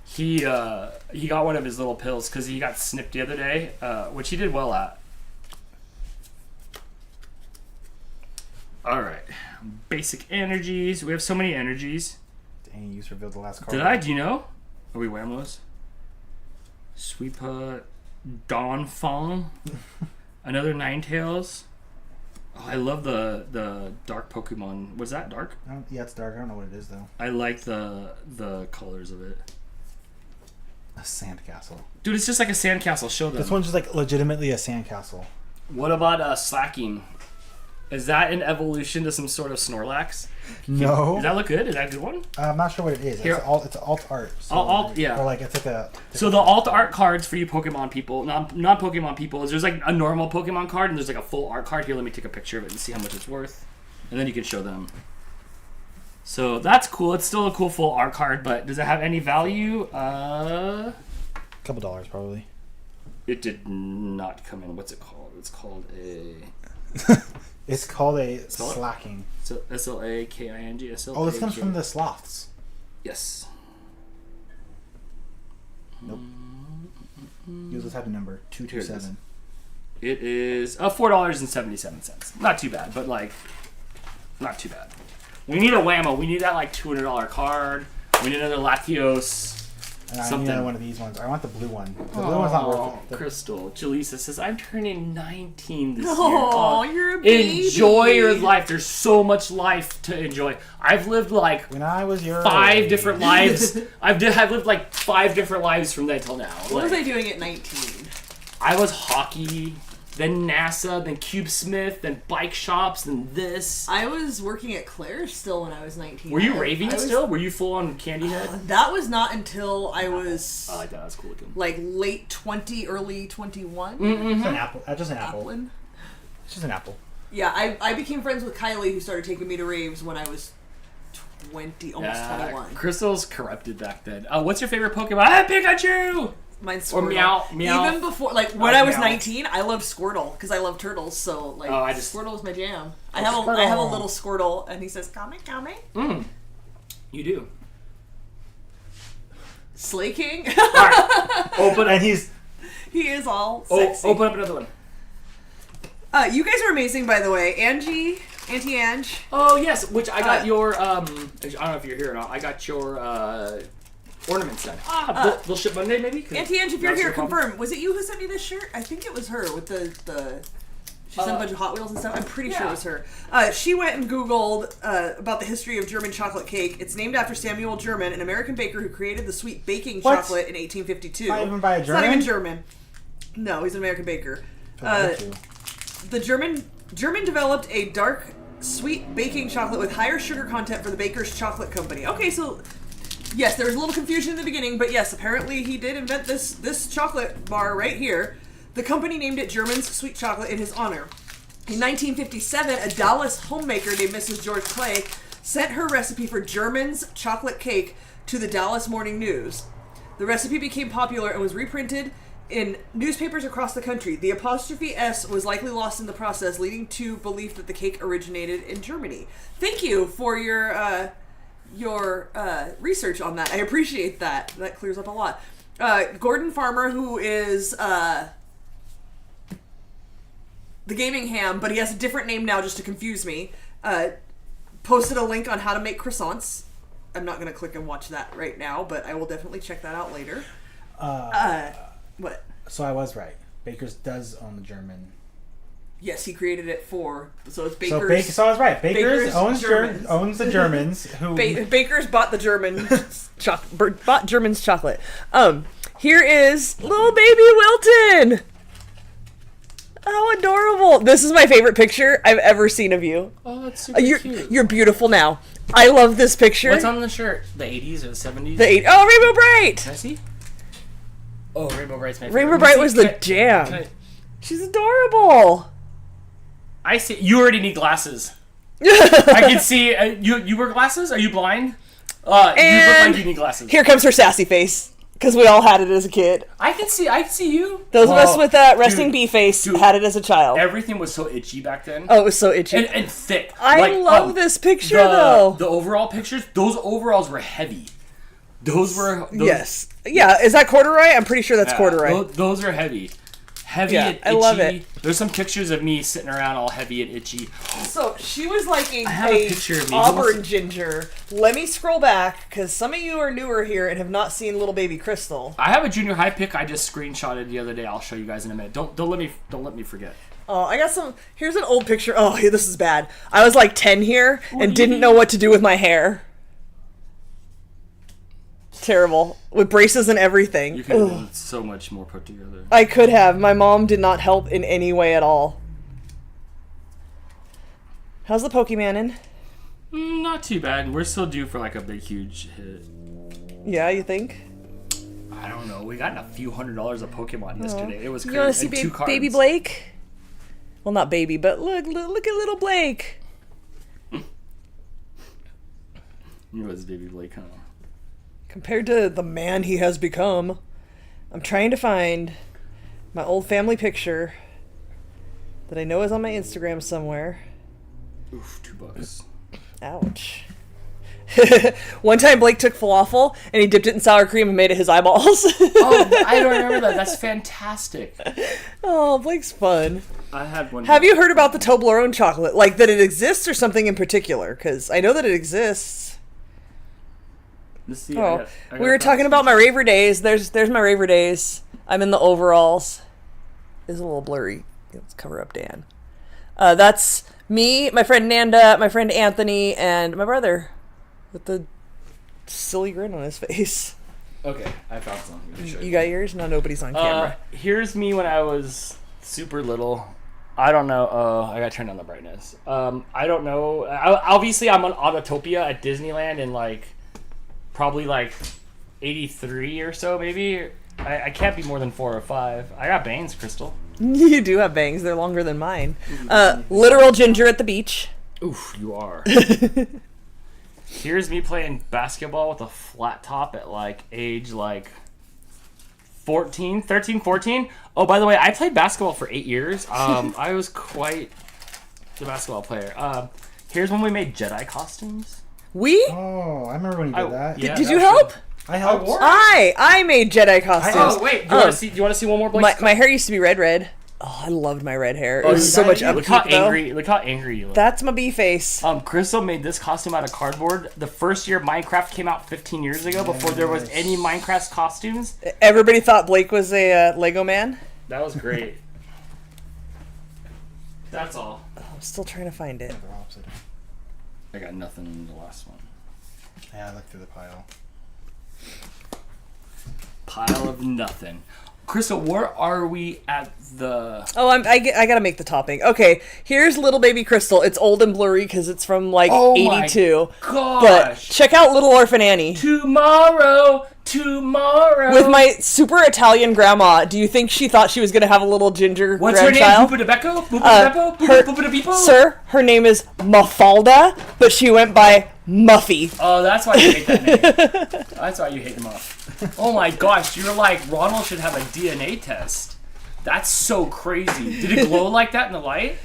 He got one of his little pills because he got snipped the other day, which he did well at. All right, basic energies. We have so many energies. Dang, you just revealed the last card. Did I? Do you know? Are we Whamlos? Sweepa, Donphan, another Ninetales. Oh, I love the dark Pokemon. Was that dark? Yeah, it's dark. I don't know what it is though. I like the colors of it. A sandcastle. Dude, it's just like a sandcastle. Show them. This one's just like legitimately a sandcastle. What about slacking? Is that an evolution to some sort of Snorlax? No. Does that look good? Is that a good one? I'm not sure what it is. Here. It's alt art. So alt, yeah. Or like it's like a. So the alt art cards for you Pokemon people, non-Pokemon people, is there's like a normal Pokemon card and there's like a full art card. Here, let me take a picture of it and see how much it's worth, and then you can show them. So that's cool. It's still a cool full art card, but does it have any value? $2 probably. It did not come in. What's it called? It's called a. It's called a slacking. So SLAKING. Oh, this comes from the sloths. Yes. Nope. Use the type of number 227. It is $4.77. Not too bad, but like, not too bad. We need a Whammo. We need that like $200 card. We need another Latios. And I need another one of these ones. I want the blue one. The blue one's not worth it. Crystal. Jalisa says, I'm turning 19 this year. Oh, you're a baby. Enjoy your life. There's so much life to enjoy. I've lived like when I was your 5 different lives. I've lived like 5 different lives from then till now. What was I doing at 19? I was hockey, then NASA, then CubeSmith, then bike shops, then this. I was working at Claire's still when I was 19. Were you raving still? Were you full on candy head? That was not until I was. I like that. That's cool looking. Like late 20, early 21. Mm-hmm. It's an apple. Just an apple. Applin? It's just an apple. Yeah, I became friends with Kylie, who started taking me to raves when I was 20, almost 21. Crystal's corrupted back then. What's your favorite Pokemon? Ah, Pikachu! Mine's Squirtle. Or Meow. Even before, like, when I was 19, I loved Squirtle, because I love turtles, so, like, Squirtle was my jam. I have a little Squirtle, and he says, "Kame, kame." You do. Slay King. All right. Open. And he's... He is all sexy. Open up another one. You guys are amazing, by the way. Auntie Ange. Oh, yes, which I got your, I don't know if you're here or not, I got your, ornament set. They'll ship Monday, maybe? Auntie Ange, if you're here, confirm. Was it you who sent me this shirt? I think it was her with the she sent a bunch of Hot Wheels and stuff. I'm pretty sure it was her. She went and Googled about the history of German chocolate cake. It's named after Samuel German, an American baker who created the sweet baking chocolate in 1852. Not even by a German? It's not even German. No, he's an American baker. The German developed a dark, sweet baking chocolate with higher sugar content for the Baker's Chocolate Company. Okay, so yes, there was a little confusion in the beginning, but yes, apparently he did invent this chocolate bar right here. The company named it German's Sweet Chocolate in his honor. In 1957, a Dallas homemaker named Mrs. George Clay sent her recipe for German's chocolate cake to the Dallas Morning News. The recipe became popular and was reprinted in newspapers across the country. The apostrophe S was likely lost in the process, leading to belief that the cake originated in Germany. Thank you for your research on that. I appreciate that. That clears up a lot. Gordon Farmer, who is the Gaming Ham, but he has a different name now just to confuse me, posted a link on how to make croissants. I'm not going to click and watch that right now, but I will definitely check that out later. What? So I was right. Baker's does own the German. Yes, he created it so it's Baker's. So I was right. Baker's owns the Germans. Who Baker's bought the German bought German's chocolate. Here is little baby Wilton. How adorable! This is my favorite picture I've ever seen of you. Oh, that's super cute. You're beautiful now. I love this picture. What's on the shirt? The 80s or the 70s? The 80s. Oh, Rainbow Bright! Can I see? Oh, Rainbow Bright's my favorite. Rainbow Bright was the jam. She's adorable. I see. You already need glasses. I can see. You wear glasses? Are you blind? You look like you need glasses. Here comes her sassy face. Because we all had it as a kid. I can see you. Those of us with that resting bee face had it as a child. Everything was so itchy back then. Oh, it was so itchy. And thick. I love this picture, though. The overall pictures, those overalls were heavy. Yes. Yeah, is that corduroy? I'm pretty sure that's corduroy. Those are heavy. Heavy and itchy. I love it. There's some pictures of me sitting around all heavy and itchy. So, she was like a picture of me. Auburn ginger. Let me scroll back, because some of you are newer here and have not seen little baby Crystal. I have a junior high pic I just screenshotted the other day. I'll show you guys in a minute. Don't let me forget. Oh, I got some. Here's an old picture. Oh, this is bad. I was like 10 here and didn't know what to do with my hair. Terrible. With braces and everything. You could have been so much more put together. I could have. My mom did not help in any way at all. How's the Pokemon in? Not too bad. We're still due for like a big, huge hit. Yeah, you think? I don't know. We got a few $100s of Pokemon yesterday. It was crazy. You want to see baby Blake? Well, not baby, but look at little Blake. You know it's baby Blake, huh? Compared to the man he has become. I'm trying to find my old family picture that I know is on my Instagram somewhere. Oof, $2. Ouch. One time Blake took falafel and he dipped it in sour cream and made it his eyeballs. Oh, I don't remember that. That's fantastic. Oh, Blake's fun. I had one. Have you heard about the Toblerone chocolate? Like that it exists or something in particular? Because I know that it exists. See, I got we were talking about my raver days. There's my raver days. I'm in the overalls. It's a little blurry. Let's cover up Dan. That's me, my friend Nanda, my friend Anthony, and my brother with the silly grin on his face. Okay, I found some. You got yours? No, nobody's on camera. Here's me when I was super little. I don't know. I gotta turn down the brightness. I don't know. Obviously, I'm on Autotopia at Disneyland in probably 83 or so, maybe. I can't be more than 4 or 5. I got bangs, Crystal. You do have bangs. They're longer than mine. Literal ginger at the beach. Oof, you are. Here's me playing basketball with a flat top at age 13, 14. Oh, by the way, I played basketball for 8 years. I was quite the basketball player. Here's when we made Jedi costumes. Oh, I remember when you did that. Yeah, did you help? I helped. I made Jedi costumes. Oh wait, do you want to see one more? My hair used to be red. Oh, I loved my red hair. It was so much upkeep, Look how angry you look. That's my bee face. Crystal made this costume out of cardboard. The first year Minecraft came out 15 years ago, before there was any Minecraft costumes. Everybody thought Blake was a Lego man. That was great. That's all. I'm still trying to find it. I got nothing in the last one. Yeah, I looked through the pile. Pile of nothing. Crystal, where are we at the... Oh, I gotta make the topping. Okay, here's little baby Crystal. It's old and blurry because it's from, like, 82. My gosh. But check out Little Orphan Annie. Tomorrow. With my super Italian grandma. Do you think she thought she was gonna have a little ginger grandchild? What's her name? Sir, her name is Mafalda, but she went by Muffy. Oh, that's why you hate that name. That's why you hate Muff. Oh my gosh, you're like, Ronald should have a DNA test. That's so crazy. Did it glow like that in the light?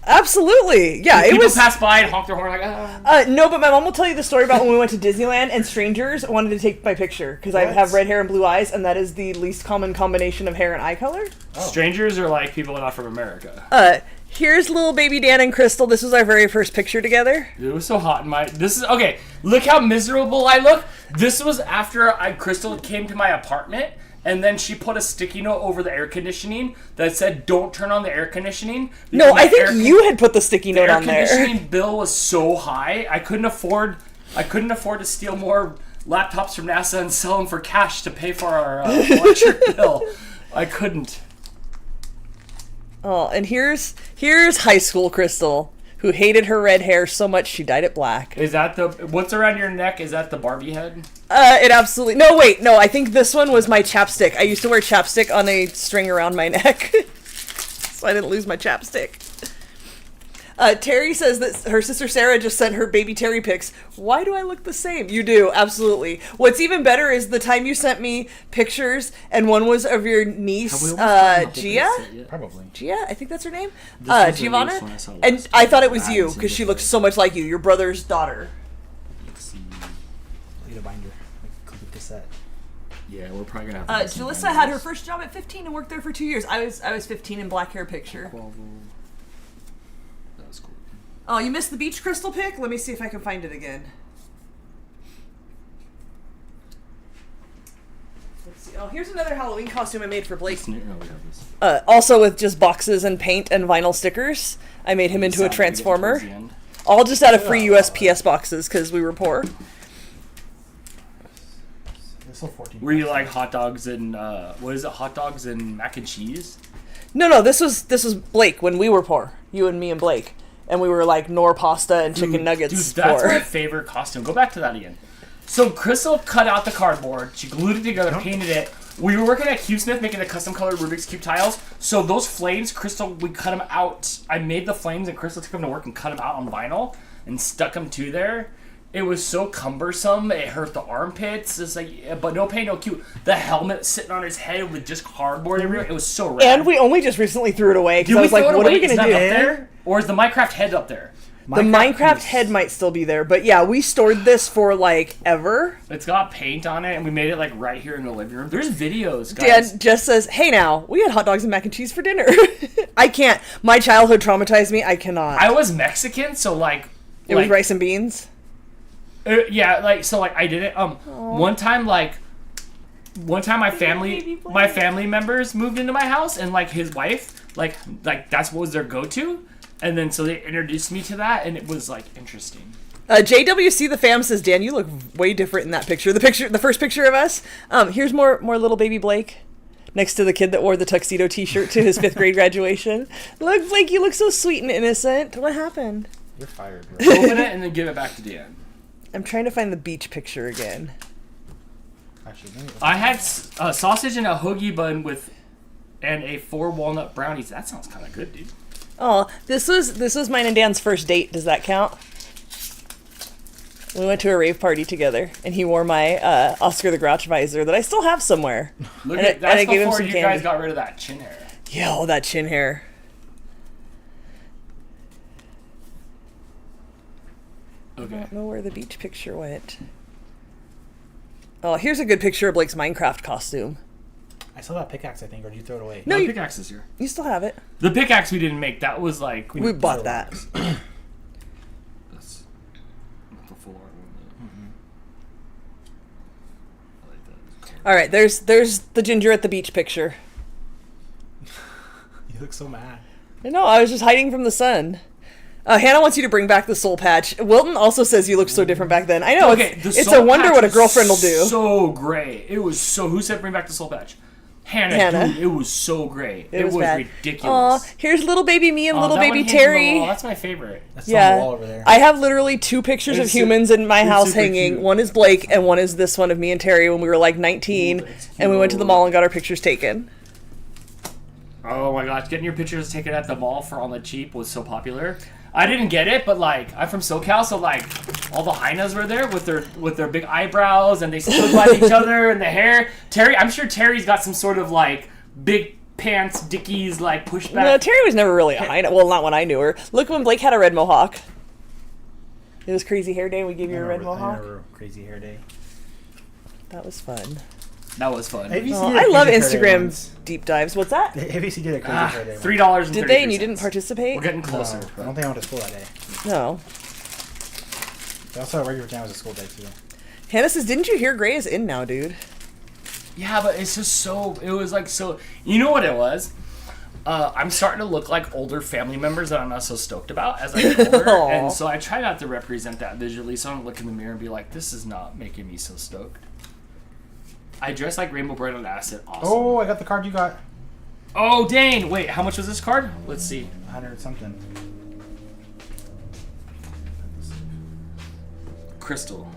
Absolutely. Yeah, Did people pass by and honk their horn like, ah? No, but my mom will tell you the story about when we went to Disneyland and strangers wanted to take my picture because I have red hair and blue eyes, and that is the least common combination of hair and eye color. Oh. Strangers are like people not from America. Here's little baby Dan and Crystal. This was our very first picture together. It was so hot in my... This is... Okay, look how miserable I look. This was after Crystal came to my apartment, and then she put a sticky note over the air conditioning that said, "Don't turn on the air conditioning." No, I think you had put the sticky note on there. The air conditioning bill was so high, I couldn't afford to steal more laptops from NASA and sell them for cash to pay for our electric bill. I couldn't. Oh, and here's high school Crystal, who hated her red hair so much she dyed it black. Is that what's around your neck? Is that the Barbie head? It absolutely... No, wait, no, I think this one was my chapstick. I used to wear chapstick on a string around my neck, so I didn't lose my chapstick. Terry says that her sister Sarah just sent her baby Terry pics. Why do I look the same? You do, absolutely. What's even better is the time you sent me pictures, and one was of your niece, Gia? Probably. Gia? I think that's her name? Giovanna? And I thought it was you, because she looked so much like you, your brother's daughter. Need a binder, like complete cassette. Yeah, we're probably gonna have to Jalissa had her first job at 15 and worked there for 2 years. I was 15 in black hair picture. Oh, you missed the beach Crystal pic? Let me see if I can find it again. Let's see. Oh, here's another Halloween costume I made for Blake. Also with just boxes and paint and vinyl stickers. I made him into a transformer. All just out of free USPS boxes because we were poor. Were you like hot dogs and what is it? Hot dogs and mac and cheese? No. This was Blake when we were poor. You and me and Blake. And we were like Nor pasta and chicken nuggets. Dude, that's my favorite costume. Go back to that again. So Crystal cut out the cardboard. She glued it together, painted it. We were working at Cube Smith making the custom colored Rubik's Cube tiles. So those flames, Crystal, we cut them out. I made the flames and Crystal took them to work and cut them out on vinyl and stuck them to there. It was so cumbersome. It hurt the armpits. It's like, but no pain, no cute. The helmet sitting on his head with just cardboard everywhere. It was so rad. And we only just recently threw it away because I was like, what are we going to do? Up there? Or is the Minecraft head up there? The Minecraft head might still be there. But yeah, we stored this for like ever. It's got paint on it and we made it like right here in the living room. There's videos, guys. Dan just says, hey now, we had hot dogs and mac and cheese for dinner. I can't. My childhood traumatized me. I cannot. I was Mexican, so like... It was rice and beans? Yeah, like so like I did it one time my family members moved into my house and like his wife like that's what was their go-to, and then so they introduced me to that and it was like interesting. JWC the fam says, Dan, you look way different in that picture. The first picture of us. Here's more little baby Blake next to the kid that wore the tuxedo t-shirt to his 5th grade graduation. Look, Blake, you look so sweet and innocent. What happened? You're fired, bro. Open it and then give it back to Dan. I'm trying to find the beach picture again. Actually, I had a sausage and a hoagie bun and a 4 walnut brownies. That sounds kind of good, dude. Oh, this was mine and Dan's first date. Does that count? We went to a rave party together, and he wore my Oscar the Grouch visor that I still have somewhere. Look at that's before you guys got rid of that chin hair. Yo, that chin hair. Okay. I don't know where the beach picture went. Oh, here's a good picture of Blake's Minecraft costume. I still have that pickaxe, I think, or did you throw it away? No, The you, pickaxe is here. you still have it. The pickaxe we didn't make. That was like We bought that. That's not the full art one. I like that. All right, there's the ginger at the beach picture. You look so mad. No, I was just hiding from the sun. Hannah wants you to bring back the soul patch. Wilton also says you looked so different back then. I know. Okay, It's a wonder what a girlfriend will do. So great. It was so. Who said bring back the soul patch? Hannah. Dude, it was so great. It was bad. ridiculous. Aw, here's little baby me and little That baby one hangs on the Terry. wall. That's my favorite. That's on the wall over there. I have literally 2 pictures of It's humans in my house super hanging. cute. One is Blake, and one is this one of me and Terry when we were like 19, Ooh, that's and we went to the cute. mall and got our pictures taken. Oh my gosh, getting your pictures taken at the mall for on the cheap was so popular. I didn't get it, but like I'm from SoCal, so like all the hyenas were there with their big eyebrows, and they stood by each other, and the hair. I'm sure Terry's got some sort of like big pants, Dickies like pushback. No, Terry was never really a hyena. Well, not when I knew her. Look when Blake had a red mohawk. It was crazy hair day, and we gave you a red I mohawk. remember Crazy Hair Day. That was fun. That was fun. ABC Oh, did a I love Crazy Hair Day Instagram once. deep dives. What's that? ABC did a Crazy Hair Day. $3. Did they and you didn't participate? We're getting No, closer. I don't think I went to school that day. No. They also had regular exam was a school day too. Hannah says, didn't you hear Gray is in now, dude? Yeah, but it's just so. It was like so. You know what it was? I'm starting to look like older family members that I'm not so stoked about as I get older, Aw. and so I try not to represent that visually. So I don't look in the mirror and be like, "This is not making me so stoked." I dress like Rainbow Bright on Acid. Awesome. Oh, I got the card you got. Oh, dang! Wait, how much was this card? Let's see. 100 something. Crystal.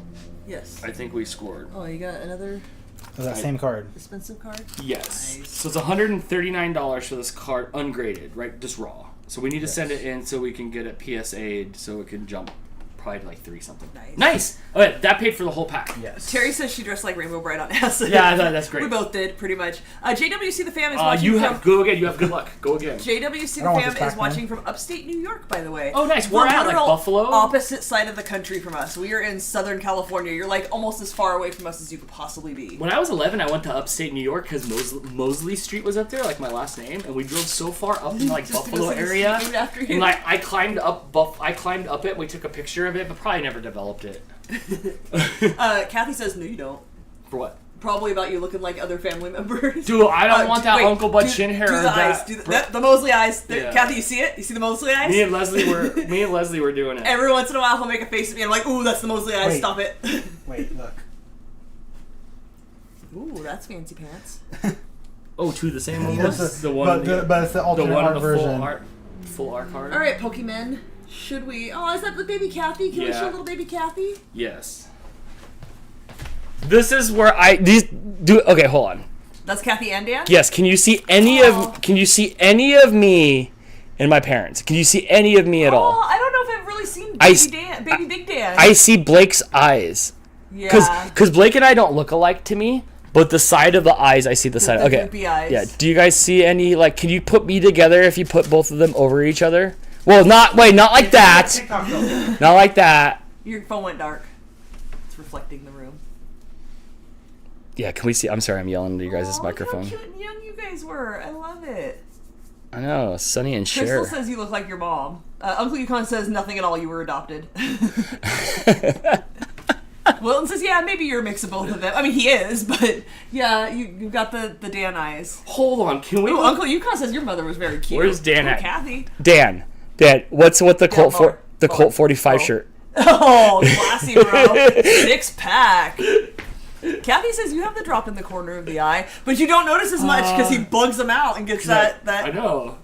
Yes. I think we scored. Oh, you got another It was that same card. expensive card? Yes. Nice. So it's $139 for this card, ungraded, right? Just raw. So we need to send it in so we can get it PSA'd so it can jump probably like 3 something. Nice. Okay, that paid for the whole pack. Yes. Terry says she dressed like Rainbow Bright on Acid. Yeah, that's great. We both did, pretty much. JWC the Fam is watching You from... have go again. You have good luck. Go again. JWC I don't the want Fam this pack, is watching from upstate New York, by the way. Oh, nice. We're The at, like, literal Buffalo? opposite side of the country from us. We are in Southern California. You're like almost as far away from us as you could possibly be. When I was 11, I went to upstate New York because Mosley Street was up there, like my last name, and we drove so far up in like Just to Buffalo go see the area, street named after you. and like I climbed up it. And we took a picture of it, but probably never developed it. Kathy says, no, you don't. For what? Probably about you looking like other family members. Dude, I don't want that wait, Uncle Bud do- chin hair. Do or the that. eyes. Do the Mosley eyes. Yeah. Kathy, you see it? You see the Mosley eyes? Me and Leslie were doing it. Every once in a while, he'll make a face at me. And I'm like, ooh, that's the Mosley eyes. Wait. Stop it. Wait, look. Ooh, that's fancy pants. Oh, two the same one. That's The one, but it's the the alternate one art of the version. full art card. All right, Pokemon. Should we? Oh, is that the baby Kathy? Can we Yeah. show little baby Kathy? Yes. This is where okay, hold on. That's Kathy and Dan. Yes, can you see any of me and my parents? Can you see any of me at Oh, all? I don't know if I've really seen I baby s- Dan, baby Big Dan. I see Blake's eyes. yeah. Cuz Blake and I don't look alike to me, but the side of the eyes I see the side. the Okay. droopy eyes. Yeah, do you guys see any like can you put me together if you put both of them over each other? Well, not like that. TikTok though. Not like that. Your phone went dark. It's reflecting the room. Yeah, can we see? I'm sorry, I'm yelling into you guys' Aw, microphone. Look how cute and young you guys were. I love it. I know, Sonny and Crystal Cher. says you look like your mom. Uncle Yukon says nothing at all. You were adopted. Wilton says, yeah, maybe you're a mix of both of them. I mean, he is, but yeah, you've got the Dan eyes. Hold on, can we? Ooh, Uncle Yukon says your mother was very cute. Where's Dan Ooh, at? Kathy. Dan, what's the Colt Mark. the Colt 45 Oh. shirt? Oh, classy, bro. 6-pack. Kathy says you have the drop in the corner of the eye, but you don't notice as much because he bugs them out and gets I that know.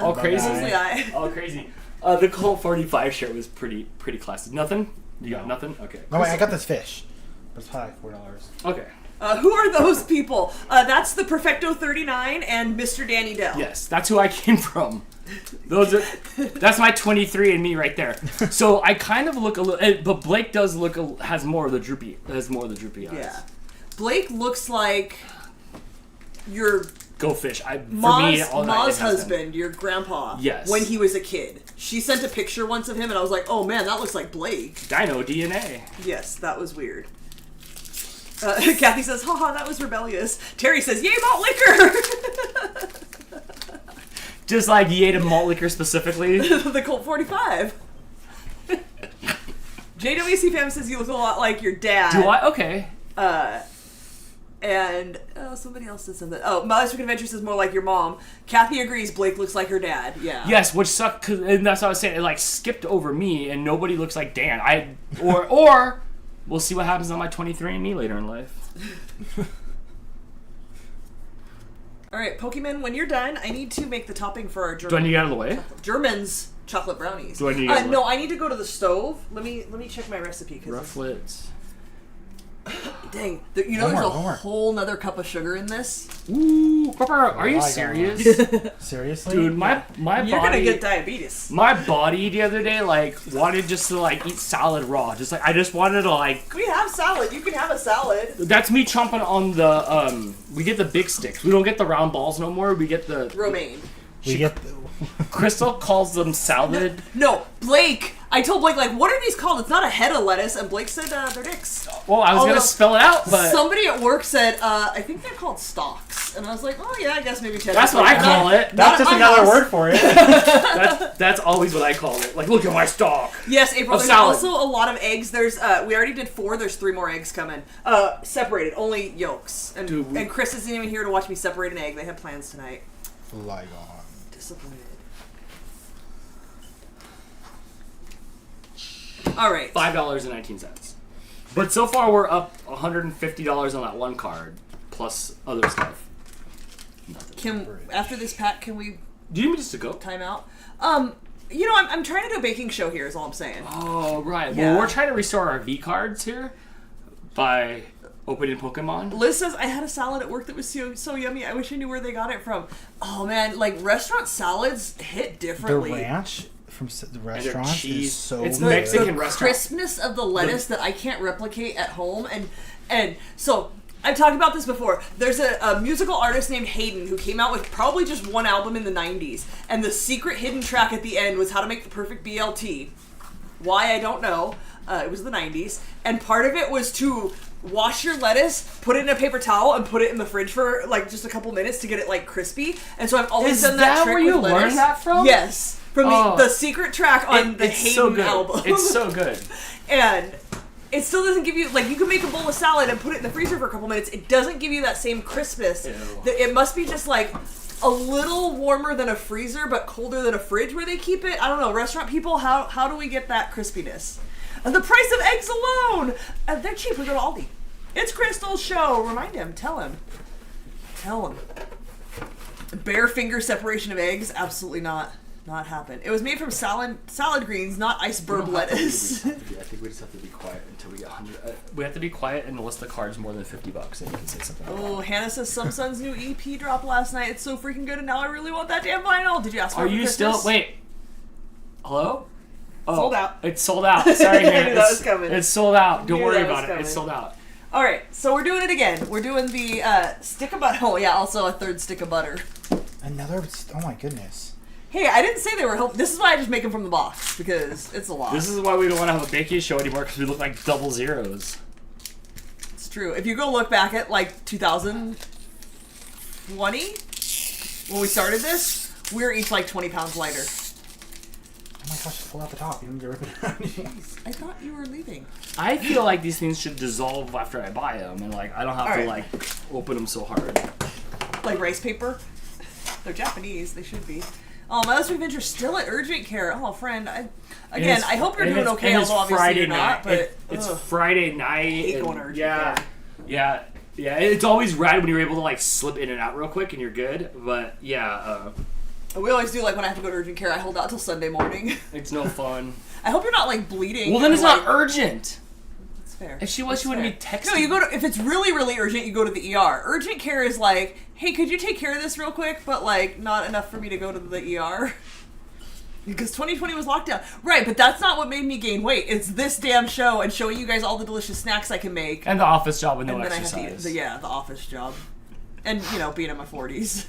all crazy. eye. All crazy. The Colt 45 shirt was pretty classy. Nothing? You got nothing? Okay. Oh wait, I got this fish. But it's probably like $4. Okay. Who are those people? That's the Perfecto 39 and Mr. Danny Dell. Yes, that's who I came from. That's my 23 and me right there. So I kind of look a little, but Blake has more of the droopy eyes. Yeah. Blake looks like your Go fish. Ma's husband, your grandpa. Yes. When he was a kid. She sent a picture once of him and I was like, oh man, that looks like Blake. Dino DNA. Yes, that was weird. Kathy says, haha, that was rebellious. Terry says, yay, malt liquor! Just like you ate a malt liquor specifically. The Colt 45. JWC fam says you look a lot like your dad. Do I? Okay. And somebody else said something. Oh, My Last Week Adventure says more like your mom. Kathy agrees Blake looks like her dad. Yeah. Yes, which sucked, and that's what I was saying. It like skipped over me, and nobody looks like Dan. Or we'll see what happens on my 23andMe later in life. All right, Pokemon, when you're done, I need to make the topping for our German. Do I need to get out of the way? German's chocolate brownies. Do I need to get out of the way? No, I need to go to the stove. Let me check my recipe. Rufflets. Dang, there's a whole nother cup of sugar in this. Ooh, Papa, are you serious? Seriously? Dude, my body... You're gonna get diabetes. My body the other day, like, wanted just to, like, eat salad raw. Just, like, I just wanted to, like... We have salad. You can have a salad. That's me chomping on the, we get the big sticks. We don't get the round balls no more. We get the... Romaine. We get... Crystal calls them salad. No, Blake. I told Blake, like, what are these called? It's not a head of lettuce. And Blake said they're dicks. Well, I was going to spell it out, but... Somebody at work said, I think they're called stalks. And I was like, oh, yeah, I guess maybe... That's what I call it. That's just another word for it. That's always what I call it. Like, look at my stalk. Yes, April, there's salad. also a lot of eggs. There's, we already did 4. There's 3 more eggs coming. Separated, only yolks. And, Dude, and Chris isn't even here to watch me separate an egg. They have plans tonight. Flygon. Disappointed. All right. $5.19. But so far we're up $150 on that one card, plus other stuff. After this pack, can we... Do you mean just to go? Time out? I'm trying to do a baking show here is all I'm saying. Oh, right. Yeah. Well, we're trying to restore our V cards here by opening Pokemon. Liz says, I had a salad at work that was so yummy. I wish I knew where they got it from. Oh, man. Like, restaurant salads hit differently. The ranch from the restaurants is so it's good. Mexican the restaurant. crispness of the lettuce that I can't replicate at home. And so... I've talked about this before. There's a musical artist named Hayden who came out with probably just one album in the 90s. And the secret hidden track at the end was how to make the perfect BLT. Why, I don't know. It was the 90s. And part of it was to wash your lettuce, put it in a paper towel, and put it in the fridge for like just a couple minutes to get it like crispy. And so I've always done that trick with lettuce. Is that where you learned that from? Yes. From the secret track on the Hayden album. It's so good. And... it still doesn't give you, like, you can make a bowl of salad and put it in the freezer for a couple minutes. It doesn't give you that same crispness. It must be just, like, a little warmer than a freezer, but colder than a fridge where they keep it. I don't know. Restaurant people, how do we get that crispiness? And the price of eggs alone! They're cheap. We go to Aldi. It's Crystal's show. Remind him. Tell him. Bare finger separation of eggs? Absolutely not. Not happen. It was made from salad greens, not iceberg lettuce. I think we just have to be quiet until we get 100. We have to be quiet and list the cards more than $50, and you can say something. Oh, Hannah says Some Sun's new EP dropped last night. It's so freaking good, and now I really want that damn vinyl. Did you ask for it? Are you still? Wait. Hello? Oh, sold out. It's sold out. Sorry, Hannah. I knew that was coming. It's sold out. Don't worry about it. It's sold out. All right, so we're doing it again. We're doing the stick of butter. Oh yeah, also a third stick of butter. Another. Oh my goodness. Hey, I didn't say they were helpful. This is why I just make them from the box, because it's a lot. This is why we don't want to have a baking show anymore, because we look like double zeros. It's true. If you go look back at, like, 2020, when we started this, we were each, like, 20 pounds lighter. Oh my gosh, pull out the top. You need to rip it out. I thought you were leaving. I feel like these things should dissolve after I buy them, and, like, I don't have to, like, open them so hard. Like rice paper? They're Japanese. They should be. Oh, My Last Week Adventure's still at urgent care. Oh, friend. I hope you're doing okay, although obviously you're not. But it's Friday night. I hate going to urgent care. Yeah. It's always rad when you're able to, like, slip in and out real quick and you're good. But, yeah. We always do, like, when I have to go to urgent care, I hold out till Sunday morning. It's no fun. I hope you're not, like, bleeding. Well, then it's not urgent. Fair. If she was, she wouldn't be texting. No, you go to, if it's really, really urgent, you go to the ER. Urgent care is like, hey, could you take care of this real quick? But, like, not enough for me to go to the ER. Because 2020 was lockdown. Right, but that's not what made me gain weight. It's this damn show and showing you guys all the delicious snacks I can make. And the office job with no exercise. exercise. I have to eat, the office job. And, being in my 40s.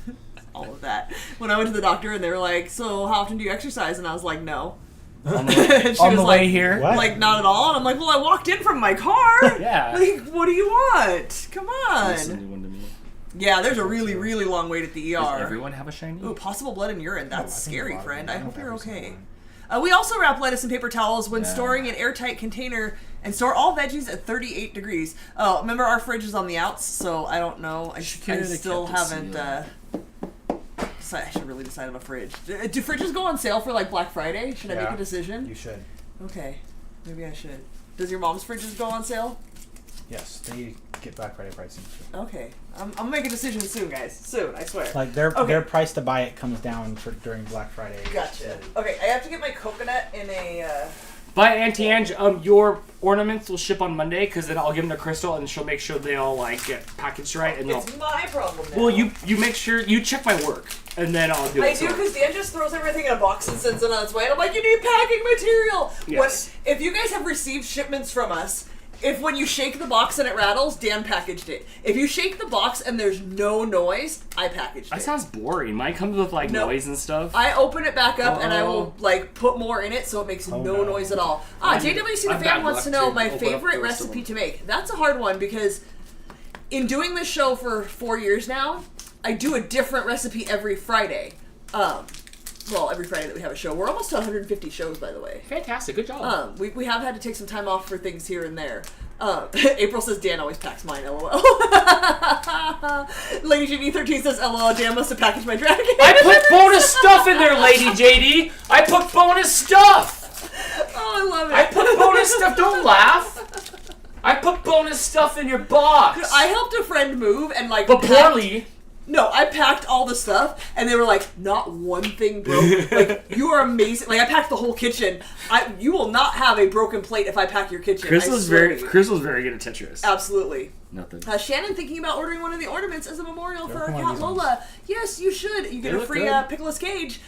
All of that. When I went to the doctor and they were like, so how often do you exercise? And I was like, no. on She the was way like, here. What? Like, not at all. And I'm like, well, I walked in from my car. Yeah. Like, what do you want? Come That's a on. new one to me. Yeah, there's a really, really long wait at the ER. Does everyone have a shiny? Ooh, possible blood and urine. That's I think a scary, lot of friend. them I have hope you're every single okay. one. We also wrap lettuce in paper towels when Yeah. storing an airtight container and store all veggies at 38 degrees. Oh, remember our fridge is on the outs, so I don't know. I still haven't. I should really decide on a fridge. Do fridges go on sale for like Black Friday? Should I make a decision? You should. Okay, maybe I should. Does your mom's fridges go on sale? Yes, they get Black Friday pricing. Okay, I'm gonna make a decision soon, guys. Soon, I swear. Like their Okay. price to buy it comes down during Black Friday. Gotcha. Okay, I have to get my coconut in a. By Auntie Ange, your ornaments will ship on Monday because then I'll give them to Crystal and she'll make sure they all like get packaged right. And It's my problem now. well, you make sure you check my work and then I'll do it. I do because Dan just throws everything in a box and sends it on its way. And I'm like, you need packing material. Yes. If you guys have received shipments from us, if when you shake the box and it rattles, Dan packaged it. If you shake the box and there's no noise, I packaged That it. sounds boring. Mine comes with like Nope. noise and stuff. I open it back up and I will Oh. like put more in it so it makes no no. noise at all. I'm- JWC the I'm fan bad wants luck to know to my open up favorite the rest of recipe them. to make. That's a hard one because in doing this show for 4 years now, I do a different recipe every Friday. Well, every Friday that we have a show. We're almost to 150 shows, by the way. Fantastic, good job. We have had to take some time off for things here and there. April says Dan always packs mine, lol. Lady JD13 says lol, Dan must have packaged my dragon. I put bonus stuff in there, Lady JD. I put bonus stuff. Oh, I love it. I put bonus stuff. Don't laugh. I put bonus stuff in your box. I helped a friend move and like But packed- poorly. No, I packed all the stuff, and they were like, "Not one thing broke. Like you are amazing. Like I packed the whole kitchen. You will not have a broken plate if I pack your kitchen." Crystal's I swear very to you. good at Tetris. Absolutely. Nothing. Shannon thinking about ordering one of the ornaments as a memorial for our come on, cat these ones. Lola. Yes, you should. You get They a look free good. Pickless Cage.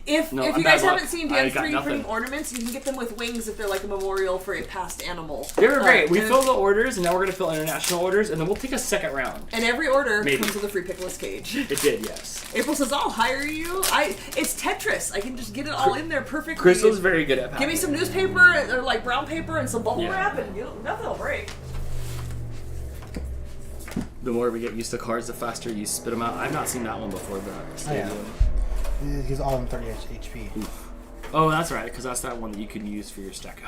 If No, you I'm guys bad luck. haven't seen I Dan's got 3D nothing. printing ornaments, you can get them with wings if they're like a memorial for a past animal. They were great. We and- filled the orders, and now we're gonna fill international orders, and then we'll take a second round. And every order Maybe. comes with a free Pickless Cage. It did, yes. April says, I'll hire you. It's Tetris. I can just get it all in there perfectly. Crystal's very good at Give me some newspaper or like brown paper and some bubble Yeah. wrap and nothing will break. The more we get used to cards, the faster you spit them out. I've not seen that one before, but yeah. He's all in 30 HP. Oh, that's right, because that's that one that you can use for your stack.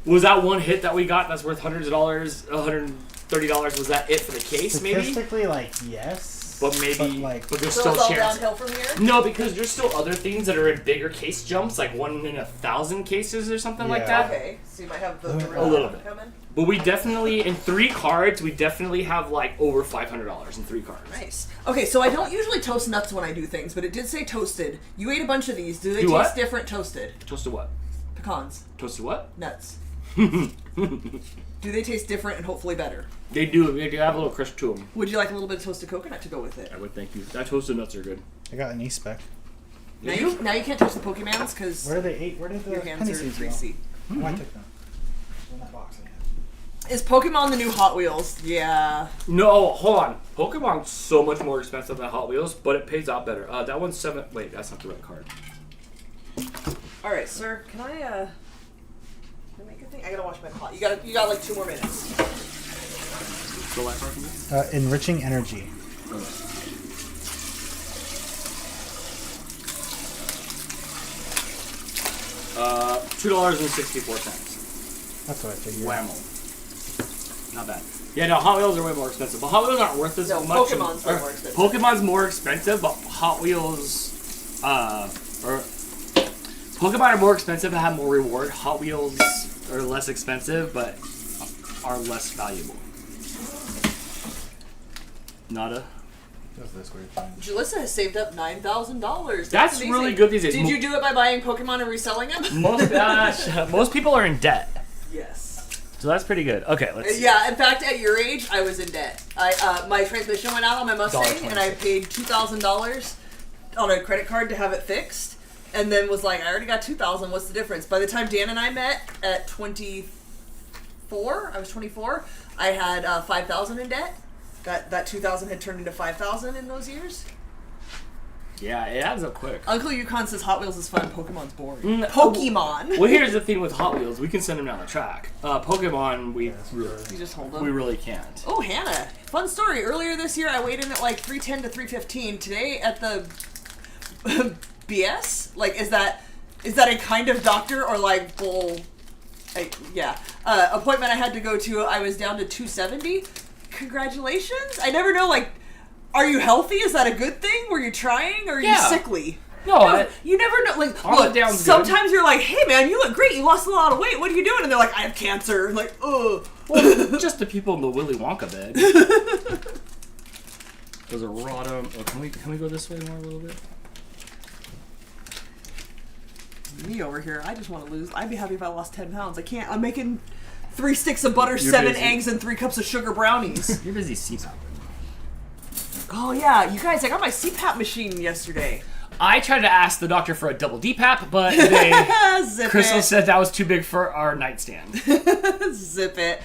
Was that one hit that we got that's worth hundreds of dollars, $130? Was that it for the case, maybe? Statistically, like, yes. But maybe, But there's So still it's all a chance. downhill from here? No, because there's still other things that are in bigger case jumps, like 1 in 1,000 cases or something like Yeah. that. Okay, so you might have the A little bit. coming. But we definitely, in 3 cards, we definitely have like over $500 in 3 cards. Nice. Okay, so I don't usually toast nuts when I do things, but it did say toasted. You ate a bunch of these. Do they Do taste what? different toasted? Toasted what? Pecans. Toasted what? Nuts. Do they taste different and hopefully better? They do have a little crisp to them. Would you like a little bit of toasted coconut to go with it? I would thank you. That toasted nuts are good. I got an e-spec. Now you can't touch the Pokemons because Where did the your hands penny are seeds go? greasy. Oh, I took them. In that box I had. Is Pokemon the new Hot Wheels? Yeah. No, hold on. Pokemon's so much more expensive than Hot Wheels, but it pays out better. That one's 7. Wait, that's not the right card. All right, sir. Can I make a thing? I gotta wash my pot. You got like 2 more minutes. The last card from me? Enriching energy. $2.64. That's what I figured. Whammo. Not bad. Yeah, no, Hot Wheels are way more expensive. But Hot Wheels aren't worth as No, much. Pokemon's way more expensive. Pokemon's more expensive, but Hot Wheels, or Pokemon are more expensive and have more reward. Hot Wheels are less expensive, but are less valuable. Nada. That's this weird thing. Jalissa has saved up $9,000. That's amazing. really good these days. Did you do it by buying Pokemon and reselling them? Most people are in debt, Yes. so that's pretty good. Okay, let's see. Yeah, in fact, at your age, I was in debt. My transmission went out on my Mustang, and I paid $2,000 on a credit card to have it fixed, and then was like, I already got $2,000. What's the difference? By the time Dan and I met at 24, I was 24. I had $5,000 in debt. That $2,000 had turned into $5,000 in those years. Yeah, it adds up quick. Uncle Yukon says Hot Wheels is fun. Pokemon's boring. Pokemon. Well, here's the thing with Hot Wheels. We can send them down the track. Pokemon, you just hold them. We really can't. Oh, Hannah. Fun story. Earlier this year, I weighed in at like 310 to 315. Today at the BS? Like, is that a kind of doctor or like bull? Appointment I had to go to, I was down to 270. Congratulations. I never know, like, are you healthy? Is that a good thing? Were you trying? Or are you sickly? No, you never know. Like, look, sometimes you're like, hey man, you look great. You lost a lot of weight. What are you doing? And they're like, I have cancer. I'm like, ugh. Well, just the people in the Willy Wonka bed. Those are Rodham. Oh, can we go this way more a little bit? Me over here, I just want to lose. I'd be happy if I lost 10 pounds. I can't. I'm making 3 sticks of butter, 7 eggs, and 3 cups of sugar brownies. You're busy CPAP. Oh yeah, you guys, I got my CPAP machine yesterday. I tried to ask the doctor for a double DPAP, but Crystal said that was too big for our nightstand. Zip it.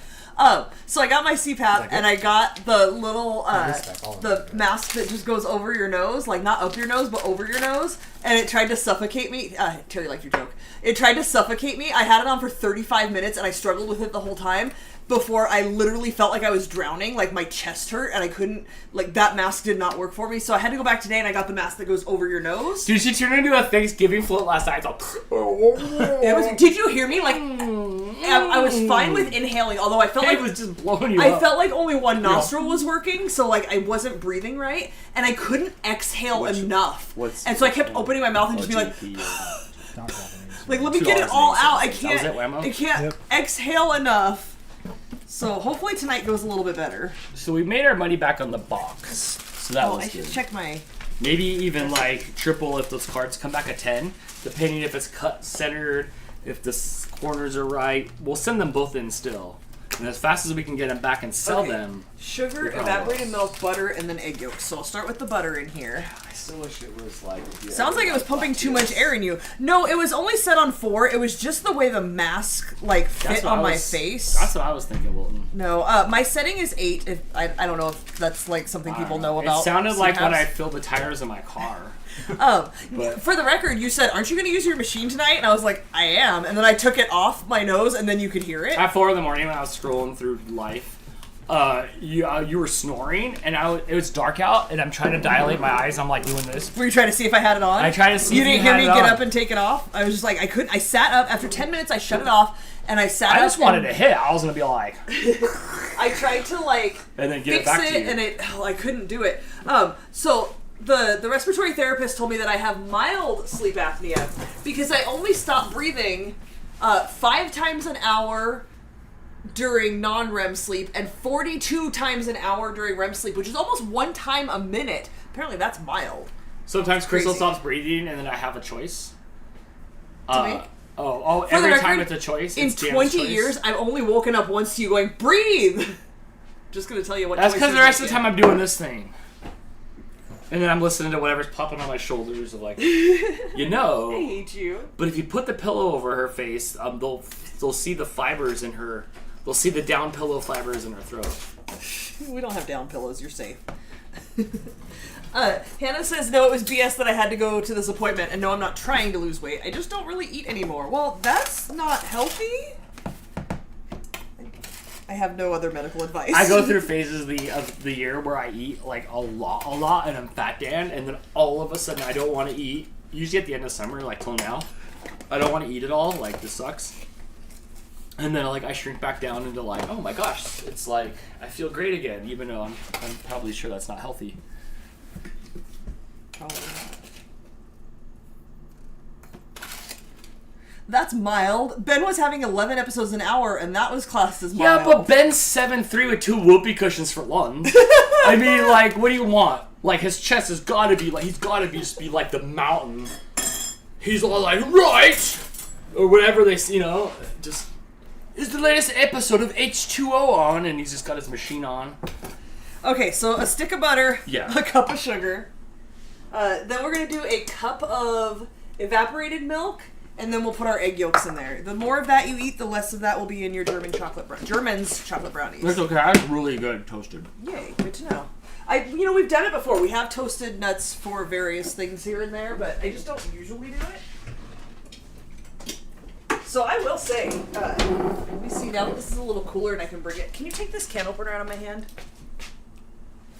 So I got my CPAP and I got the little the mask that just goes over your nose, like not up your nose, but over your nose. And it tried to suffocate me. Terry liked your joke. It tried to suffocate me. I had it on for 35 minutes and I struggled with it the whole time before I literally felt like I was drowning. Like my chest hurt and I couldn't, like that mask did not work for me. So I had to go back today and I got the mask that goes over your nose. Dude, she turned into a Thanksgiving float last night. Did you hear me? Like, I was fine with inhaling, although I felt like it was just blowing you up. I felt like only one nostril was working, so like I wasn't breathing right, and I couldn't exhale enough. And so I kept opening my mouth and just being like, let me get it all out. I can't exhale enough. So hopefully tonight goes a little bit better. So we made our money back on the box. So that was good. I should check my... Maybe even like triple if those cards come back a 10, depending if it's cut centered, if the corners are right. We'll send them both in still. And as fast as we can get them back and sell them. Sugar, evaporated milk, butter, and then egg yolks. So I'll start with the butter in here. I still wish it was like... Sounds like it was pumping too much air in you. No, it was only set on 4. It was just the way the mask like fit on my face. That's what I was thinking, Wilton. No, my setting is 8. If I don't know if that's like something people know about. It sounded like when I filled the tires in my car. For the record, you said, aren't you going to use your machine tonight? And I was like, I am. And then I took it off my nose, and then you could hear it. At 4 in the morning when I was scrolling through life, you were snoring, and it was dark out, and I'm trying to dilate my eyes. I'm like doing this. Were you trying to see if I had it on? I tried to see you if you didn't hear me get up and take it off? I was just like, I couldn't. I sat up. After 10 minutes, I shut it off, and I sat up. I just wanted to hit. I was going to be like... I tried to, like, and then get it back to you. And I couldn't do it. So... The respiratory therapist told me that I have mild sleep apnea because I only stop breathing 5 times an hour during non-REM sleep and 42 times an hour during REM sleep, which is almost 1 time a minute. Apparently that's mild. Sometimes Crystal stops breathing and then I have a choice. To make? Every record, time it's a choice. In 20 years, I've only woken up once to you going, breathe! Just going to tell you what That's because the rest of the time I'm doing this thing. And then I'm listening to whatever's popping on my shoulders of like, you know. I hate you. But if you put the pillow over her face, they'll see the fibers in her. They'll see the down pillow fibers in her throat. We don't have down pillows. You're safe. Hannah says, no, it was BS that I had to go to this appointment. And no, I'm not trying to lose weight. I just don't really eat anymore. Well, that's not healthy. I have no other medical advice. I go through phases of the year where I eat like a lot, and I'm fat Dan, and then all of a sudden I don't want to eat. Usually at the end of summer, like till now, I don't want to eat at all. Like this sucks. And then like I shrink back down into like, oh my gosh, it's like I feel great again, even though I'm probably sure that's not healthy. Probably not. That's mild. Ben was having 11 episodes an hour, and that was classed as mild. Yeah, but Ben's 7'3" with 2 whoopee cushions for lungs. I mean, like, what do you want? Like, his chest has got to be, like, he's got to just be like the mountain. He's all like, right! Or whatever they, you know, just, is the latest episode of H2O on? And he's just got his machine on. Okay, so a stick of butter, yeah, a cup of sugar. Then we're going to do a cup of evaporated milk. And then we'll put our egg yolks in there. The more of that you eat, the less of that will be in your German's chocolate brownies. That's okay. That's really good toasted. Yay, good to know. We've done it before. We have toasted nuts for various things here and there, but I just don't usually do it. So I will say, let me see now that this is a little cooler and I can bring it. Can you take this can opener out of my hand?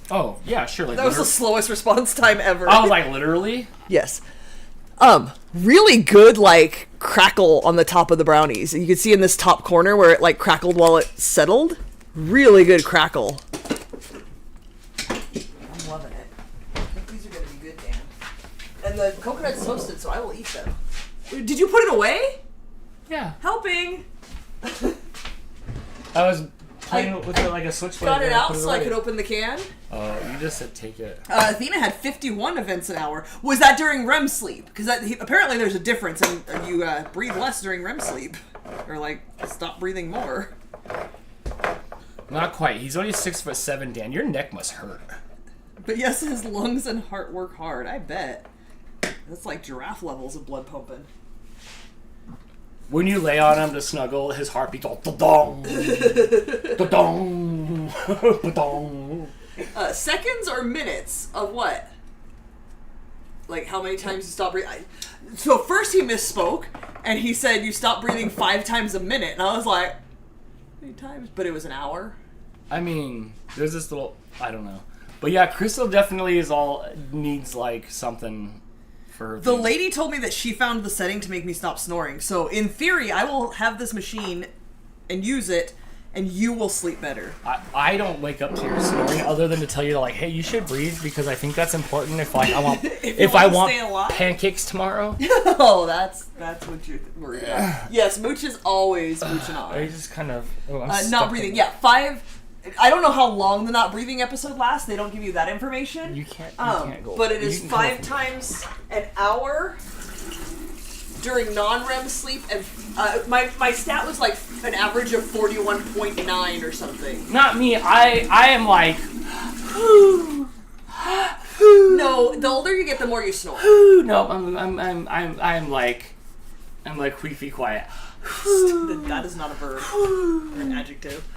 Oh, yeah, sure. Like that was the slowest response time ever. I was like, literally? Yes. Really good, like, crackle on the top of the brownies. You can see in this top corner where it, like, crackled while it settled. Really good crackle. I'm loving it. I think these are going to be good, Dan. And the coconut's toasted, so I will eat them. Did you put it away? Yeah. Helping. I was playing with it like a switchblade. Got it out so I could open the can. Oh, you just said take it. Athena had 51 events an hour. Was that during REM sleep? Because apparently there's a difference, and you breathe less during REM sleep, or like stop breathing more. Not quite. He's only 6'7", Dan. Your neck must hurt. But yes, his lungs and heart work hard. I bet. That's like giraffe levels of blood pumping. When you lay on him to snuggle, his heartbeat goes da-dong, da-dong, da-dong. Seconds or minutes of what? Like how many times you stop breathing? So first he misspoke, and he said you stop breathing 5 times a minute, and I was like, how many times? But it was an hour. I mean, there's this little, I don't know. But yeah, Crystal definitely needs like something for her. The lady told me that she found the setting to make me stop snoring. So in theory, I will have this machine and use it, and you will sleep better. I don't wake up to your snoring other than to tell you like, hey, you should breathe because I think that's important if like I want if I want pancakes tomorrow. Oh, that's what you're worried about. Yes, Mooch is always mooching on. I just kind of not breathing. Yeah, 5. I don't know how long the not breathing episode lasts. They don't give you that information. You can't go. But it is 5 times an hour during non-REM sleep, and my stat was like an average of 41.9 or something. Not me. I am like. No, the older you get, the more you snore. No, I'm like queefy quiet. That is not a verb or an adjective.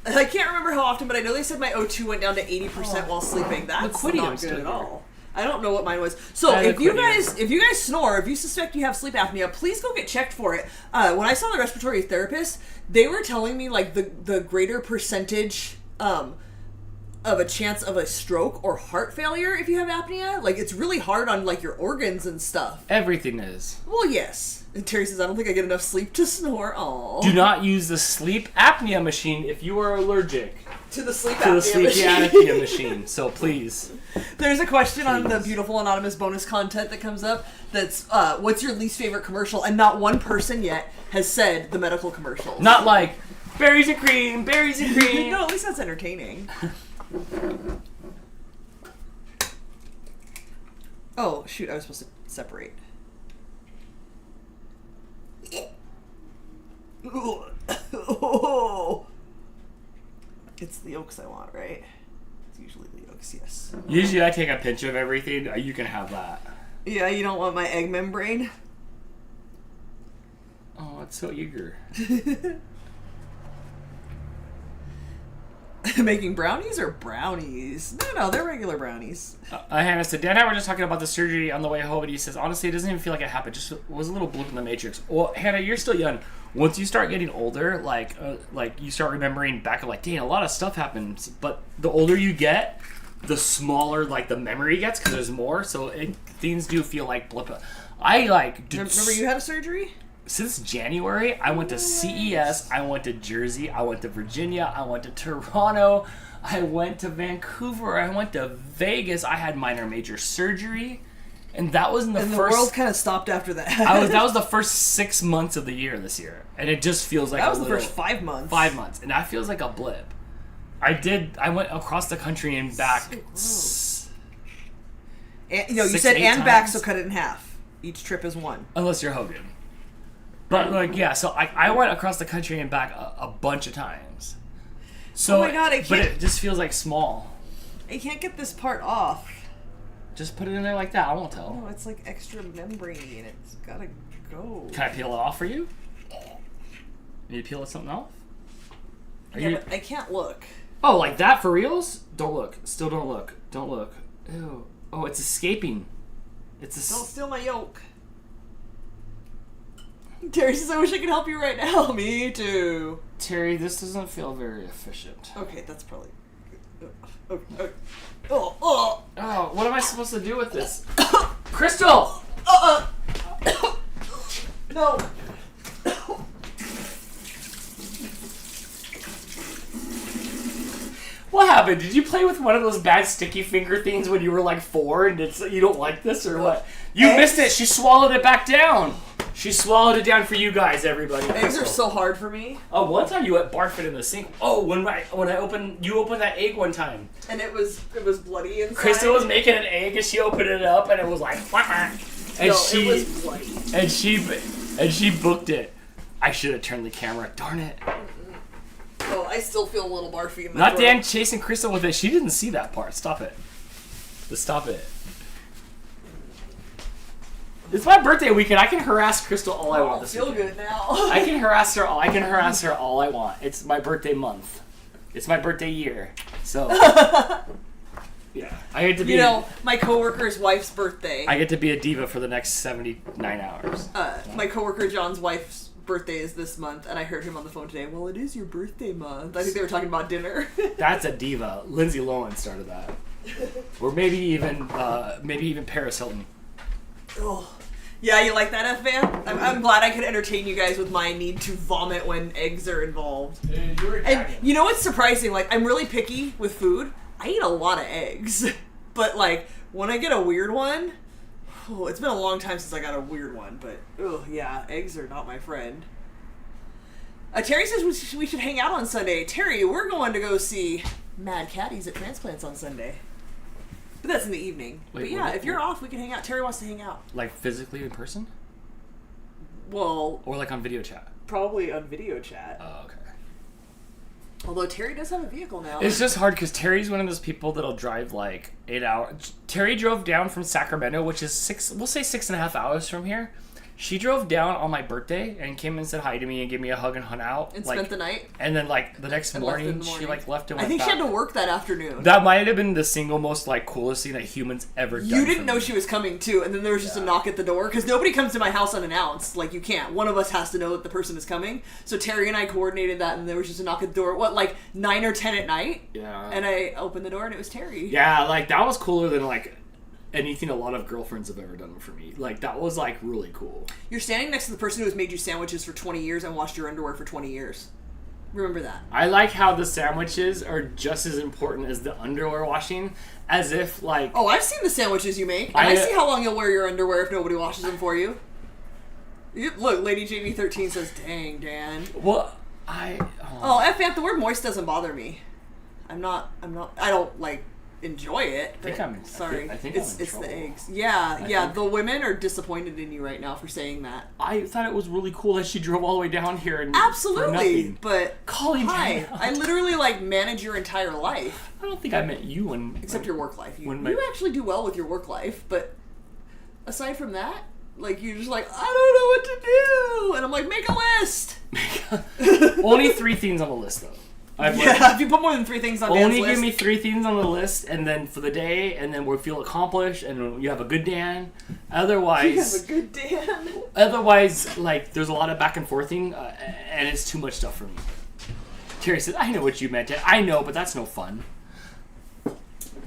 I can't remember how often, but I know they said my O2 went down to 80% while sleeping. That's not good at all. I don't know what mine was. So if you guys snore, if you suspect you have sleep apnea, please go get checked for it. When I saw the respiratory therapist, they were telling me like the greater percentage of a chance of a stroke or heart failure if you have apnea. Like it's really hard on like your organs and stuff. Everything is. Well, yes. And Terry says, I don't think I get enough sleep to snore. Aww. Do not use the sleep apnea machine if you are allergic to the sleep apnea machine. So please. There's a question on the beautiful anonymous bonus content that comes up that's, what's your least favorite commercial? And not one person yet has said the medical commercials. Not like, berries and cream, berries and cream. No, at least that's entertaining. Oh, shoot, I was supposed to separate. Oh. It's the yolks I want, right? It's usually the yolks, yes. Usually I take a pinch of everything. You can have that. Yeah, you don't want my egg membrane? Oh, it's so eager. Making brownies or brownies? No, they're regular brownies. Hannah said, Dan and I were just talking about the surgery on the way home, and he says, honestly, it doesn't even feel like it happened. Just was a little blip in the matrix. Well, Hannah, you're still young. Once you start getting older, like you start remembering back, like, dang, a lot of stuff happens. But the older you get, the smaller, like, the memory gets because there's more. So things do feel like blip. Remember you had a surgery? Since January, I went to CES, I went to Jersey, I went to Virginia, I went to Toronto, I went to Vancouver, I went to Vegas, I had minor major surgery, and that was the world kind of stopped after that. That was the first 6 months of the year this year, and it just feels like the first 5 months. 5 months, and that feels like a blip. I went across the country and back. You said and back, so cut it in half. Each trip is 1. Unless you're Hogan. But, so I went across the country and back a bunch of times. So, oh my God, I can't. But it just feels like small. I can't get this part off. Just put it in there like that. I won't tell. No, it's like extra membrane. It's gotta go. Can I peel it off for you? Need to peel something off? But I can't look. Oh, like that for reals? Don't look. Still don't look. Don't look. Ew. Oh, it's escaping. Don't steal my yolk. Terry says, I wish I could help you right now. Me too. Terry, this doesn't feel very efficient. Okay, that's probably... Okay. Oh, what am I supposed to do with this? Crystal! No. What happened? Did you play with one of those bad sticky finger things when you were like 4 and you don't like this or what? You missed it. She swallowed it back down. She swallowed it down for you guys, everybody. Eggs are so hard for me. Oh, one time you barfed it in the sink. Oh, when I you opened that egg one time. And it was bloody inside. Crystal was making an egg and she opened it up and it was like, and it was bloody. And she booked it. I should have turned the camera. Darn it. Oh, I still feel a little barfy in my Not throat. Dan chasing Crystal with it. She didn't see that part. Stop it. Just stop it. It's my birthday weekend. I can harass Crystal all I want this feel weekend. good now. I can harass her all I want. It's my birthday month. It's my birthday year. So yeah, I get to be. My coworker's wife's birthday. I get to be a diva for the next 79 hours. My coworker John's wife's birthday is this month, and I heard him on the phone today. Well, it is your birthday month. I think they were talking about dinner. That's a diva. Lindsay Lohan started that, or maybe even Paris Hilton. Oh. Yeah, you like that, F-Fan? I'm glad I could entertain you guys with my need to vomit when eggs are involved. And you know what's surprising? Like, I'm really picky with food. I eat a lot of eggs. But, like, when I get a weird one... Oh, it's been a long time since I got a weird one, but... Oh, yeah, eggs are not my friend. Terry says we should hang out on Sunday. Terry, we're going to go see Mad Caddies at Transplants on Sunday. But that's in the evening. Wait, but yeah, if you're off, we can hang out. Terry wants to hang out. Like physically in person? Well... Or like on video chat? Probably on video chat. Oh, okay. Although Terry does have a vehicle now. It's just hard because Terry's one of those people that'll drive like 8 hours. Terry drove down from Sacramento, which is 6.5 hours from here. She drove down on my birthday and came and said hi to me and gave me a hug and hung out. And spent the night? And then like the next morning, she like left and went I think back. she had to work that afternoon. That might have been the single most like coolest thing that humans ever done. You didn't know she was coming too, and then there was just a knock at the door because nobody comes to my house unannounced. Like you can't. One of us has to know that the person is coming. So Terry and I coordinated that, and there was just a knock at the door. What, like 9 or 10 at night? Yeah. And I opened the door, and it was Terry. Yeah, like that was cooler than like anything a lot of girlfriends have ever done for me. Like that was like really cool. You're standing next to the person who has made you sandwiches for 20 years and washed your underwear for 20 years. Remember that. I like how the sandwiches are just as important as the underwear washing, as if like... Oh, I've seen the sandwiches you make, and I see how long you'll wear your underwear if nobody washes them for you. Look, Lady JV13 says, dang, Dan. Well, Oh, F-Ant, the word moist doesn't bother me. I don't, like, enjoy it. Sorry. I think it's trouble. The eggs. Yeah, the women are disappointed in you right now for saying that. I thought it was really cool that she drove all the way down here and absolutely, but calling hi, I literally like manage your entire life. I don't think I meant you except your work life. You actually do well with your work life, but aside from that, like you're just like, I don't know what to do, and I'm like, make a list. Only 3 things on the list though. If you put more than 3 things on Dan's list. Only give me 3 things on the list, and then for the day, and then we'll feel accomplished, and you have a good Dan. Otherwise... You have a good Dan? Otherwise, like, there's a lot of back and forthing, and it's too much stuff for me. Terry says, I know what you meant, Dan. I know, but that's no fun.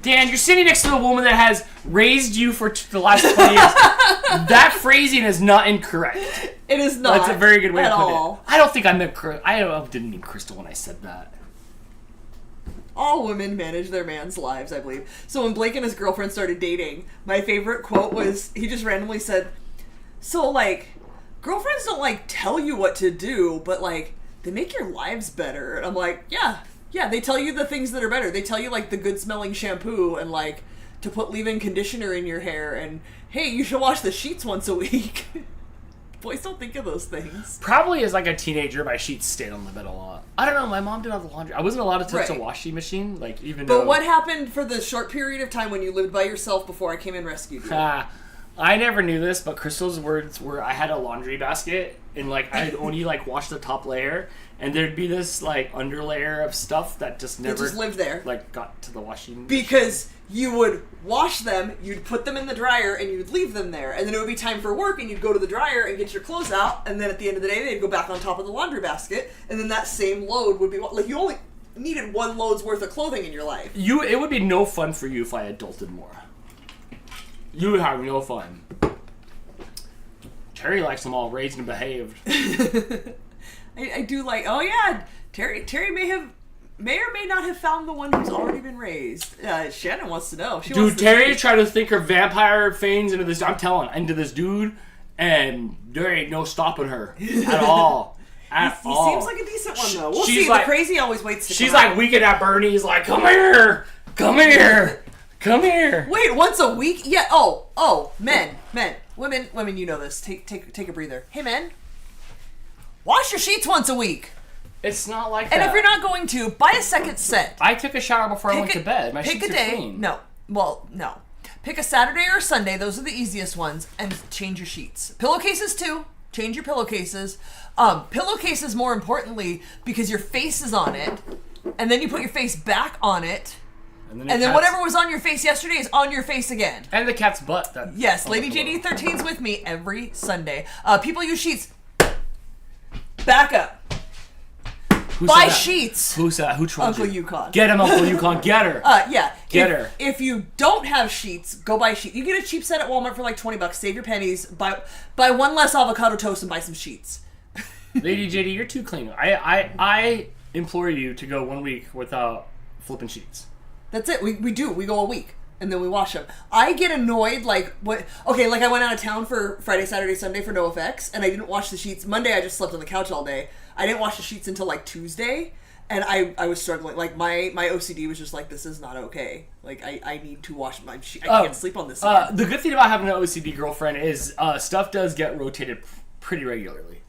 Dan, you're sitting next to a woman that has raised you for the last 20 years. That phrasing is not incorrect. It is not. That's a very good way to put all. it. I don't think I didn't mean Crystal when I said that. All women manage their man's lives, I believe. So when Blake and his girlfriend started dating, my favorite quote was, he just randomly said, so, like, girlfriends don't, like, tell you what to do, but, like, they make your lives better. And I'm like, yeah, they tell you the things that are better. They tell you, like, the good-smelling shampoo and, like, to put leave-in conditioner in your hair and, hey, you should wash the sheets once a week. Boys don't think of those things. Probably as like a teenager, my sheets stayed on the bed a lot. I don't know. My mom did all the laundry. I wasn't allowed to touch a washing machine, like even. But what happened for the short period of time when you lived by yourself before I came and rescued you? I never knew this, but Crystal's words were I had a laundry basket and like I'd only like wash the top layer and there'd be this like underlayer of stuff that just never lived there. Like got to the washing because you would wash them, you'd put them in the dryer and you'd leave them there, and then it would be time for work and you'd go to the dryer and get your clothes out, and then at the end of the day they'd go back on top of the laundry basket, and then that same load would be like you only needed one load's worth of clothing in your life. It would be no fun for you if I adulted more. You would have no fun. Terry likes them all raised and behaved. I do like. Oh yeah, Terry may or may not have found the one who's already been raised. Shannon wants to know. Terry tried to think her vampire fangs into this. I'm telling into this dude, and there ain't no stopping her at all. He seems like a decent one though. We'll see. The crazy always waits to. She's like weekend at Bernie's. Like, come here. Come here. Wait, once a week? Yeah. Oh, men, women. You know this. Take a breather. Hey, men, wash your sheets once a week. It's not like and that. And if you're not going to, buy a second set. I took a shower before I went to bed. My sheets are clean. No. Pick a Saturday or a Sunday. Those are the easiest ones, and change your sheets. Pillowcases too. Change your pillowcases. Pillowcases more importantly because your face is on it, and then you put your face back on it. And then whatever was on your face yesterday is on your face again. And the cat's butt. Yes, Lady JD13's with me every Sunday. People use sheets. Back up. Buy sheets. Who said that? Who trolled Uncle you? Yukon. Get him, Uncle Yukon. Get her. Yeah. Get her. If you don't have sheets, go buy sheets. You get a cheap set at Walmart for like $20. Save your pennies. Buy one less avocado toast and buy some sheets. Lady JD, you're too clean. I implore you to go 1 week without flipping sheets. That's it. We do. We go a week. And then we wash them. I get annoyed, like, what? Okay, like I went out of town for Friday, Saturday, Sunday for NoFX, and I didn't wash the sheets. Monday, I just slept on the couch all day. I didn't wash the sheets until, like, Tuesday, and I was struggling. Like, my OCD was just like, this is not okay. Like, I need to wash my sheets. I can't sleep on this again. The good thing about having an OCD girlfriend is stuff does get rotated pretty regularly.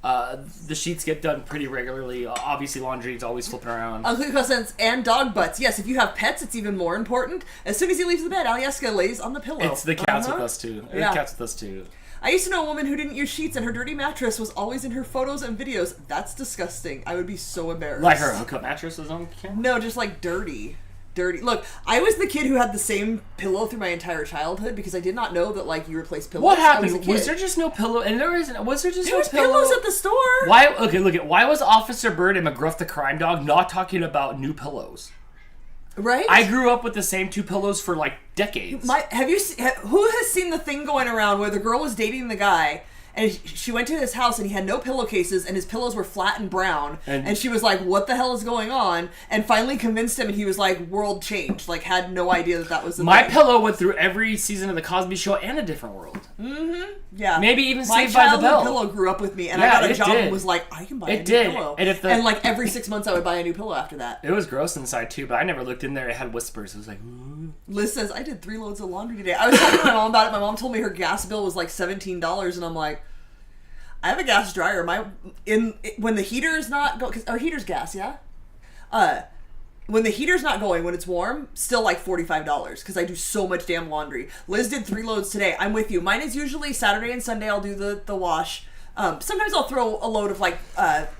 The sheets get done pretty regularly. Obviously, laundry is always flipping around. Uncle Sense and dog butts. Yes, if you have pets, it's even more important. As soon as he leaves the bed, Alyeska lays on the pillow. It's the cats with us too. Yeah. The cats with us too. I used to know a woman who didn't use sheets, and her dirty mattress was always in her photos and videos. That's disgusting. I would be so embarrassed. Like her hookup mattress was on camera? No, just like dirty. Look, I was the kid who had the same pillow through my entire childhood because I did not know that like you replace pillows. What happened? Was there just no pillow? And was there just no pillow? Pillows at the store. Why? Okay, look at why was Officer Bird and McGruff the crime dog not talking about new pillows? Right. I grew up with the same two pillows for like decades. Who has seen the thing going around where the girl was dating the guy? And she went to his house and he had no pillowcases and his pillows were flat and brown. And she was like, what the hell is going on? And finally convinced him and he was like, world changed. Like, had no idea that was the My thing. pillow went through every season of The Cosby Show and A Different World. Mm-hmm. Yeah. Maybe even Saved by the Bell. My childhood pillow grew up with me and I got a job and was like, I can buy a new pillow. And like every 6 months I would buy a new pillow after that. It was gross inside too, but I never looked in there. It had whispers. It was like, ooh. Liz says, I did 3 loads of laundry today. I was talking to my mom about it. My mom told me her gas bill was like $17 and I'm like, I have a gas dryer. When the heater is not going, because our heater's gas, yeah. When the heater's not going, when it's warm, still like $45 because I do so much damn laundry. Liz did 3 loads today. I'm with you. Mine is usually Saturday and Sunday. I'll do the wash. Sometimes I'll throw a load of like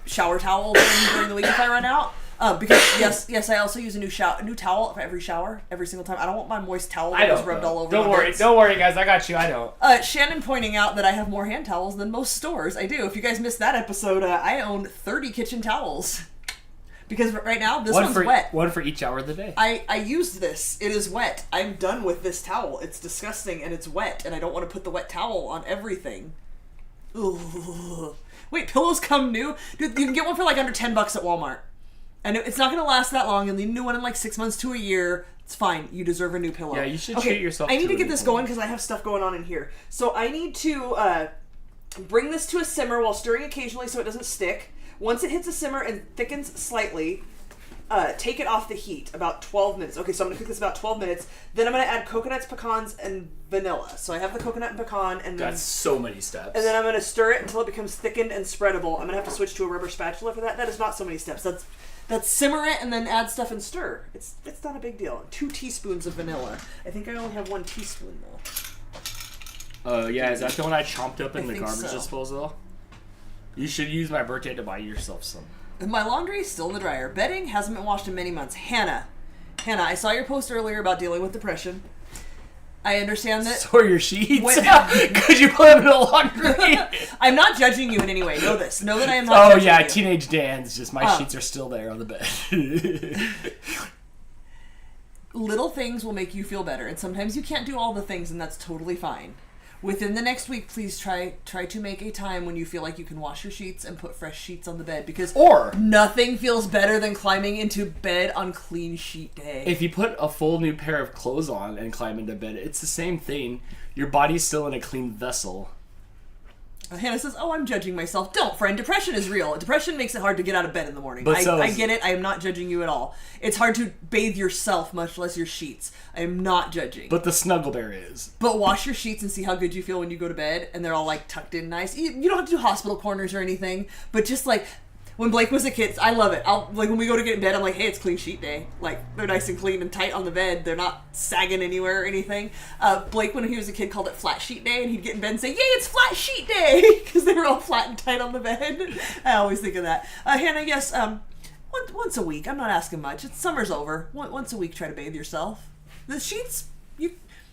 shower towels in during the week if I run out. Because yes, I also use a new towel for every shower, every single time. I don't want my moist towel that was rubbed all over. Don't worry, guys. I got you. I don't. Shannon pointing out that I have more hand towels than most stores. I do. If you guys missed that episode, I own 30 kitchen towels. Because right now this one's wet. One for each hour of the day. I used this. It is wet. I'm done with this towel. It's disgusting and it's wet, and I don't want to put the wet towel on everything. Ugh. Wait, pillows come new, dude. You can get one for like under $10 at Walmart. And it's not going to last that long. You'll need a new one in like 6 months to a year. It's fine. You deserve a new pillow. Yeah, you should treat yourself. I need to get this going because I have stuff going on in here. So I need to bring this to a simmer while stirring occasionally so it doesn't stick. Once it hits a simmer and thickens slightly, take it off the heat about 12 minutes. Okay, so I'm going to cook this about 12 minutes. Then I'm going to add coconuts, pecans, and vanilla. So I have the coconut and pecan. And that's so many steps. And then I'm going to stir it until it becomes thickened and spreadable. I'm going to have to switch to a rubber spatula for that. That is not so many steps. That's simmer it and then add stuff and stir. It's not a big deal. 2 teaspoons of vanilla. I think I only have 1 teaspoon though. Yeah, is that the one I chomped up in I the think garbage so. disposal? You should use my birthday to buy yourself some. My laundry is still in the dryer. Bedding hasn't been washed in many months. Hannah, I saw your post earlier about dealing with depression. I understand that. So are your sheets? Could you put them in the laundry? I'm not judging you in any way. Know this. Know that I am not judging you. Teenage Dan's just my sheets are still there on the bed. Little things will make you feel better, and sometimes you can't do all the things, and that's totally fine. Within the next week, please try to make a time when you feel like you can wash your sheets and put fresh sheets on the bed, because nothing feels better than climbing into bed on clean sheet day. If you put a full new pair of clothes on and climb into bed, it's the same thing. Your body's still in a clean vessel. Hannah says, I'm judging myself. Don't, friend. Depression is real. Depression makes it hard to get out of bed in the morning. But I get it. I am not judging you at all. It's hard to bathe yourself, much less your sheets. I am not judging. But the snuggle bear is. But wash your sheets and see how good you feel when you go to bed, and they're all, like, tucked in nice. You don't have to do hospital corners or anything, but just, like... When Blake was a kid, I love it. When we go to get in bed, I'm like, hey, it's clean sheet day. Like, they're nice and clean and tight on the bed. They're not sagging anywhere or anything. Blake, when he was a kid, called it flat sheet day, and he'd get in bed and say, yay, it's flat sheet day! Because they were all flat and tight on the bed. I always think of that. Hannah, yes, once a week. I'm not asking much. Summer's over. Once a week, try to bathe yourself. The sheets,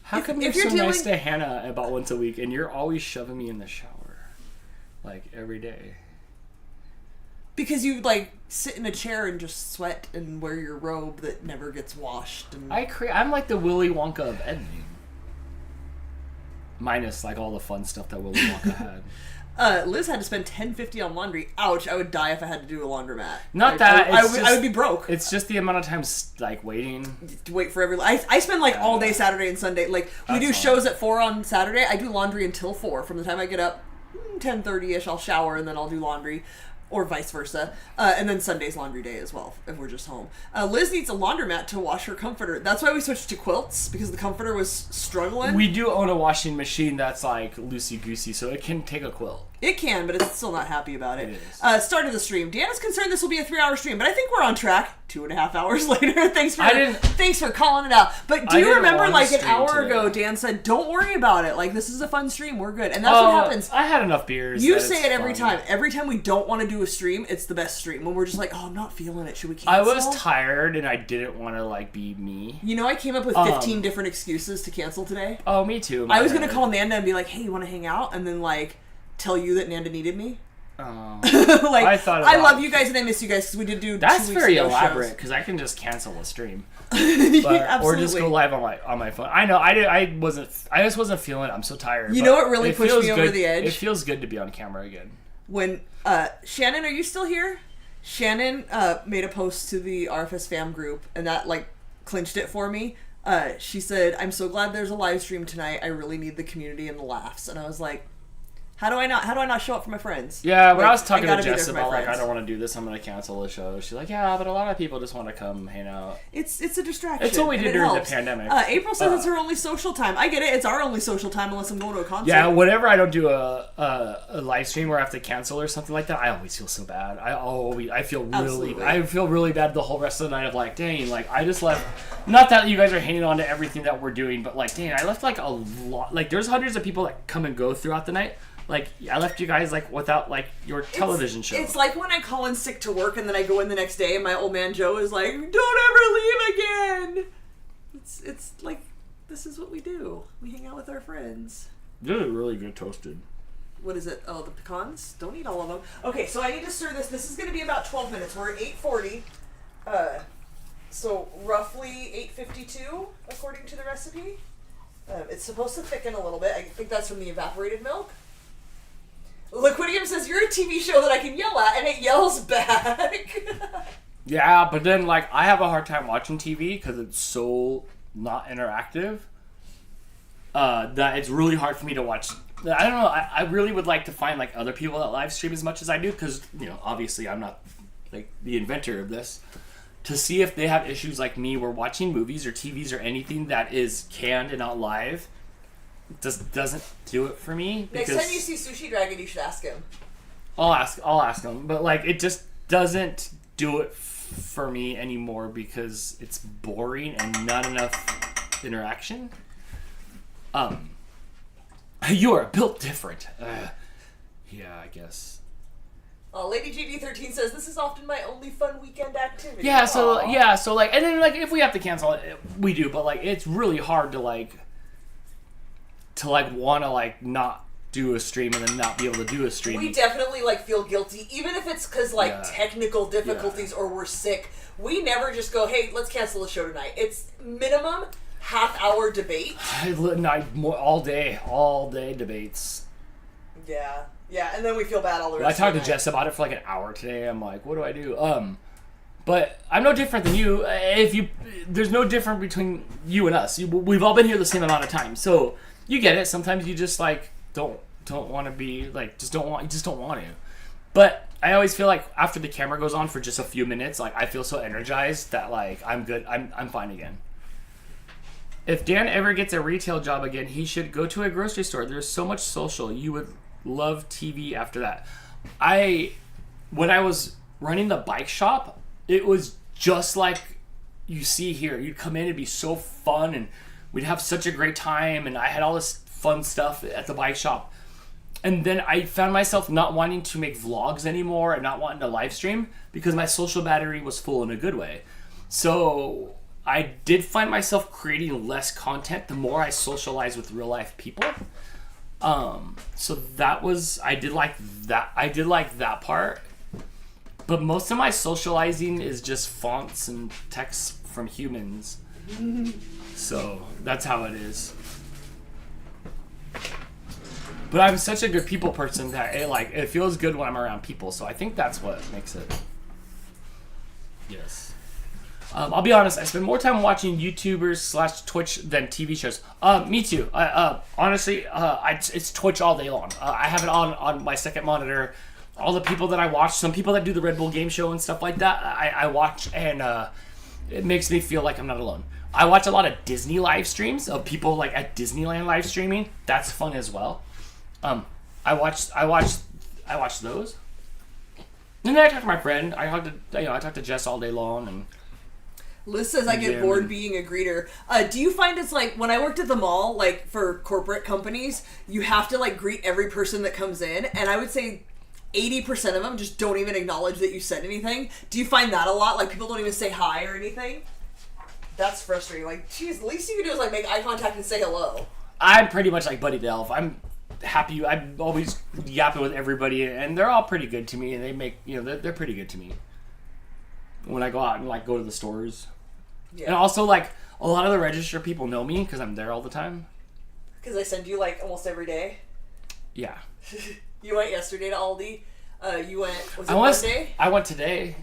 How come you're so nice to Hannah about once a week, and you're always shoving me in the shower? Like, every day. Because you, like, sit in a chair and just sweat and wear your robe that never gets washed. And I'm like the Willy Wonka of editing. Minus, like, all the fun stuff that Willy Wonka had. Liz had to spend $10.50 on laundry. Ouch, I would die if I had to do a laundromat. I would be broke. It's just the amount of time, like, waiting. To wait for I spend, like, all day Saturday and Sunday. Like, we do shows at 4 on Saturday. I do laundry until 4. From the time I get up, 10:30ish, I'll shower and then I'll do laundry. Or vice versa. And then Sunday's laundry day as well, if we're just home. Liz needs a laundromat to wash her comforter. That's why we switched to quilts, because the comforter was struggling. We do own a washing machine that's, like, loosey-goosey, so it can take a quilt. It can, but it's still not happy about it. It is. Start of the stream. Deanna's concerned this will be a 3-hour stream, but I think we're on track. 2.5 hours later. Thanks for calling it out. But do you remember, like, an hour ago, Dan said, don't worry about it. Like, this is a fun stream. We're good. And that's what happens. I had enough beers. You say it every time. Every time we don't want to do a stream, it's the best stream. When we're just like, I'm not feeling it. Should we cancel? I was tired, and I didn't want to, like, be me. You know, I came up with 15 different excuses to cancel today. Oh, me too. I was going to call Nanda and be like, hey, you want to hang out? And then, like, tell you that Nanda needed me. Oh. Like, I love you guys and I miss you guys because we did do. That's very elaborate because I can just cancel a stream, or just go live on my phone. I know I just wasn't feeling it. I'm so tired. You know what really pushed me over the edge? It feels good to be on camera again. When Shannon, are you still here? Shannon made a post to the RFS fam group, and that, like, clinched it for me. She said, "I'm so glad there's a live stream tonight. I really need the community and the laughs." And I was like, How do I not show up for my friends? Yeah, when I was talking to Jess about, like, I don't want to do this, I'm going to cancel the show. She's like, yeah, but a lot of people just want to come hang out. It's a distraction. It's what we did during the pandemic. April says it's her only social time. I get it. It's our only social time unless I'm going to a concert. Yeah, whenever I don't do a live stream or I have to cancel or something like that, I always feel so bad. I feel really bad the whole rest of the night of, like, dang, like, I just left. Not that you guys are hanging on to everything that we're doing, but, like, dang, I left, like, a lot. Like, there's hundreds of people that come and go throughout the night. Like, I left you guys, like, without, like, your television show. It's like when I call in sick to work and then I go in the next day and my old man Joe is like, don't ever leave again. It's like, this is what we do. We hang out with our friends. These are really good toasted. What is it? Oh, the pecans? Don't eat all of them. Okay, so I need to stir this. This is going to be about 12 minutes. We're at 8:40. So roughly 8:52, according to the recipe. It's supposed to thicken a little bit. I think that's from the evaporated milk. Liquidium says, you're a TV show that I can yell at, and it yells back. Yeah, but then, like, I have a hard time watching TV because it's so not interactive that it's really hard for me to watch. I don't know. I really would like to find, like, other people that live stream as much as I do because, you know, obviously I'm not, like, the inventor of this. To see if they have issues like me where watching movies or TVs or anything that is canned and not live just doesn't do it for me. Next time you see Sushi Dragon, you should ask him. I'll ask him, but, like, it just doesn't do it for me anymore because it's boring and not enough interaction. You are built different. Yeah, I guess. Lady GD13 says, this is often my only fun weekend activity. Yeah, so like, and then like if we have to cancel it, we do. But like, it's really hard to want to like not do a stream and then not be able to do a stream. We definitely like feel guilty, even if it's because like technical difficulties or we're sick. We never just go, hey, let's cancel the show tonight. It's minimum half-hour debate. All day debates. Yeah, and then we feel bad all the rest. I talked to Jess about it for like an hour today. I'm like, what do I do? But I'm no different than you. There's no difference between you and us. We've all been here the same amount of time, so you get it. Sometimes you just like don't want to be like just don't want to. But I always feel like after the camera goes on for just a few minutes, like I feel so energized that like I'm good. I'm fine again. If Dan ever gets a retail job again, he should go to a grocery store. There's so much social. You would love TV after that. When I was running the bike shop, it was just like you see here. You'd come in, it'd be so fun, and we'd have such a great time, and I had all this fun stuff at the bike shop. And then I found myself not wanting to make vlogs anymore and not wanting to live stream because my social battery was full in a good way. So I did find myself creating less content the more I socialize with real life people. So I did like that part. But most of my socializing is just fonts and texts from humans. So that's how it is. But I'm such a good people person that it feels good when I'm around people. So I think that's what makes it. Yes. I'll be honest, I spend more time watching YouTubers / Twitch than TV shows. Me too. Honestly, it's Twitch all day long. I have it on my second monitor. All the people that I watch, some people that do the Red Bull game show and stuff like that, I watch, and it makes me feel like I'm not alone. I watch a lot of Disney live streams of people like at Disneyland live streaming. That's fun as well. I watch those. And then I talk to my friend. I talk to Jess all day long. And Liz says I get bored being a greeter. Do you find it's like when I worked at the mall, like for corporate companies, you have to like greet every person that comes in, and I would say 80% of them just don't even acknowledge that you said anything. Do you find that a lot? Like people don't even say hi or anything? That's frustrating. Like, geez, the least you can do is like make eye contact and say hello. I'm pretty much like Buddy the Elf. I'm happy. I'm always yapping with everybody, and they're all pretty good to me, and they make they're pretty good to me when I go out and like go to the stores. Yeah. And also like a lot of the register people know me because I'm there all the time. Because I send you like almost every day. Yeah. You went yesterday to Aldi. You went. Was it Monday? I went today.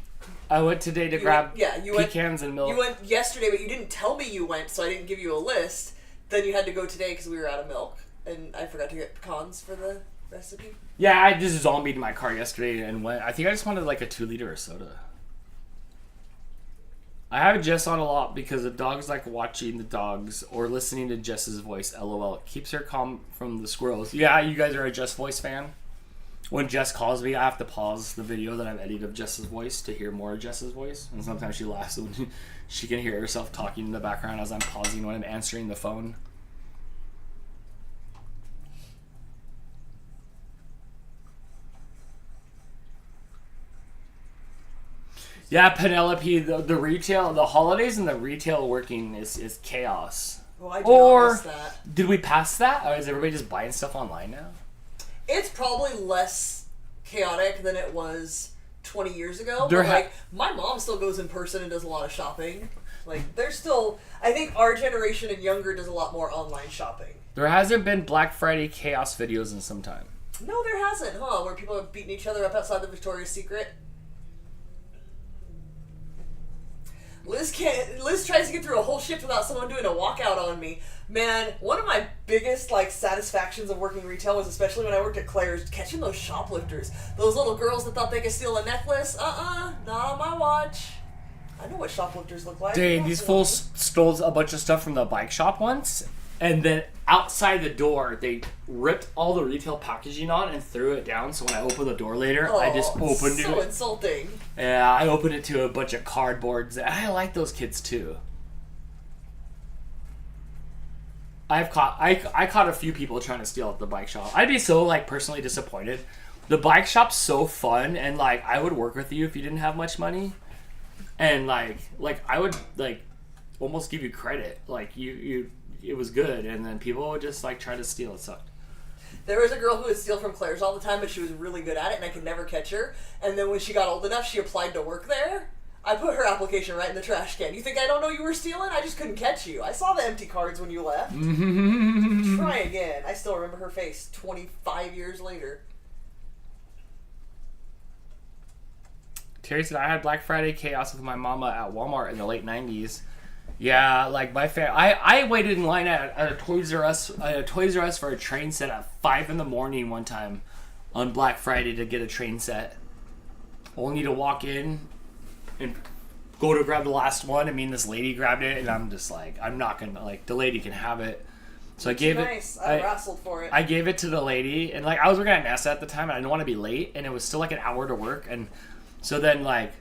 To grab pecans and milk. You went yesterday, but you didn't tell me you went, so I didn't give you a list. Then you had to go today because we were out of milk, and I forgot to get pecans for the recipe. Yeah, I just zombied my car yesterday and went. I think I just wanted like a 2-liter of soda. I have Jess on a lot because the dogs like watching the dogs or listening to Jess's voice. LOL. It keeps her calm from the squirrels. Yeah, you guys are a Jess voice fan? When Jess calls me, I have to pause the video that I've edited of Jess's voice to hear more of Jess's voice. And sometimes she laughs when she can hear herself talking in the background as I'm pausing when I'm answering the phone. Yeah, Penelope, the retail, the holidays and the retail working is chaos. Well, I do miss that. Did we pass that? Or is everybody just buying stuff online now? It's probably less chaotic than it was 20 years ago. But like, my mom still goes in person and does a lot of shopping. Like, there's still, I think our generation and younger does a lot more online shopping. There hasn't been Black Friday chaos videos in some time. No, there hasn't, huh? Where people are beating each other up outside the Victoria's Secret. Liz tries to get through a whole shift without someone doing a walkout on me. Man, one of my biggest satisfactions of working retail was, especially when I worked at Claire's, catching those shoplifters. Those little girls that thought they could steal a necklace. Not on my watch. I know what shoplifters look like. Dang, these fools stole a bunch of stuff from the bike shop once, and then outside the door, they ripped all the retail packaging on and threw it down. So when I opened the door later, I just opened it. So insulting. Yeah, I opened it to a bunch of cardboards. I like those kids too. I caught a few people trying to steal at the bike shop. I'd be so like personally disappointed. The bike shop's so fun, and like I would work with you if you didn't have much money, and like I would like almost give you credit. Like you it was good, and then people would just like try to steal. It sucked. There was a girl who would steal from Claire's all the time, but she was really good at it, and I could never catch her. And then when she got old enough, she applied to work there. I put her application right in the trash can. You think I don't know you were stealing? I just couldn't catch you. I saw the empty cards when you left. Try again. I still remember her face 25 years later. Terry said, I had Black Friday chaos with my mama at Walmart in the late 90s. Yeah, like my I waited in line at a Toys R Us for a train set at 5 in the morning one time on Black Friday to get a train set. Only to walk in and go to grab the last one. I mean, this lady grabbed it, and I'm just like, I'm not gonna like. The lady can have it, so I gave it. Nice. I wrestled for it. I gave it to the lady, and like I was working at NASA at the time, and I didn't want to be late, and it was still like an hour to work, and so then like.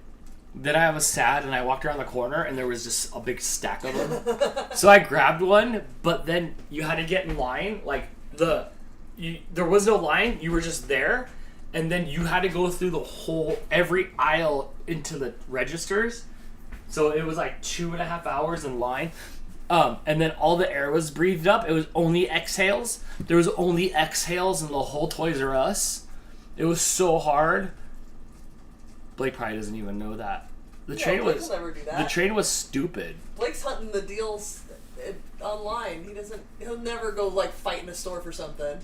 Then I was sad, and I walked around the corner, and there was just a big stack of them. So I grabbed one, but then you had to get in line. Like there was no line; you were just there, and then you had to go through every aisle into the registers. So it was like 2.5 hours in line, and then all the air was breathed up. It was only exhales. There was only exhales in the whole Toys R Us. It was so hard. Blake probably doesn't even know that. Blake will never do that. The train was stupid. Blake's hunting the deals online. He'll never go like fight in a store for something.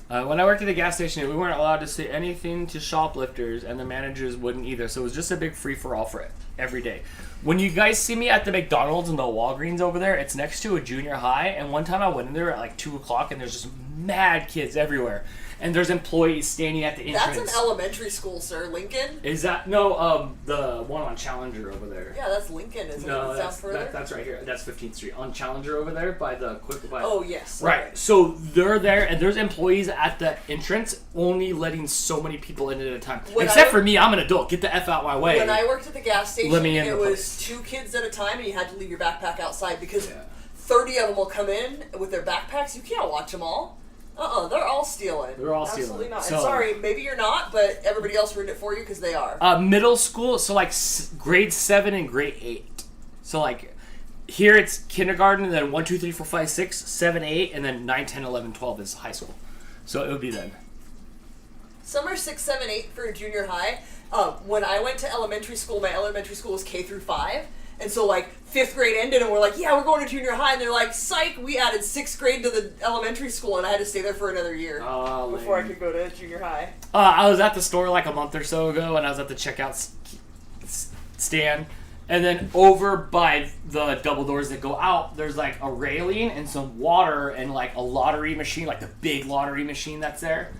When I worked at the gas station, we weren't allowed to say anything to shoplifters, and the managers wouldn't either. So it was just a big free-for-all for it every day. When you guys see me at the McDonald's and the Walgreens over there, it's next to a junior high. And one time I went in there at like 2 o'clock, and there's just mad kids everywhere. And there's employees standing at the entrance. That's an elementary school, sir. Lincoln? Is that no? The one on Challenger over there. Yeah, that's Lincoln, isn't it? No, that's right here. That's 15th Street on Challenger over there by the Oh yes. Right. Okay. So they're there, and there's employees at the entrance, only letting so many people in at a time. Except for me, I'm an adult. Get the F out my way. When I worked at the gas station, it was 2 kids at a time, and you had to leave your backpack outside because 30 of them will come in with their backpacks. You can't watch them all. They're all stealing. They're all Absolutely stealing. Not. So, and sorry, maybe you're not, but everybody else ruined it for you because they are. Middle school, so like grade 7 and grade 8. So like here it's kindergarten, and then 1, 2, 3, 4, 5, 6, 7, 8, and then 9, 10, 11, 12 is high school. So it would be then. Some are 6, 7, 8 for junior high. When I went to elementary school, my elementary school was K through 5. And so, like, 5th grade ended, and we're like, yeah, we're going to junior high. And they're like, psych, we added 6th grade to the elementary school, and I had to stay there for another year before I could go to junior high. I was at the store like a month or so ago, and I was at the checkout stand. And then over by the double doors that go out, there's, like, a railing and some water and, like, a lottery machine, like the big lottery machine that's there.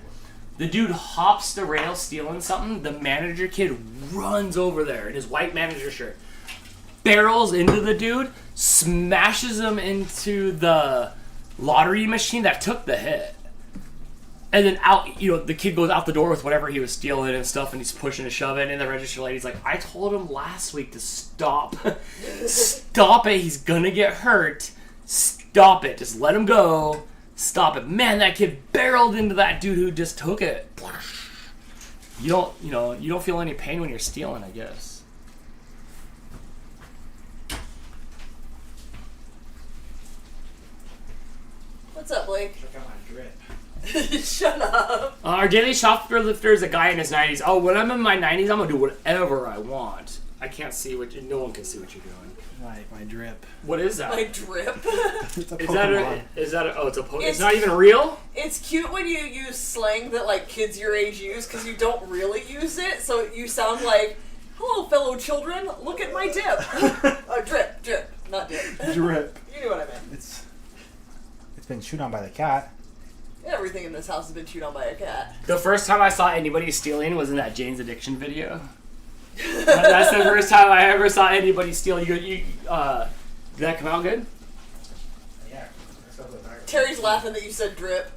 The dude hops the rail stealing something. The manager kid runs over there in his white manager shirt. Barrels into the dude, smashes him into the lottery machine that took the hit. And then out, the kid goes out the door with whatever he was stealing and stuff, and he's pushing and shoving, and the register lady's like, I told him last week to stop. Stop it, he's gonna get hurt. Stop it, just let him go. Stop it. Man, that kid barreled into that dude who just took it. You don't feel any pain when you're stealing, I guess. What's up, Blake? Check out my drip. Shut up. Our daily shoplifter is a guy in his 90s. Oh, when I'm in my 90s, I'm going to do whatever I want. I can't see no one can see what you're doing. My drip. What is that? My drip? It's a Pokemon. It's a Pokemon. It's not even cute. real? It's cute when you use slang that, like, kids your age use because you don't really use it, so you sound like, hello, fellow children, look at my dip. Drip, not dip. Drip. You knew what I meant. It's been chewed on by the cat. Everything in this house has been chewed on by a cat. The first time I saw anybody stealing was in that Jane's Addiction video. That's the first time I ever saw anybody steal. Did that come out good? Yeah. Terry's laughing that you said drip.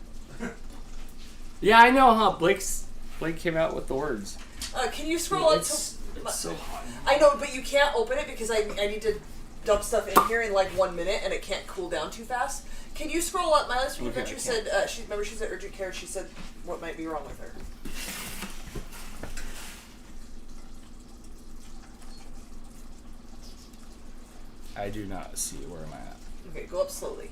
Yeah, I know, huh? Blake came out with the words. Can you scroll up to... It's so hot. I know, but you can't open it because I need to dump stuff in here in like 1 minute and it can't cool down too fast. Can you scroll up? My last week adventure said, she's at urgent care, she said what might be wrong with her. I do not see where am I at. Okay, go up slowly.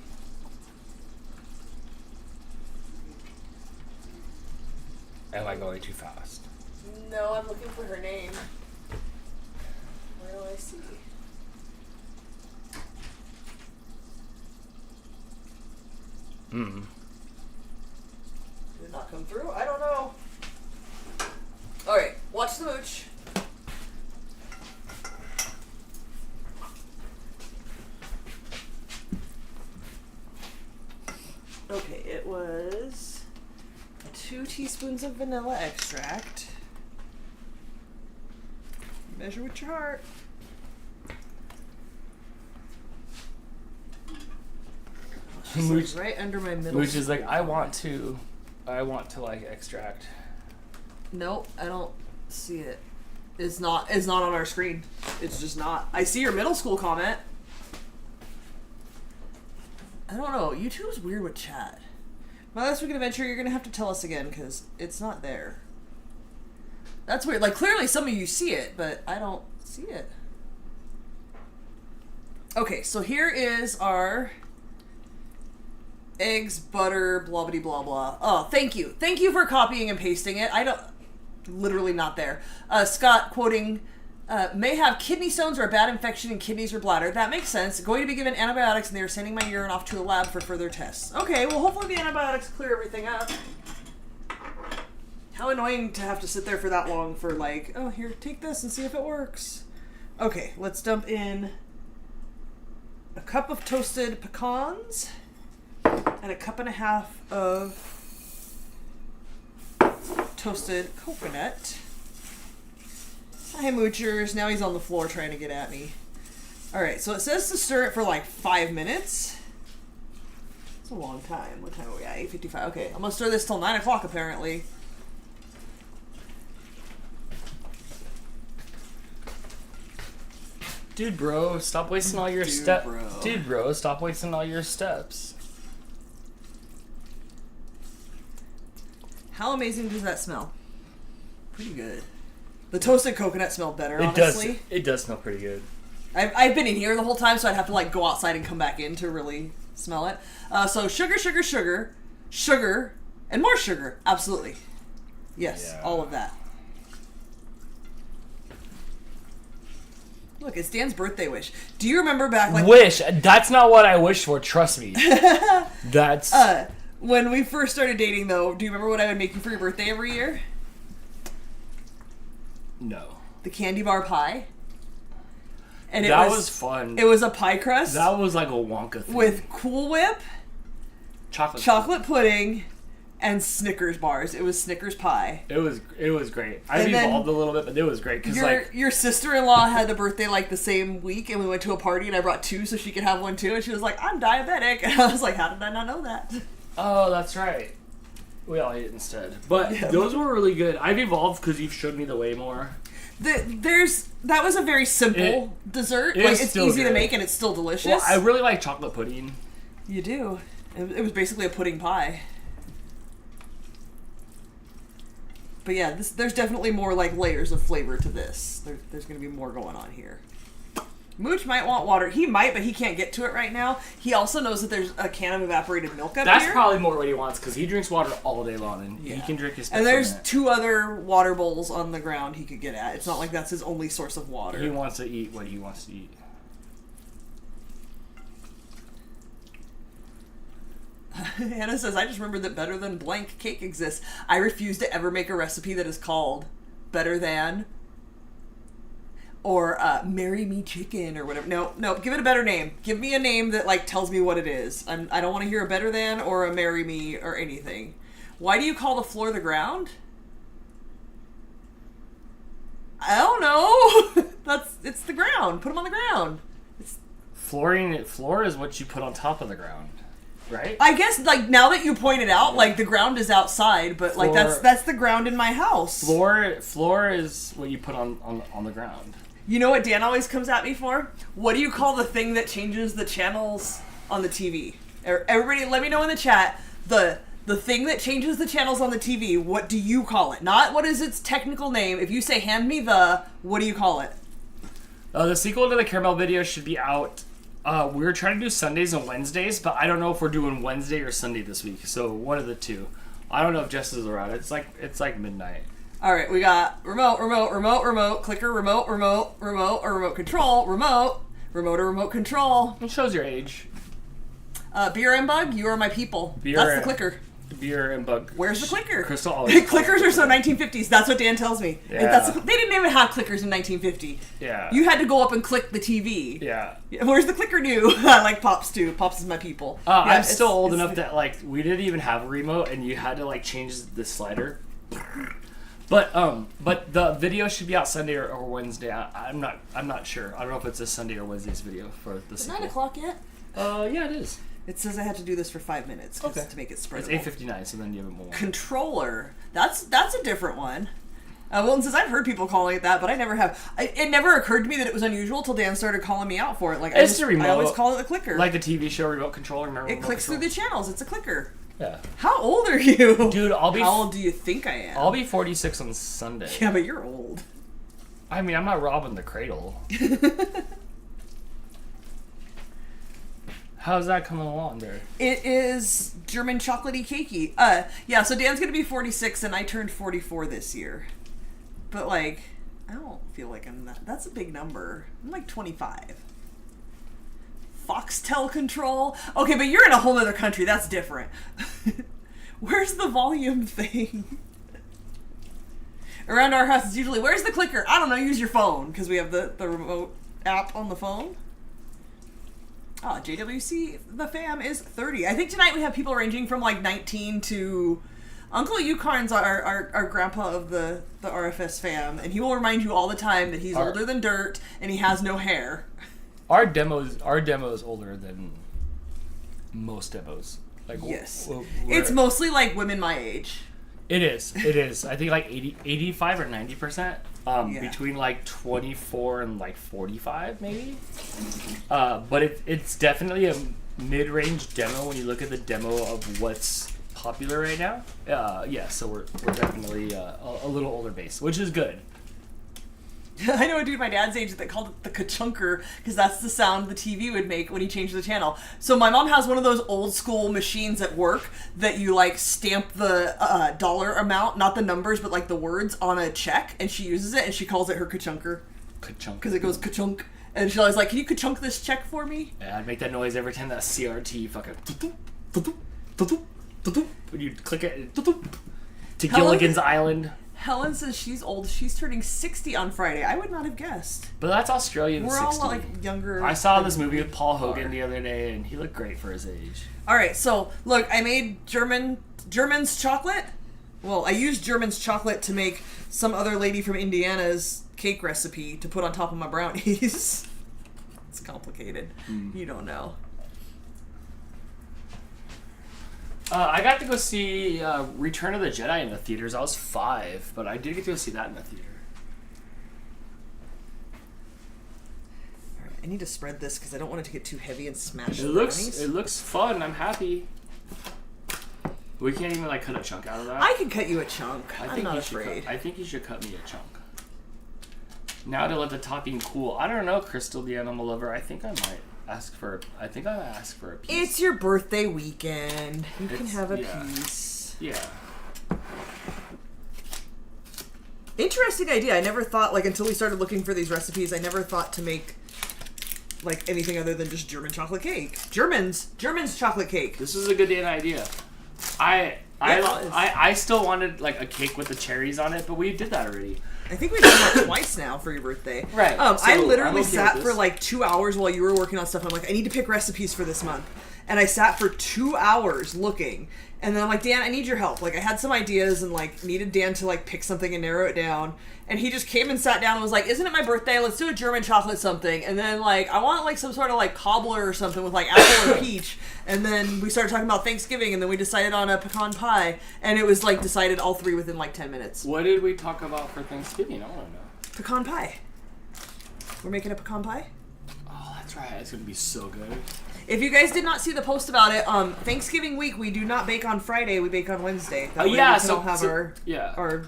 Am I going too fast? No, I'm looking for her name. Where do I see? Did it not come through? I don't know. Alright, watch the mooch. Okay, it was 2 teaspoons of vanilla extract. Measure with your heart. Mooch right under my middle. Mooch is like, I want to like extract. Nope, I don't see it. It's not on our screen. It's just not. I see your middle school comment. I don't know. YouTube's weird with chat. My last weekend adventure, you're gonna have to tell us again because it's not there. That's weird. Like clearly some of you see it, but I don't see it. Okay, so here is our eggs, butter, Blvd, blah blah. Oh, thank you. Thank you for copying and pasting it. I don't... Literally not there. Scott quoting, may have kidney stones or a bad infection in kidneys or bladder. That makes sense. Going to be given antibiotics and they are sending my urine off to a lab for further tests. Okay, well hopefully the antibiotics clear everything up. How annoying to have to sit there for that long for like, oh here, take this and see if it works. Okay, let's dump in a cup of toasted pecans and a cup and a half of toasted coconut. Hi moochers, now he's on the floor trying to get at me. Alright, so it says to stir it for like 5 minutes. It's a long time. What time are we at? 8:55. Okay, I'm gonna stir this till 9 o'clock apparently. Dude bro, stop wasting all your steps. Dude bro, stop wasting all your steps. How amazing does that smell? Pretty good. The toasted coconut smelled better, honestly. It does smell pretty good. I've been in here the whole time, so I'd have to like go outside and come back in to really smell it. So sugar, sugar, sugar, sugar, and more sugar. Absolutely. Yes, yeah. All of that. Look, it's Dan's birthday wish. Do you remember back like... Wish? That's not what I wish for, trust me. That's... When we first started dating, though, do you remember what I would make you for your birthday every year? No. The candy bar pie. And that was fun. It was a pie crust. That was like a Wonka thing. With Cool Whip, chocolate pudding, and Snickers bars. It was Snickers pie. It was great. I evolved a little bit, but it was great because your sister-in-law had a birthday like the same week, and we went to a party, and I brought 2 so she could have one too. And she was like, "I'm diabetic," and I was like, "How did I not know that?" Oh, that's right. We all ate it instead. But yeah. Those were really good. I've evolved because you've showed me the way more. That was a very simple dessert. Like it's easy to make and it's still delicious. Well, I really like chocolate pudding. You do. It was basically a pudding pie. But yeah, there's definitely more like layers of flavor to this. There's going to be more going on here. Mooch might want water. He might, but he can't get to it right now. He also knows that there's a can of evaporated milk up here. That's probably more what he wants because he drinks water all day long and he can drink his. And there's 2 other water bowls on the ground he could get at. It's not like that's his only source of water. He wants to eat what he wants to eat. Hannah says, I just remembered that Better Than Blank cake exists. I refuse to ever make a recipe that is called Better Than or Marry Me Chicken or whatever. No, give it a better name. Give me a name that like tells me what it is. I don't want to hear a Better Than or a Marry Me or anything. Why do you call the floor the ground? I don't know. It's the ground. Put them on the ground. Floor is what you put on top of the ground. right? I guess like now that you pointed out, like the ground is outside, but like that's the ground in my house. Floor is what you put on the ground. You know what Dan always comes at me for? What do you call the thing that changes the channels on the TV? Everybody, let me know in the chat. The thing that changes the channels on the TV, what do you call it? Not what is its technical name. If you say hand me what do you call it? The sequel to the Caramel video should be out. We were trying to do Sundays and Wednesdays, but I don't know if we're doing Wednesday or Sunday this week. So one of the two. I don't know if Jess is around. It's like midnight. All right, we got remote, clicker, remote, or remote control, remote or remote control. It shows your age. Beer and Bug, you are my people. That's the clicker. Beer and Bug. Where's the clicker? Crystal always clickers are so 1950s. That's what Dan tells me. Yeah. They didn't even have clickers in 1950. Yeah. You had to go up and click the TV. Yeah. Where's the clicker do? I like Pops too. Pops is my people. I'm still old enough that like we didn't even have a remote, and you had to like change the slider. But the video should be out Sunday or Wednesday. I'm not sure. I don't know if it's a Sunday or Wednesday's video for the sequel. 9 o'clock yet? Yeah, it is. It says I have to do this for 5 minutes to make it spread. It's 8:59, so then you have it more. Controller. That's a different one. Wilton says I've heard people calling it that, but I never have. It never occurred to me that it was unusual till Dan started calling me out for it. Like it's a remote. I always call it the clicker. Like the TV show remote controller. Remember? It clicks through the channels. It's a clicker. Yeah. How old are you? Dude, How old do you think I am? I'll be 46 on Sunday. Yeah, but you're old. I mean, I'm not robbing the cradle. How's that coming along there? It is German chocolatey cakey. Yeah, so Dan's gonna be 46 and I turned 44 this year. But like, I don't feel like I'm that. That's a big number. I'm like 25. Foxtel control? Okay, but you're in a whole other country. That's different. Where's the volume thing? Around our house, it's usually, where's the clicker? I don't know, use your phone, because we have the remote app on the phone. Oh, JWC, the fam, is 30. I think tonight we have people ranging from like 19 to... Uncle Yukon's our grandpa of the RFS fam, and he will remind you all the time that he's older than dirt, and he has no hair. Our demo is older than most demos. Like, yes. It's mostly like women my age. It is. I think like 85 or 90%. Between like 24 and like 45 maybe. But it's definitely a mid-range demo when you look at the demo of what's popular right now. So we're definitely a little older base, which is good. I know a dude my dad's age that called it the ka-chunker because that's the sound the TV would make when he changed the channel. So my mom has one of those old school machines at work that you like stamp the dollar amount, not the numbers, but like the words on a check, and she uses it and she calls it her ka-chunker. Ka-chunk. Because it goes ka-chunk. And she's always like, can you ka-chunk this check for me? Yeah, I'd make that noise every time that CRT fucking... When you click it... To Gilligan's Island. Helen says she's old. She's turning 60 on Friday. I would not have guessed. But that's Australian. We're 60. all like younger. I saw this movie with Paul Hogan the other day, and he looked great for his age. All right, so look, I made German's chocolate. Well, I used German's chocolate to make some other lady from Indiana's cake recipe to put on top of my brownies. It's complicated. You don't know. I got to go see Return of the Jedi in the theaters. I was 5, but I did get to go see that in the theater. All right, I need to spread this because I don't want it to get too heavy and smash. It looks fun. I'm happy. We can't even like cut a chunk out of that. I can cut you a chunk. I'm not afraid. I think you should cut me a chunk. Now to let the topping cool. I don't know, Crystal, the animal lover. I think I might ask for a piece. It's your birthday weekend. You can have a piece. Yeah. Interesting idea. I never thought, like, until we started looking for these recipes, I never thought to make like anything other than just German chocolate cake. German's chocolate cake. This is a good idea. I still wanted like a cake with the cherries on it, but we did that already. I think we've done that twice now for your birthday. Right. I literally sat for like 2 hours while you were working on stuff. I'm like, I need to pick recipes for this month. And I sat for 2 hours looking. And then I'm like, Dan, I need your help. Like, I had some ideas and, like, needed Dan to, like, pick something and narrow it down. And he just came and sat down and was like, isn't it my birthday? Let's do a German chocolate something. And then, like, I want, like, some sort of, like, cobbler or something with, like, apple or peach. And then we started talking about Thanksgiving, and then we decided on a pecan pie. And it was, like, decided all three within, like, 10 minutes. What did we talk about for Thanksgiving? I want to know. Pecan pie. We're making a pecan pie? Oh, that's right. It's going to be so good. If you guys did not see the post about it, Thanksgiving week, we do not bake on Friday, we bake on Wednesday. That way we can all have our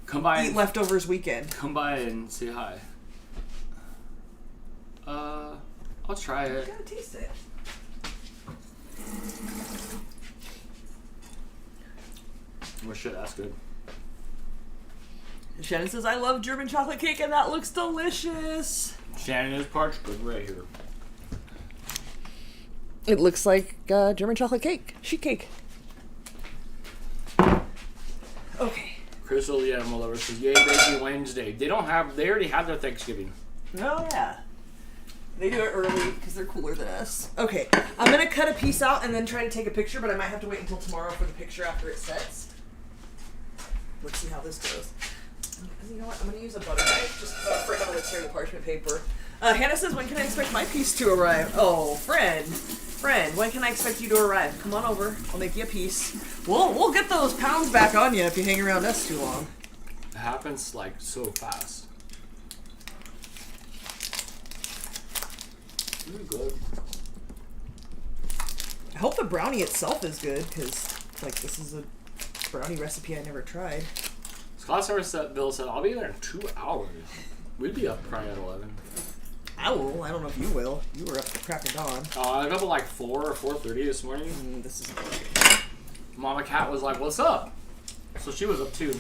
come by eat leftovers weekend. Come by and say hi. I'll try it. I gotta taste it. Well, shit, that's good. Shannon says, I love German chocolate cake, and that looks delicious. Shannon is parched good right here. It looks like German chocolate cake. Sheet cake. Okay. Crystal, the animal lover, says, yay, baking Wednesday. They already had their Thanksgiving. Oh, yeah. They do it early because they're cooler than us. Okay. I'm going to cut a piece out and then try to take a picture, but I might have to wait until tomorrow for the picture after it sets. Let's see how this goes. You know what? I'm going to use a butter knife just for now. Let's tear the parchment paper. Hannah says, when can I expect my piece to arrive? Oh, friend, when can I expect you to arrive? Come on over. I'll make you a piece. We'll get those pounds back on you if you hang around us too long. It happens, like, so fast. Really good. I hope the brownie itself is good, because, like, this is a brownie recipe I never tried. Scott Bill said, I'll be there in 2 hours. We'd be up probably at 11. I will. I don't know if you will. You were up at the crack of dawn. I got up at like 4 or 4:30 this morning. This isn't working. Mama Cat was like, what's up? So she was up too.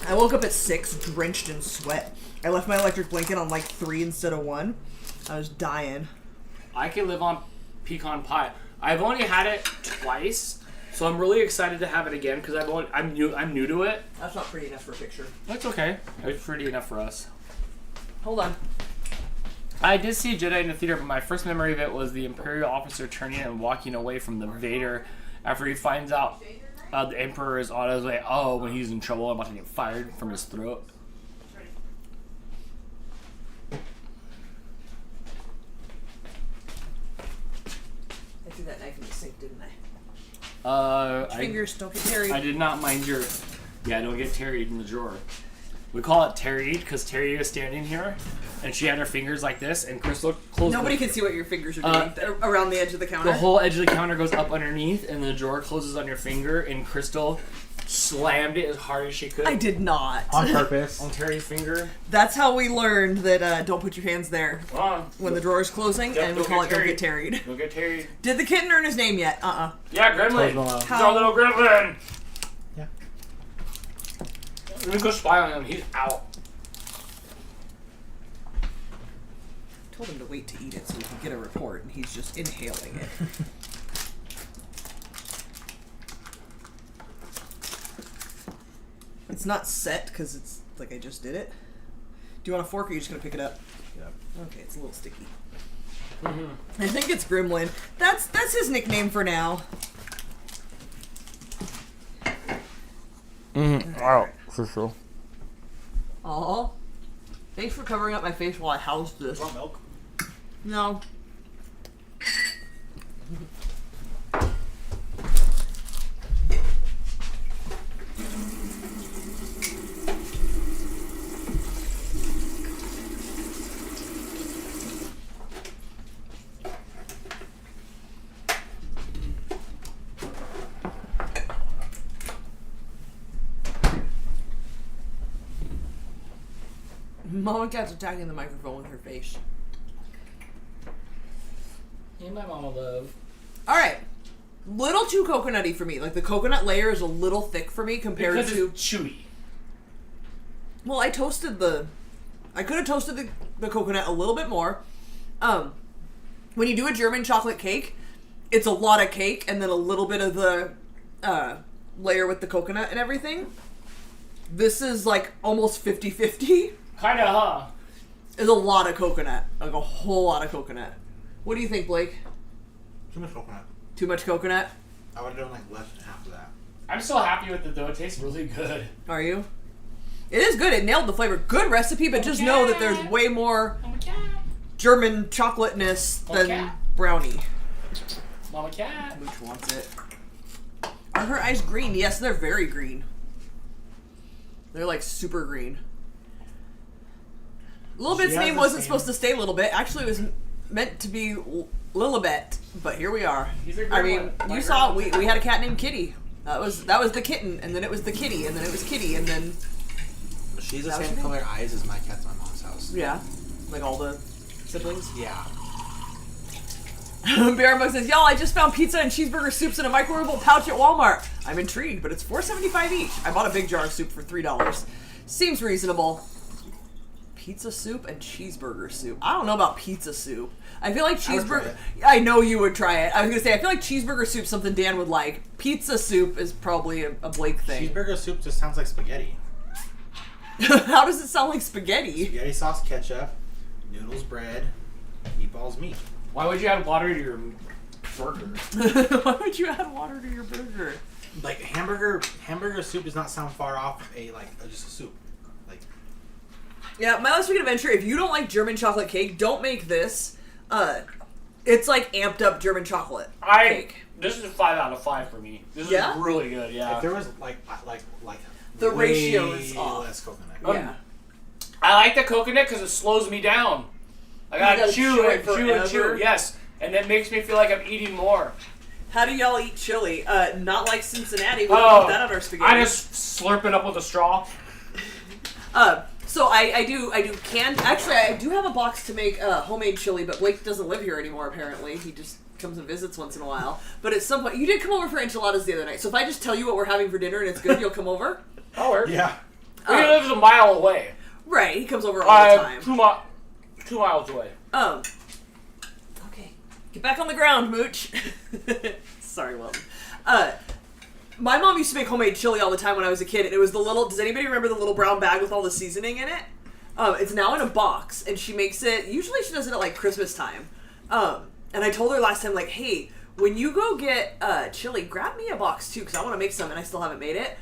I woke up at 6, drenched in sweat. I left my electric blanket on like 3 instead of 1. I was dying. I can live on pecan pie. I've only had it twice, so I'm really excited to have it again because I'm new to it. That's not pretty enough for a picture. That's okay. It's pretty enough for us. Hold on. I did see Jedi in the theater, but my first memory of it was the Imperial officer turning and walking away from the Vader after he finds out the Emperor is on his way. Oh, when he's in trouble, I'm about to get fired from his throat. I threw that knife in the sink, didn't I? Fingers don't get tarried. I did not mind your... Yeah, don't get tarried in the drawer. We call it tarried because Terry is standing here, and she had her fingers like this, and Crystal closed... Nobody can see what your fingers are doing around the edge of the counter. The whole edge of the counter goes up underneath, and the drawer closes on your finger, and Crystal slammed it as hard as she could. I did not. On purpose. On Terry's finger. That's how we learned that don't put your hands there when the drawer is closing, Yep, and we call it don't get tarried. Don't get tarried. Did the kitten earn his name yet? Yeah, Gremlin. He's our little Gremlin. Yeah. Let me go spy on him. He's out. Told him to wait to eat it so we could get a report, and he's just inhaling it. It's not set because it's like I just did it. Do you want a fork or are you just going to pick it up? Yeah. Okay, it's a little sticky. I think it's Gremlin. That's his nickname for now. Wow, for sure. Aw. Thanks for covering up my face while I housed this. Want milk? No. Mama Cat's attacking the microphone with her face. Hey, my mama love. Alright. Little too coconutty for me. Like, the coconut layer is a little thick for me compared because to... it's chewy. Well, I toasted the... I could have toasted the coconut a little bit more. When you do a German chocolate cake, it's a lot of cake and then a little bit of the layer with the coconut and everything. This is, like, almost 50-50. Kinda, huh? It's a lot of coconut. Like, a whole lot of coconut. What do you think, Blake? Too much coconut. Too much coconut? I would have done like less than half of that. I'm so happy with it though. It tastes really good. Are you? It is good. It nailed the flavor. Good recipe, but just know that there's way more German chocolateness than brownie. Mama cat. Mooch wants it. Are her eyes green? Yes, they're very green. They're like super green. Lilibet's name wasn't supposed to stay Lilibet. Actually, it was meant to be Lilibet, but here we are. I mean, you saw we had a cat named Kitty. That was the kitten, and then it was the kitty, and then it was Kitty, and then she's the same color eyes as my cat's at my mom's house. Yeah, like all the siblings. Yeah. Bearmug says, "Y'all, I just found pizza and cheeseburger soups in a microwavable pouch at Walmart. I'm intrigued, but it's $4.75 each. I bought a big jar of soup for $3. Seems reasonable." Pizza soup and cheeseburger soup. I don't know about pizza soup. I feel like cheeseburger. I know you would try it. I was gonna say I feel like cheeseburger soup something Dan would like. Pizza soup is probably a Blake thing. Cheeseburger soup just sounds like spaghetti. How does it sound like spaghetti? Spaghetti sauce, ketchup, noodles, bread, meatballs, meat. Why would you add water to your burger? Why would you add water to your burger? Like hamburger soup does not sound far off just a soup. Like, yeah, my last week adventure. If you don't like German chocolate cake, don't make this. It's like amped up German chocolate cake. This is a 5 out of 5 for me. This is really good. Yeah. If there was like the ratio is off. Less coconut. Yeah. I like the coconut because it slows me down. I gotta chew and chew. Yes, and it makes me feel like I'm eating more. How do y'all eat chili? Not like Cincinnati. We don't put that on our spaghetti. I just slurp it up with a straw. So I do canned. Actually, I do have a box to make homemade chili, but Blake doesn't live here anymore. Apparently, he just comes and visits once in a while. But at some point, you did come over for enchiladas the other night. So if I just tell you what we're having for dinner and it's good, you'll come over. I'll work. Yeah. He lives a mile away. Right, he comes over all the time. 2 miles away. Okay. Get back on the ground, Mooch. Sorry, Wilton. My mom used to make homemade chili all the time when I was a kid, and it was the little, does anybody remember the little brown bag with all the seasoning in it? It's now in a box, and she makes it, usually she does it at like Christmas time. And I told her last time, like, hey, when you go get chili, grab me a box too, because I want to make some, and I still haven't made it.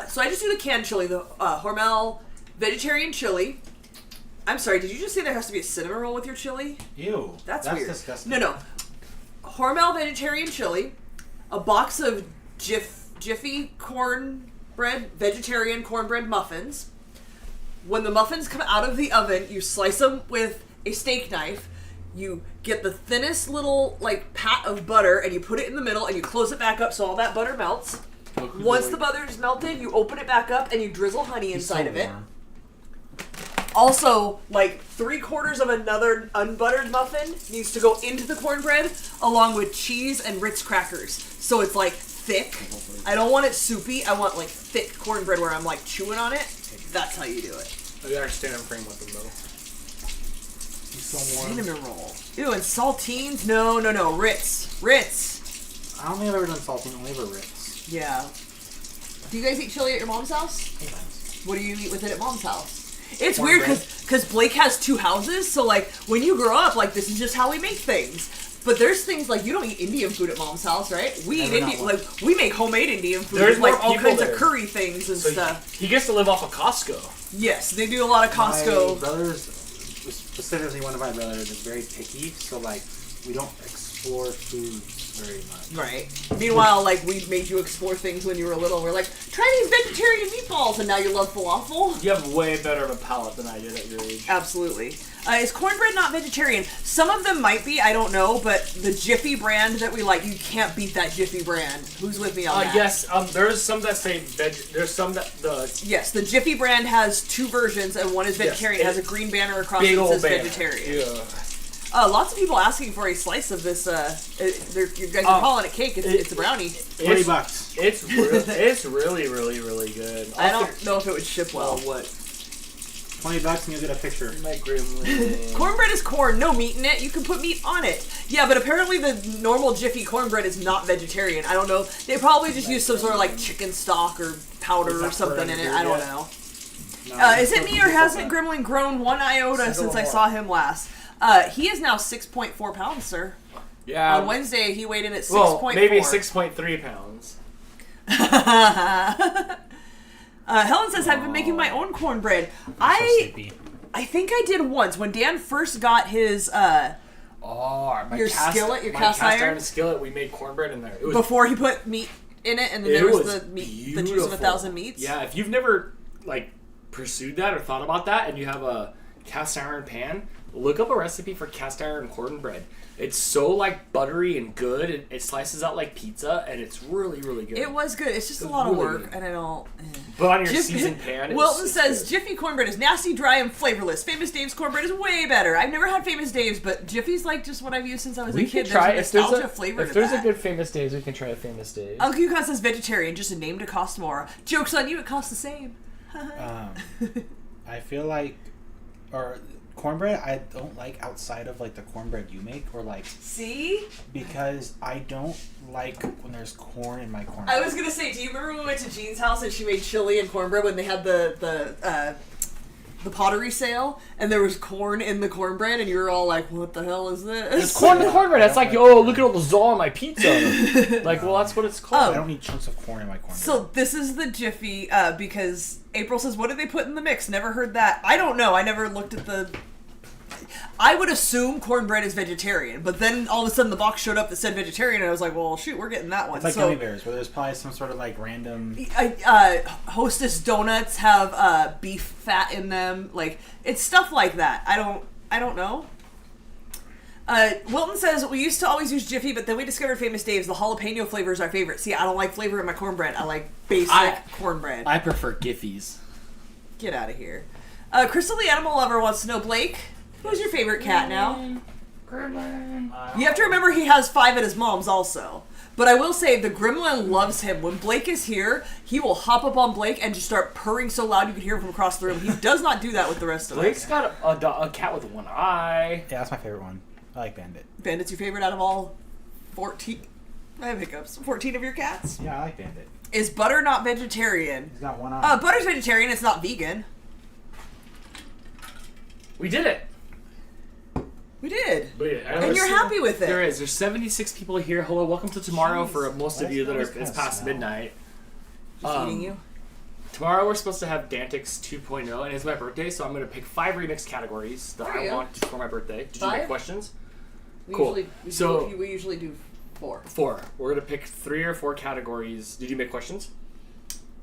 So I just do the canned chili, the Hormel vegetarian chili. I'm sorry, did you just say there has to be a cinnamon roll with your chili? Ew. That's weird. Disgusting. No. Hormel vegetarian chili, a box of Jiffy cornbread, vegetarian cornbread muffins. When the muffins come out of the oven, you slice them with a steak knife. You get the thinnest little like pat of butter and you put it in the middle and you close it back up so all that butter melts. Once the butter is melted, you open it back up and you drizzle honey inside of it. Also, like 3/4 of another unbuttered muffin needs to go into the cornbread along with cheese and Ritz crackers. So it's like thick. I don't want it soupy. I want like thick cornbread where I'm like chewing on it. That's how you do it. Oh, you understand I'm frame with them though. Cinnamon roll. Ew, and saltines? No. Ritz. I don't think I've ever done saltine, only ever Ritz. Yeah. Do you guys eat chili at your mom's house? Sometimes. What do you eat with it at mom's house? It's weird because Blake has 2 houses, so like when you grow up, like this is just how we make things. But there's things like you don't eat Indian food at mom's house, right? We eat Indian, like we make homemade Indian food. There's with, like more all kinds there. of curry things and stuff. He gets to live off of Costco. Yes, they do a lot of Costco. My brothers, specifically one of my brothers, is very picky, so like we don't explore food very much. Right. Meanwhile, like we made you explore things when you were little. We're like, try these vegetarian meatballs, and now you love falafel. You have way better of a palate than I did at your age. Absolutely. Is cornbread not vegetarian? Some of them might be, I don't know, but the Jiffy brand that we like, you can't beat that Jiffy brand. Who's with me on that? Yes, there's some that say there's some that Yes, the Jiffy brand has 2 versions, and one is vegetarian. It has a green banner across it that says vegetarian. Yeah. Lots of people asking for a slice of this. You guys are calling it cake. It's a brownie. $20. It's really, really, really good. I don't know if it would ship well. What? $20 and you'll get a picture. My gremlin. Cornbread is corn, no meat in it. You can put meat on it. Yeah, but apparently the normal Jiffy cornbread is not vegetarian. I don't know. They probably just use some sort of like chicken stock or powder or something in it. I don't know. No, is it me or hasn't Gremlin grown 1 iota since I saw him last? He is now 6.4 pounds, sir. Yeah. On Wednesday, he weighed in at 6.4. Well, maybe 6.3 pounds. Helen says, I've been making my own cornbread. I think I did once when Dan first got his your cast iron skillet. We made cornbread in there. It was, before he put meat in it, and then there was the meat, the juice of 1,000 meats. Yeah, if you've never pursued that or thought about that, and you have a cast iron pan, look up a recipe for cast iron cornbread. It's so buttery and good, and it slices out like pizza, and it's really, really good. It was good. It's just a lot of work, and I don't. But on your seasoned pan, Wilton says Jiffy cornbread is nasty, dry, and flavorless. Famous Dave's cornbread is way better. I've never had Famous Dave's, but Jiffy's just what I've used since I was a kid. Try there's a nostalgia flavor if to there's that. a good Famous Dave's, we can try a Famous Dave's. Uncle Yukon says vegetarian, just a name to cost more. Joke's on you, it costs the same. I feel cornbread I don't like outside of the cornbread you make or See? because I don't like when there's corn in my cornbread. I was gonna say, do you remember when we went to Jean's house and she made chili and cornbread when they had the pottery sale and there was corn in the cornbread and you were all like, what the hell is this? It's corn in cornbread. That's look at all the zaw on my pizza. Well, that's what it's called. I don't need chunks of corn in my cornbread. So this is the Jiffy because April says, what did they put in the mix? Never heard that. I don't know. I never looked at the... I would assume cornbread is vegetarian, but then all of a sudden the box showed up that said vegetarian, and I was like, well, shoot, we're getting that one. It's like gummy bears, where there's probably some sort of random... Hostess donuts have beef fat in them. It's stuff like that. I don't know. Wilton says, we used to always use Jiffy, but then we discovered Famous Dave's. The jalapeno flavor is our favorite. See, I don't like flavor in my cornbread. I like basic cornbread. I prefer Giffies. Get out of here. Crystal the Animal Lover wants to know, Blake, who's your favorite cat now? You have to remember he has 5 at his mom's also. But I will say, the Gremlin loves him. When Blake is here, he will hop up on Blake and just start purring so loud you can hear him from across the room. He does not do that with the rest of us. Blake's got a cat with one eye. Yeah, that's my favorite one. I like Bandit. Bandit's your favorite out of all 14... I have hiccups. 14 of your cats? Yeah, I like Bandit. Is Butter not vegetarian? He's got one eye. Butter's vegetarian. It's not vegan. We did it. We did. Yeah, and you're happy with it. There's 76 people here. Hello, welcome to tomorrow. For most of you that it's past midnight. Just eating you. Tomorrow we're supposed to have Dantix 2.0, and it's my birthday, so I'm going to pick 5 remix categories that I want for my birthday. Did you make questions? Cool. We usually do 4. 4. We're going to pick 3 or 4 categories. Did you make questions?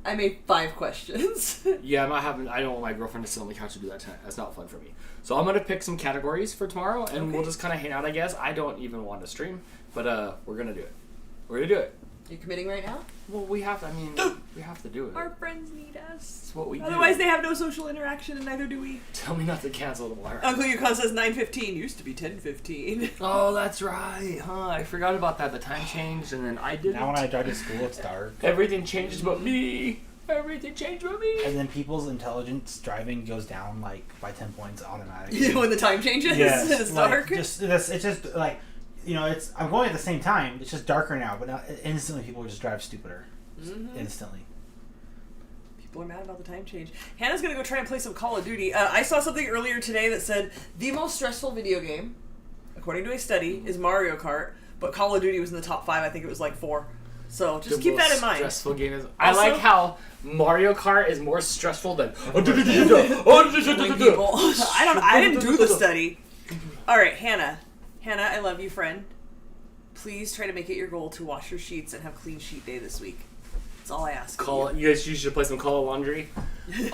I made 5 questions. Yeah, I don't want my girlfriend to sit on the couch to do that tonight. That's not fun for me. So I'm going to pick some categories for tomorrow, and we'll just kind of hang out, I guess. I don't even want to stream, but we're going to do it. We're going to do it. You committing right now? Well, we have to do it. Our friends need us. It's what we do. Otherwise, they have no social interaction, and neither do we. Tell me not to cancel tomorrow. Uncle Yukon says 9:15. Used to be 10:15. Oh, that's right. I forgot about that. The time changed, and then I didn't. Now when I drive to school, it's dark. Everything changes but me. Everything changed but me. And then people's intelligence driving goes down by 10 points automatically. You know when the time changes? Yes. It's dark. It's just I'm going at the same time. It's just darker now, but now instantly people just drive stupider. Instantly. People are mad about the time change. Hannah's gonna go try and play some Call of Duty. I saw something earlier today that said the most stressful video game, according to a study, is Mario Kart, but Call of Duty was in the top 5. I think it was 4. So just keep that in mind. Stressful game is. I like how Mario Kart is more stressful than. I didn't do the study. All right, Hannah. Hannah, I love you, friend. Please try to make it your goal to wash your sheets and have clean sheet day this week. That's all I ask. You guys should play some Call of Laundry. In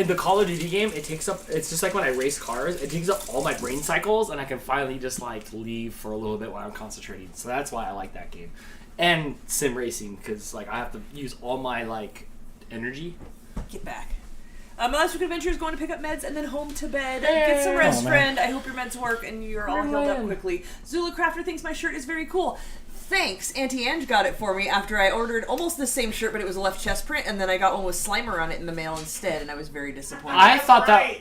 the Call of Duty game, it's just like when I race cars, it takes up all my brain cycles, and I can finally just leave for a little bit while I'm concentrating. So that's why I like that game. And sim racing, because I have to use all my energy. Get back. My last week adventure is going to pick up meds and then home to bed. Get some rest, friend. I hope your meds work and you're all healed up quickly. Zulu Crafter thinks my shirt is very cool. Thanks. Auntie Ange got it for me after I ordered almost the same shirt, but it was a left chest print, and then I got one with Slimer on it in the mail instead, and I was very disappointed. I thought that...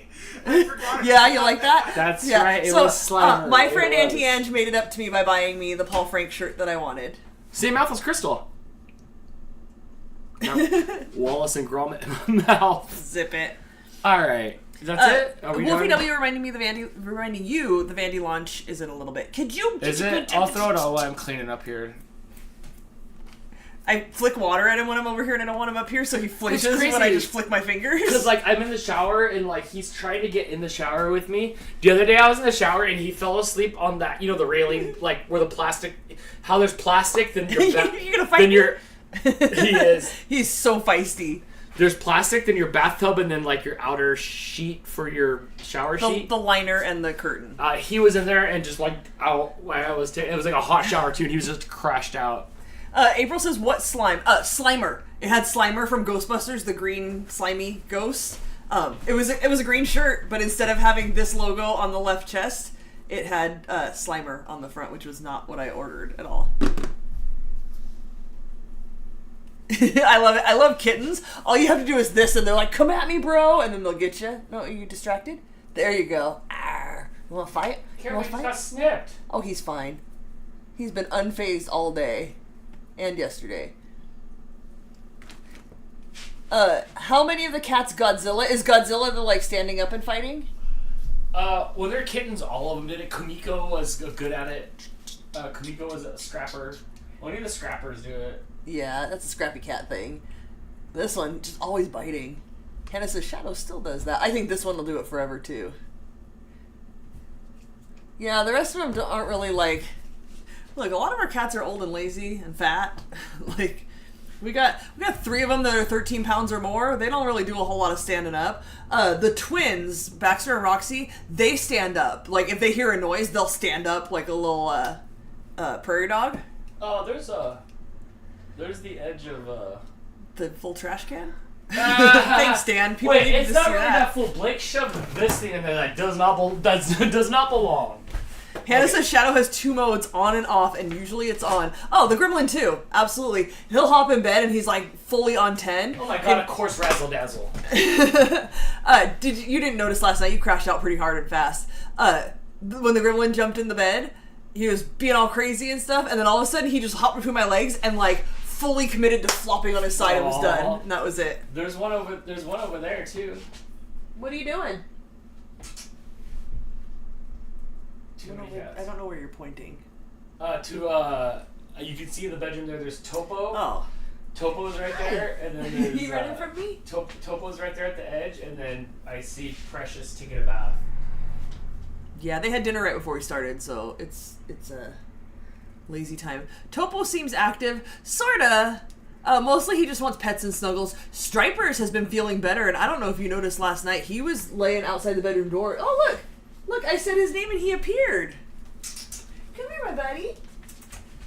Yeah, you like that? That's right. It was Slimer. My friend Auntie Ange made it up to me by buying me the Paul Frank shirt that I wanted. Same mouth as Crystal. No. Wallace and Gromit in my mouth. Zip it. All right. That's it? Are we Wolfie done? W reminding you the Vandy launch is in a little bit. Could you? Is it? I'll throw it out while I'm cleaning up here. I flick water at him when I'm over here, and I don't want him up here, so he flinches when I just flick my fingers. Because, like, I'm in the shower, and, like, he's trying to get in the shower with me. The other day I was in the shower, and he fell asleep on that, the railing, like, where the plastic... How there's plastic, then you're... You're gonna fight him? He is. He's so feisty. There's plastic, then your bathtub, and then, like, your outer sheet for your shower sheet. The liner and the curtain. He was in there, and just, like, it was like a hot shower, too, and he was just crashed out. April says, what slime? Slimer. It had Slimer from Ghostbusters, the green slimy ghost. It was a green shirt, but instead of having this logo on the left chest, it had Slimer on the front, which was not what I ordered at all. I love it. I love kittens. All you have to do is this, and they're like, come at me, bro, and then they'll get you. No, are you distracted? There you go. Arr. You want to fight? Careful, he got snipped. Oh, he's fine. He's been unfazed all day. And yesterday. How many of the cats Godzilla? Is Godzilla the, like, standing up and fighting? Well, they're kittens. All of them did it. Kumiko was good at it. Kumiko was a scrapper. Only the scrappers do it. Yeah, that's a scrappy cat thing. This one, just always biting. Hannah says Shadow still does that. I think this one will do it forever, too. Yeah, the rest of them aren't really, like... Look, a lot of our cats are old and lazy and fat. Like, we got 3 of them that are 13 pounds or more. They don't really do a whole lot of standing up. The twins, Baxter and Roxy, they stand up. Like, if they hear a noise, they'll stand up like a little prairie dog. Oh, there's the edge of the full trash can. Thanks, Dan. People need it's to not see really that full. Blake shoved this thing in there that does not belong. Hannah says Shadow has 2 modes, on and off, and usually it's on. Oh, the Gremlin too. Absolutely. He'll hop in bed and he's like fully on 10. Oh my god, of course, razzle dazzle. You didn't notice last night? You crashed out pretty hard and fast. When the Gremlin jumped in the bed, he was being all crazy and stuff, and then all of a sudden he just hopped between my legs and like fully committed to flopping on his side and was done. And that was it. There's one over there too. What are you doing? I don't know where you're pointing. You can see in the bedroom there. There's Topo. Oh. Topo's right there, and then there's... He running from me? Topo's right there at the edge, and then I see Precious taking a bath. Yeah, they had dinner right before we started, so it's a lazy time. Topo seems active, sorta. Mostly he just wants pets and snuggles. Stripers has been feeling better, and I don't know if you noticed last night, he was laying outside the bedroom door. Oh, look! Look, I said his name and he appeared. Come here, my buddy.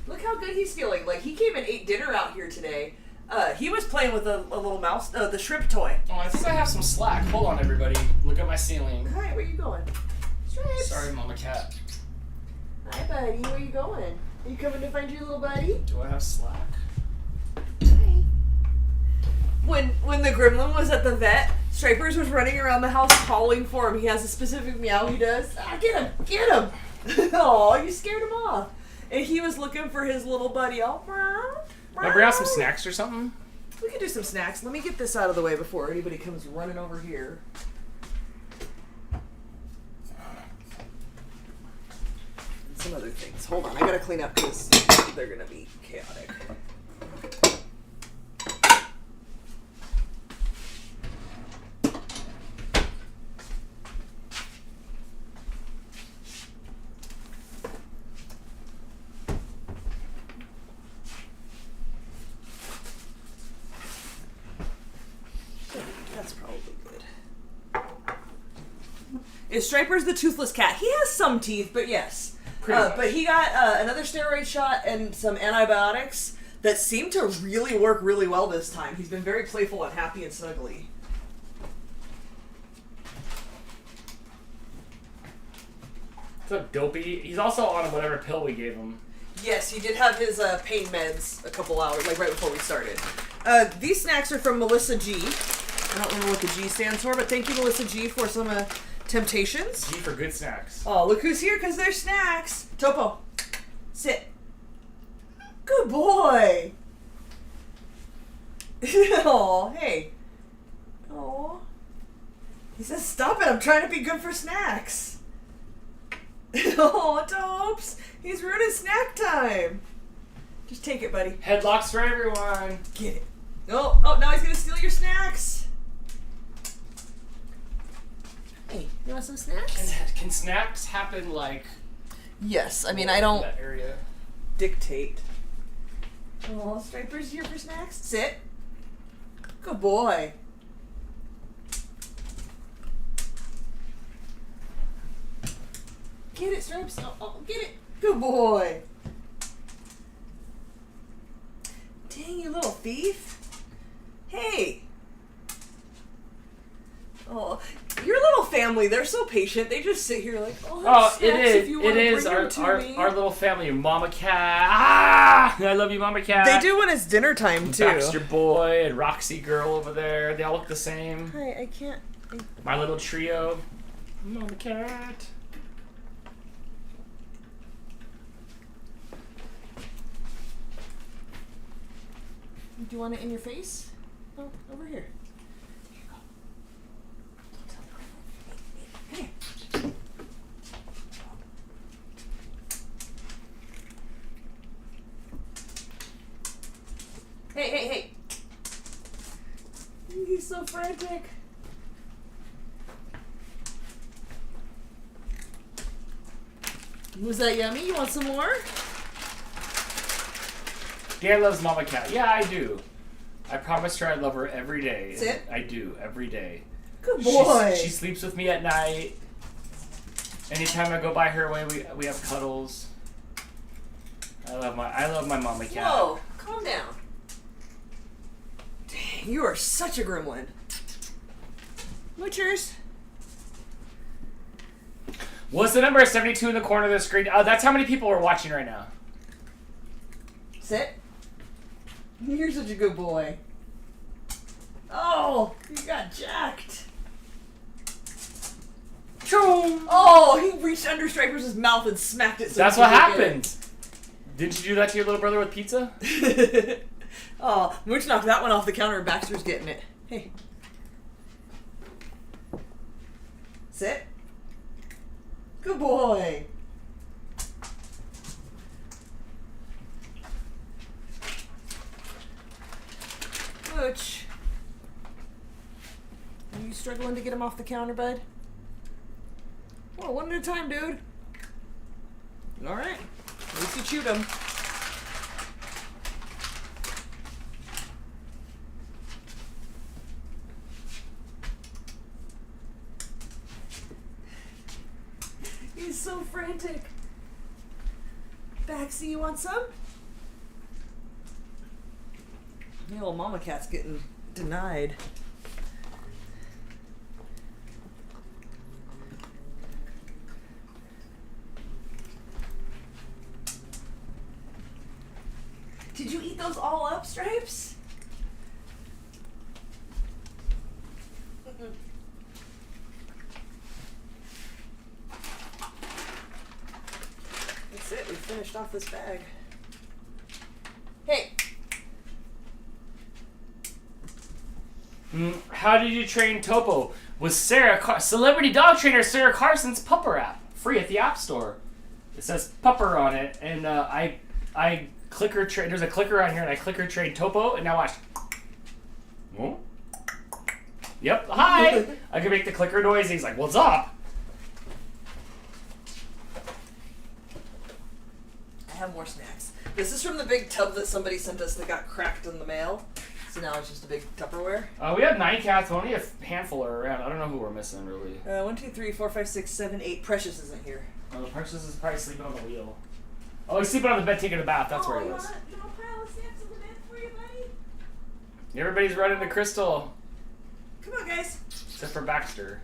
Look how good he's feeling. Like, he came and ate dinner out here today. He was playing with a little mouse, the shrimp toy. Oh, I think I have some slack. Hold on, everybody. Look at my ceiling. Hi, where you going? Stripes. Sorry, Mama Cat. Hi, buddy. Where you going? Are you coming to find your little buddy? Do I have slack? Hi. When the Gremlin was at the vet, Stripers was running around the house calling for him. He has a specific meow he does. Ah, get him! Get him! Oh, you scared him off. And he was looking for his little buddy. Oh, Can I bring out some snacks or something? We can do some snacks. Let me get this out of the way before anybody comes running over here. And some other things. Hold on, I gotta clean up because they're gonna be chaotic. That's probably good. Is Striper's the toothless cat? He has some teeth, but yes. But he got another steroid shot and some antibiotics that seem to really work really well this time. He's been very playful and happy and snuggly. What's up, Dopey? He's also on whatever pill we gave him. Yes, he did have his pain meds a couple hours, like right before we started. These snacks are from Melissa G. I don't remember what the G stands for, but thank you, Melissa G, for some Temptations. G for good snacks. Oh, look who's here, because they're snacks. Topo, sit. Good boy. Aw, hey. Aw. He says, stop it, I'm trying to be good for snacks. Oh, Topes. He's ruining snack time. Just take it, buddy. Headlocks for everyone. Get it. Oh, now he's going to steal your snacks. Hey, you want some snacks? Can snacks happen like... Yes, I mean, I don't that area? dictate. Oh, Striper's here for snacks. Sit. Good boy. Get it, Stripes. Oh, get it. Good boy. Dang, you little thief. Hey. Oh, your little family, they're so patient. They just sit here like, oh, it is. If you It is our little family. Mama Cat. Ah! I love you, Mama Cat. They do when it's dinner time, too. Baxter Boy and Roxy Girl over there. They all look the same. Hi, I can't. My little trio. Mama Cat. Do you want it in your face? Oh, over here. Here you go. Come here. Hey. He's so frantic. Was that yummy? You want some more? Dan loves Mama Cat. Yeah, I do. I promised her I'd love her every day. Sit. I do, every day. Good boy. She sleeps with me at night. Anytime I go by her way, we have cuddles. I love my Mama Cat. Whoa, calm down. Dang, you are such a gremlin. Moochers. What's the number? 72 in the corner of the screen. That's how many people are watching right now. Sit. You're such a good boy. Oh, you got jacked. Choom. Oh, he reached under Striper's mouth and smacked it. So That's what happened. Didn't you do that to your little brother with pizza? Oh, Mooch knocked that one off the counter and Baxter's getting it. Hey. Sit. Good boy. Mooch. Are you struggling to get him off the counter, bud? Whoa, one at a time, dude. Alright. At least you chewed him. He's so frantic. Baxy, you want some? The old Mama Cat's getting denied. Did you eat those all up, Stripes? That's it, we finished off this bag. Hey! How did you train Topo? Was celebrity dog trainer Sarah Carson's Pupper app. Free at the App Store. It says Pupper on it, and I clicker train. There's a clicker on here, and I clicker train Topo, and now watch. Whoa. Yep, hi! I can make the clicker noise, and he's like, what's up? I have more snacks. This is from the big tub that somebody sent us that got cracked in the mail. So now it's just a big Tupperware. We have 9 cats, but only a handful are around. I don't know who we're missing, really. 1, 2, 3, 4, 5, 6, 7, 8. Precious isn't here. Oh, Precious is probably sleeping on the wheel. Oh, he's sleeping on the bed taking a bath. That's where he was. You want a pile of snacks on the bed for you, buddy? Everybody's running to Crystal. Come on, guys. Except for Baxter.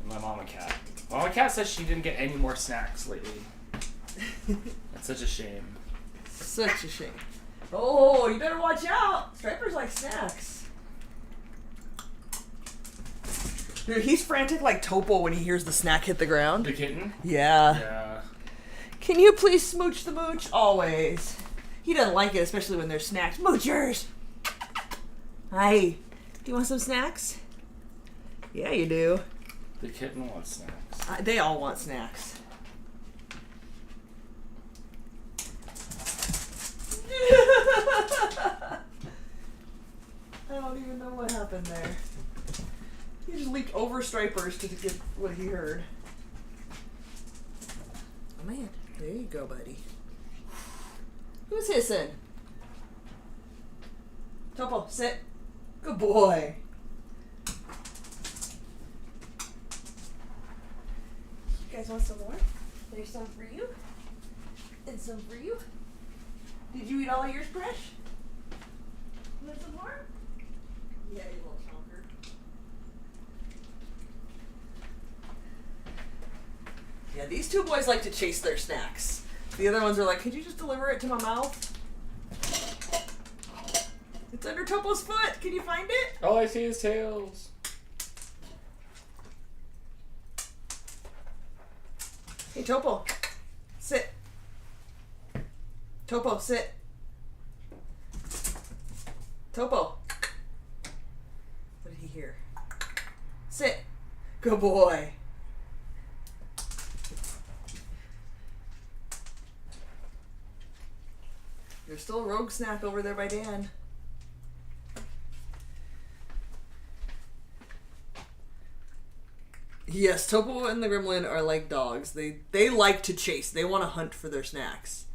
And my Mama Cat. Mama Cat says she didn't get any more snacks lately. That's such a shame. Such a shame. Oh, you better watch out. Stripers like snacks. Dude, he's frantic like Topo when he hears the snack hit the ground. The kitten? Yeah. Yeah. Can you please smooch the mooch? Always. He doesn't like it, especially when there's snacks. Moochers! Hi. Do you want some snacks? Yeah, you do. The kitten wants snacks. They all want snacks. I don't even know what happened there. He just leaped over stripers to get what he heard. Oh man, there you go, buddy. Who's hissing? Topo, sit. Good boy. You guys want some more? There's some for you. And some for you. Did you eat all of yours, Fresh? You want some more? Yeah, you little chonker. Yeah, these two boys like to chase their snacks. The other ones are like, could you just deliver it to my mouth? It's under Topo's foot. Can you find it? All I see is tails. Hey, Topo. Sit. Topo, sit. Topo. What did he hear? Sit. Good boy. There's still a rogue snack over there by Dan. Yes, Topo and the Gremlin are like dogs. They like to chase. They want to hunt for their snacks.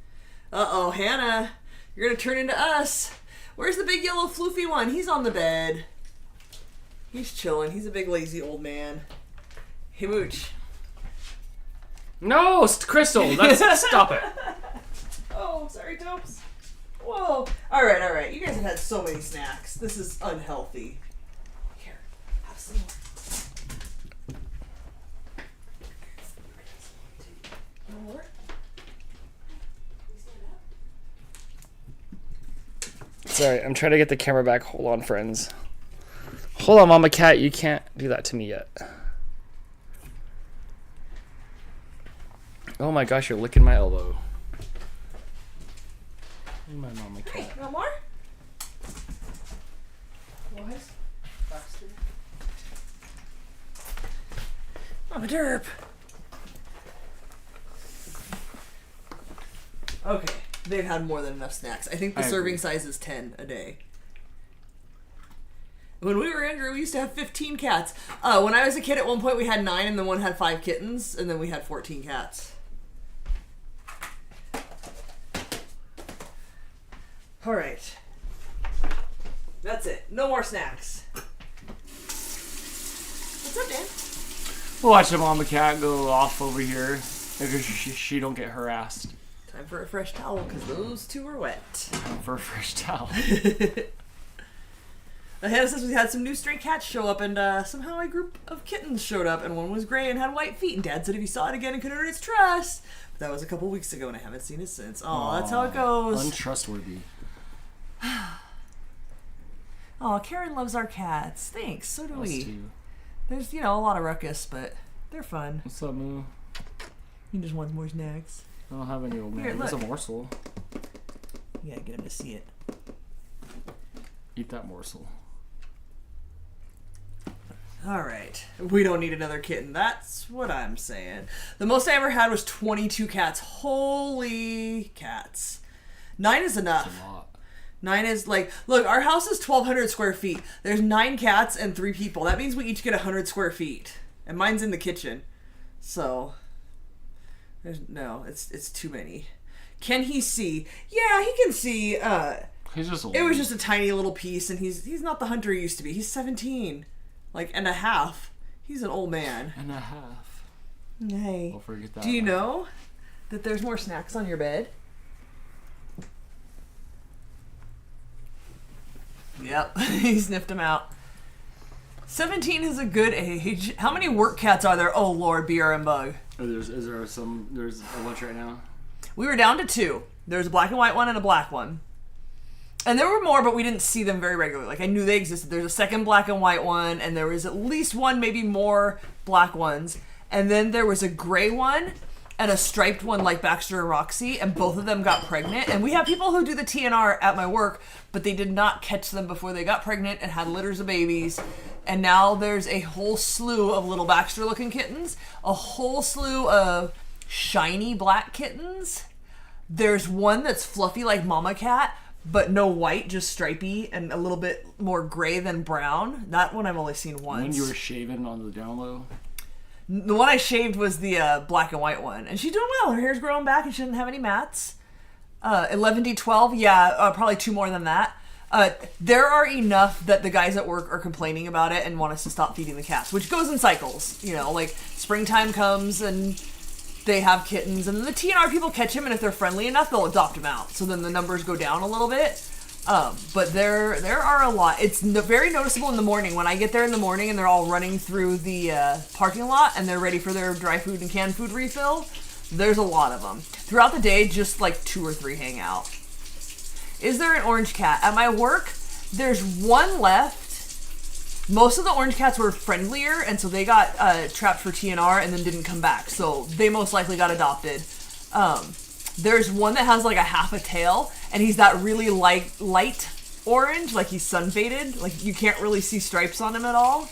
Uh-oh, Hannah. You're going to turn into us. Where's the big yellow floofy one? He's on the bed. He's chilling. He's a big lazy old man. Hey, Mooch. No, Crystal. Let's stop it. Oh, sorry, Topes. Whoa. All right. You guys have had so many snacks. This is unhealthy. Here, have some more. No more? Sorry, I'm trying to get the camera back. Hold on, friends. Hold on, Mama Cat. You can't do that to me yet. Oh my gosh, you're licking my elbow. Hey, my Mama Cat. Hey, no more? Boys? Faster. I'm a derp. Okay, they've had more than enough snacks. I think the serving size is 10 a day. When we were younger, we used to have 15 cats. When I was a kid, at one point we had 9, and then one had 5 kittens, and then we had 14 cats. All right. That's it. No more snacks. What's up, Dan? We'll watch the Mama Cat go off over here. Because she don't get harassed. Time for a fresh towel, because those two are wet. Time for a fresh towel. Hannah says we had some new stray cats show up, and somehow a group of kittens showed up, and one was gray and had white feet, and Dad said if he saw it again, it could earn its trust. But that was a couple weeks ago, and I haven't seen it since. Oh, that's how it goes. Untrustworthy. Oh, Karen loves our cats. Thanks. So do Us we. too. There's, a lot of ruckus, but they're fun. What's up, Moo? He just wants more snacks. I don't have any, old man. Here, There's a look. morsel. You gotta get him to see it. Eat that morsel. Alright. We don't need another kitten. That's what I'm saying. The most I ever had was 22 cats. Holy cats. 9 is enough. That's a lot. 9 is look, our house is 1,200 square feet. There's 9 cats and 3 people. That means we each get 100 square feet. And mine's in the kitchen. So, it's too many. Can he see? Yeah, he can see. He's just old. It was just a tiny little piece, and he's not the hunter he used to be. He's 17. And a half. He's an old man. And a half. Hey. Don't forget that. Do you know that there's more snacks on your bed? Yep. He sniffed them out. 17 is a good age. How many work cats are there? Oh, Lord, BRM bug. Oh, there's a bunch right now. We were down to 2. There's a black and white one and a black one. And there were more, but we didn't see them very regularly. I knew they existed. There's a second black and white one, and there was at least one, maybe more black ones. And then there was a gray one and a striped one like Baxter and Roxy, and both of them got pregnant. And we have people who do the TNR at my work, but they did not catch them before they got pregnant and had litters of babies. And now there's a whole slew of little Baxter-looking kittens, a whole slew of shiny black kittens. There's one that's fluffy like Mama Cat, but no white, just stripy and a little bit more gray than brown. That one I've only seen once. When you were shaving on the down low? The one I shaved was the black and white one. And she's doing well. Her hair's growing back and she doesn't have any mats. 11D12, yeah, probably 2 more than that. There are enough that the guys at work are complaining about it and want us to stop feeding the cats, which goes in cycles. You know, like springtime comes and they have kittens, and then the TNR people catch them, and if they're friendly enough, they'll adopt them out. So then the numbers go down a little bit. But there are a lot. It's very noticeable in the morning. When I get there in the morning and they're all running through the parking lot and they're ready for their dry food and canned food refill, there's a lot of them. Throughout the day, just like 2 or 3 hang out. Is there an orange cat? At my work, there's one left. Most of the orange cats were friendlier, and so they got trapped for TNR and then didn't come back. So they most likely got adopted. There's one that has like a half a tail, and he's that really light orange, like he's sun faded. Like you can't really see stripes on him at all.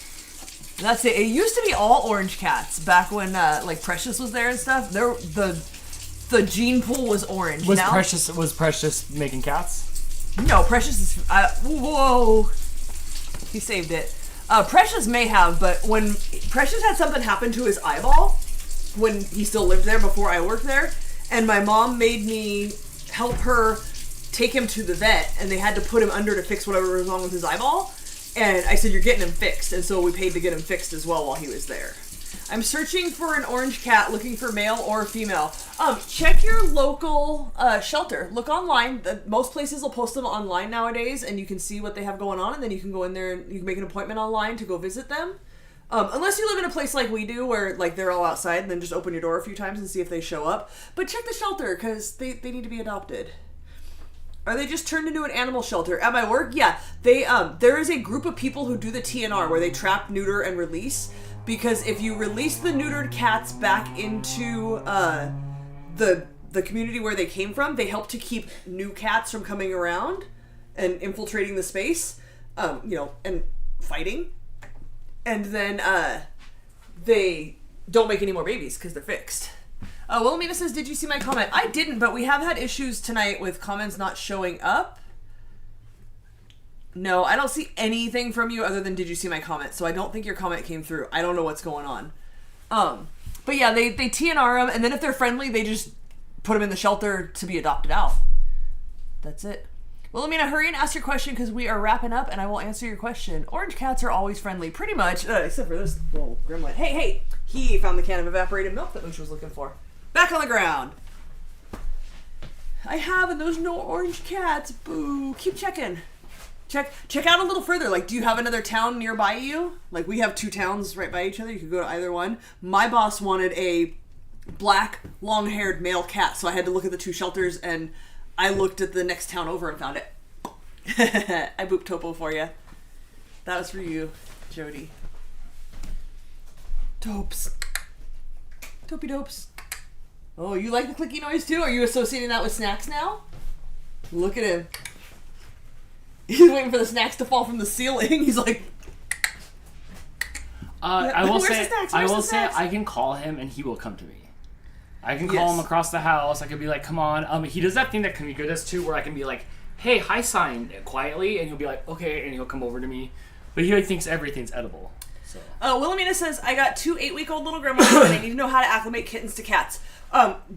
And that's it. It used to be all orange cats back when like Precious was there and stuff. The gene pool was orange. Was Precious making cats? No, Precious is. Whoa. He saved it. Precious may have, but when Precious had something happen to his eyeball, when he still lived there before I worked there, and my mom made me help her take him to the vet, and they had to put him under to fix whatever was wrong with his eyeball, and I said, you're getting him fixed, and so we paid to get him fixed as well while he was there. I'm searching for an orange cat, looking for male or female. Check your local shelter. Look online. Most places will post them online nowadays, and you can see what they have going on, and then you can go in there and you can make an appointment online to go visit them. Unless you live in a place like we do, where like they're all outside, and then just open your door a few times and see if they show up. But check the shelter, because they need to be adopted. Are they just turned into an animal shelter? At my work, yeah. There is a group of people who do the TNR, where they trap, neuter, and release. Because if you release the neutered cats back into the community where they came from, they help to keep new cats from coming around and infiltrating the space, and fighting. And then they don't make any more babies because they're fixed. Wilhelmina says, did you see my comment? I didn't, but we have had issues tonight with comments not showing up. No, I don't see anything from you other than did you see my comment, so I don't think your comment came through. I don't know what's going on. But yeah, they TNR them, and then if they're friendly, they just put them in the shelter to be adopted out. That's it. Well, Amina, hurry and ask your question because we are wrapping up, and I will answer your question. Orange cats are always friendly, pretty much, except for this little gremlin. Hey, he found the can of evaporated milk that Mooch was looking for. Back on the ground. I have, and there's no orange cats. Boo. Keep checking. Check out a little further. Like, do you have another town nearby you? Like, we have 2 towns right by each other. You could go to either one. My boss wanted a black, long-haired male cat, so I had to look at the 2 shelters, and I looked at the next town over and found it. I booped Topo for you. That was for you, Jody. Dopes. Dopey dopes. Oh, you like the clicky noise too? Are you associating that with snacks now? Look at him. He's waiting for the snacks to fall from the ceiling. He's like... I will say I can call him and he will come to me. I can call him across the house. I can be like, come on. He does that thing that Kamiko does too, where I can be like, hey, hi sign quietly, and he'll be like, okay, and he'll come over to me. But he thinks everything's edible. So. Wilhelmina says, I got 2 8-week-old little gremlins and I need to know how to acclimate kittens to cats.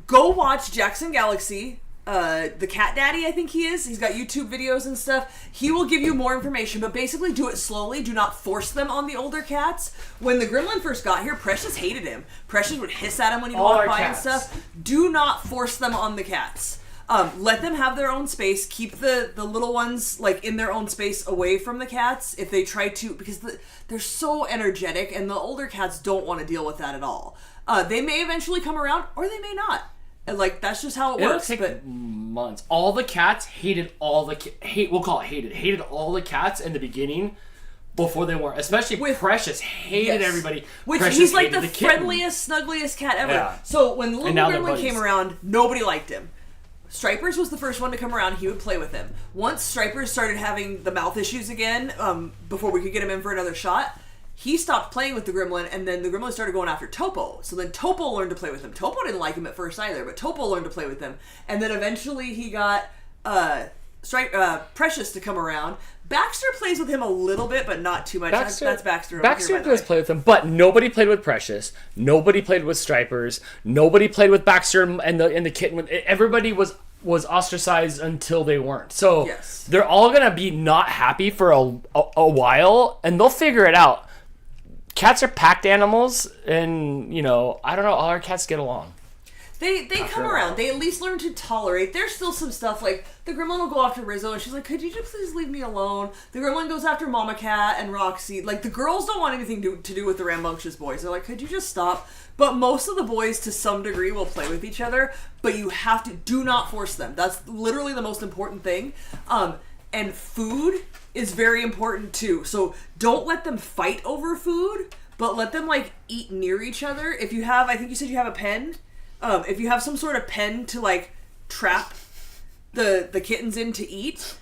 Go watch Jackson Galaxy. The cat daddy, I think he is. He's got YouTube videos and stuff. He will give you more information, but basically do it slowly. Do not force them on the older cats. When the gremlin first got here, Precious hated him. Precious would hiss at him when he walked by and stuff. Do not force them on the cats. Let them have their own space. Keep the little ones like in their own space away from the cats if they try to, because they're so energetic and the older cats don't want to deal with that at all. They may eventually come around or they may not. And like that's just how it works. It'll take months. All the cats hated all the hated all the cats in the beginning before they weren't. Especially with Precious hated everybody. Which Precious he's like the friendliest, snuggliest cat ever. Yeah. So when little gremlin came around, nobody liked him. Stripers was the first one to come around. He would play with him. Once Stripers started having the mouth issues again, before we could get him in for another shot, he stopped playing with the gremlin, and then the gremlin started going after Topo. So then Topo learned to play with him. Topo didn't like him at first either, but Topo learned to play with him. And then eventually he got Precious to come around. Baxter plays with him a little bit, but not too much. That's Baxter. Baxter does play with him, but nobody played with Precious. Nobody played with Stripers. Nobody played with Baxter and the kitten. Everybody was ostracized until they weren't. So yes. They're all gonna be not happy for a while, and they'll figure it out. Cats are packed animals, and I don't know. All our cats get along. They come around. They at least learn to tolerate. There's still some stuff like the gremlin will go after Rizzo, and she's like, "Could you just please leave me alone?" The gremlin goes after Mama Cat and Roxy. Like the girls don't want anything to do with the rambunctious boys. They're like, "Could you just stop?" But most of the boys, to some degree, will play with each other. But you have to do not force them. That's literally the most important thing. And food is very important too. So don't let them fight over food, but let them like eat near each other. If you have, I think you said you have a pen. If you have some sort of pen to like trap the kittens in to eat,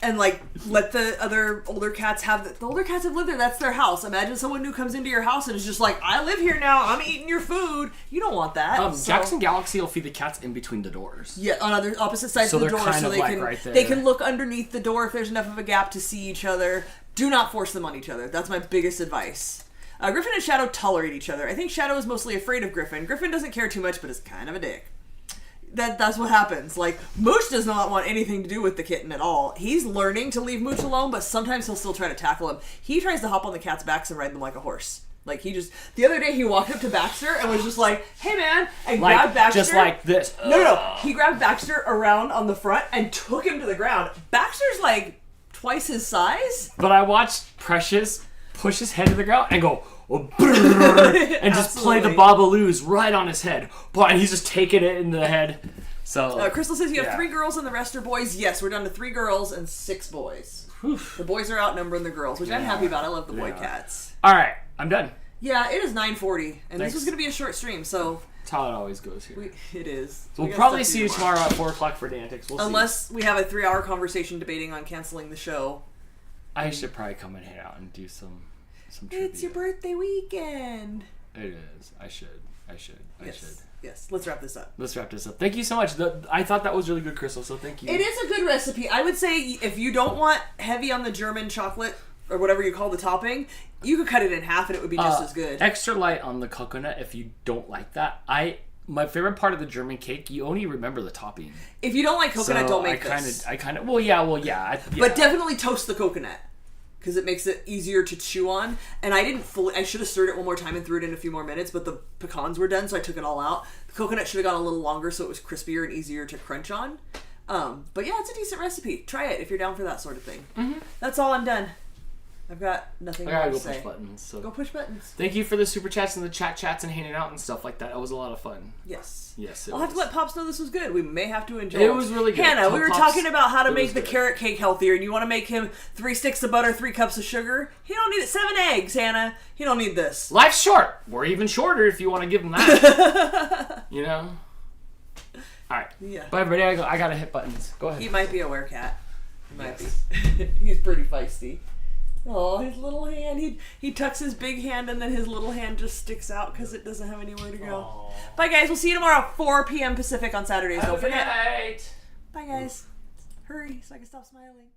and like let the other older cats have the older cats have lived there. That's their house. Imagine someone who comes into your house and is just like, "I live here now. I'm eating your food." You don't want that. Jackson Galaxy will feed the cats in between the doors. Yeah, on other opposite sides of the door, so they can look underneath the door if there's enough of a gap to see each other. Do not force them on each other. That's my biggest advice. Griffin and Shadow tolerate each other. I think Shadow is mostly afraid of Griffin. Griffin doesn't care too much, but is kind of a dick. That's what happens. Like, Mooch does not want anything to do with the kitten at all. He's learning to leave Mooch alone, but sometimes he'll still try to tackle him. He tries to hop on the cat's backs and ride them like a horse. Like, the other day he walked up to Baxter and was just like, "Hey man," and grabbed Baxter. Just like this. No. He grabbed Baxter around on the front and took him to the ground. Baxter's like twice his size. But I watched Precious push his head to the ground and go, and just play the Bobaloos right on his head. And he's just taking it in the head. So Crystal says you have 3 girls and the rest are boys. Yes, we're down to 3 girls and 6 boys. Oof. The boys are outnumbering the girls, which I'm happy about. I love the boy cats. All right, I'm done. Yeah, it is 9:40, and this was going to be a short stream, so... That's how it always goes here. It is. So we'll probably see you tomorrow at 4 o'clock for Dantics. Unless we have a 3-hour conversation debating on canceling the show. I should probably come and hang out and do some trivia. It's your birthday weekend. It is. I should. Yes, let's wrap this up. Thank you so much. I thought that was really good, Crystal, so thank you. It is a good recipe. I would say if you don't want heavy on the German chocolate, or whatever you call the topping, you could cut it in half and it would be just as good. Extra light on the coconut if you don't like that. My favorite part of the German cake, you only remember the topping. If you don't like coconut, don't make this. Well, yeah. But definitely toast the coconut, because it makes it easier to chew on. And I should have stirred it one more time and threw it in a few more minutes, but the pecans were done, so I took it all out. The coconut should have gone a little longer so it was crispier and easier to crunch on. But yeah, it's a decent recipe. Try it if you're down for that sort of thing. Mm-hmm. That's all. I'm done. I've got nothing more to say. Push buttons. So. Go push buttons. Thank you for the super chats and the chats and hanging out and stuff like that. That was a lot of fun. Yes. I'll have to let Pops know this was good. We may have to enjoy it. It was really good. Hannah, we were talking about how to make the carrot cake healthier, and you want to make him 3 sticks of butter, 3 cups of sugar. He don't need it. 7 eggs, Hannah. He don't need this. Life's short. We're even shorter if you want to give him that. All right. Yeah. Bye, everybody. I gotta hit buttons. Go ahead. He might be a werecat. He might be. He's pretty feisty. Oh, his little hand. He tucks his big hand and then his little hand just sticks out because it doesn't have anywhere to go. Aww. Bye, guys. We'll see you tomorrow at 4 p.m. Pacific on Saturdays. Don't forget. Bye, guys. Hurry so I can stop smiling.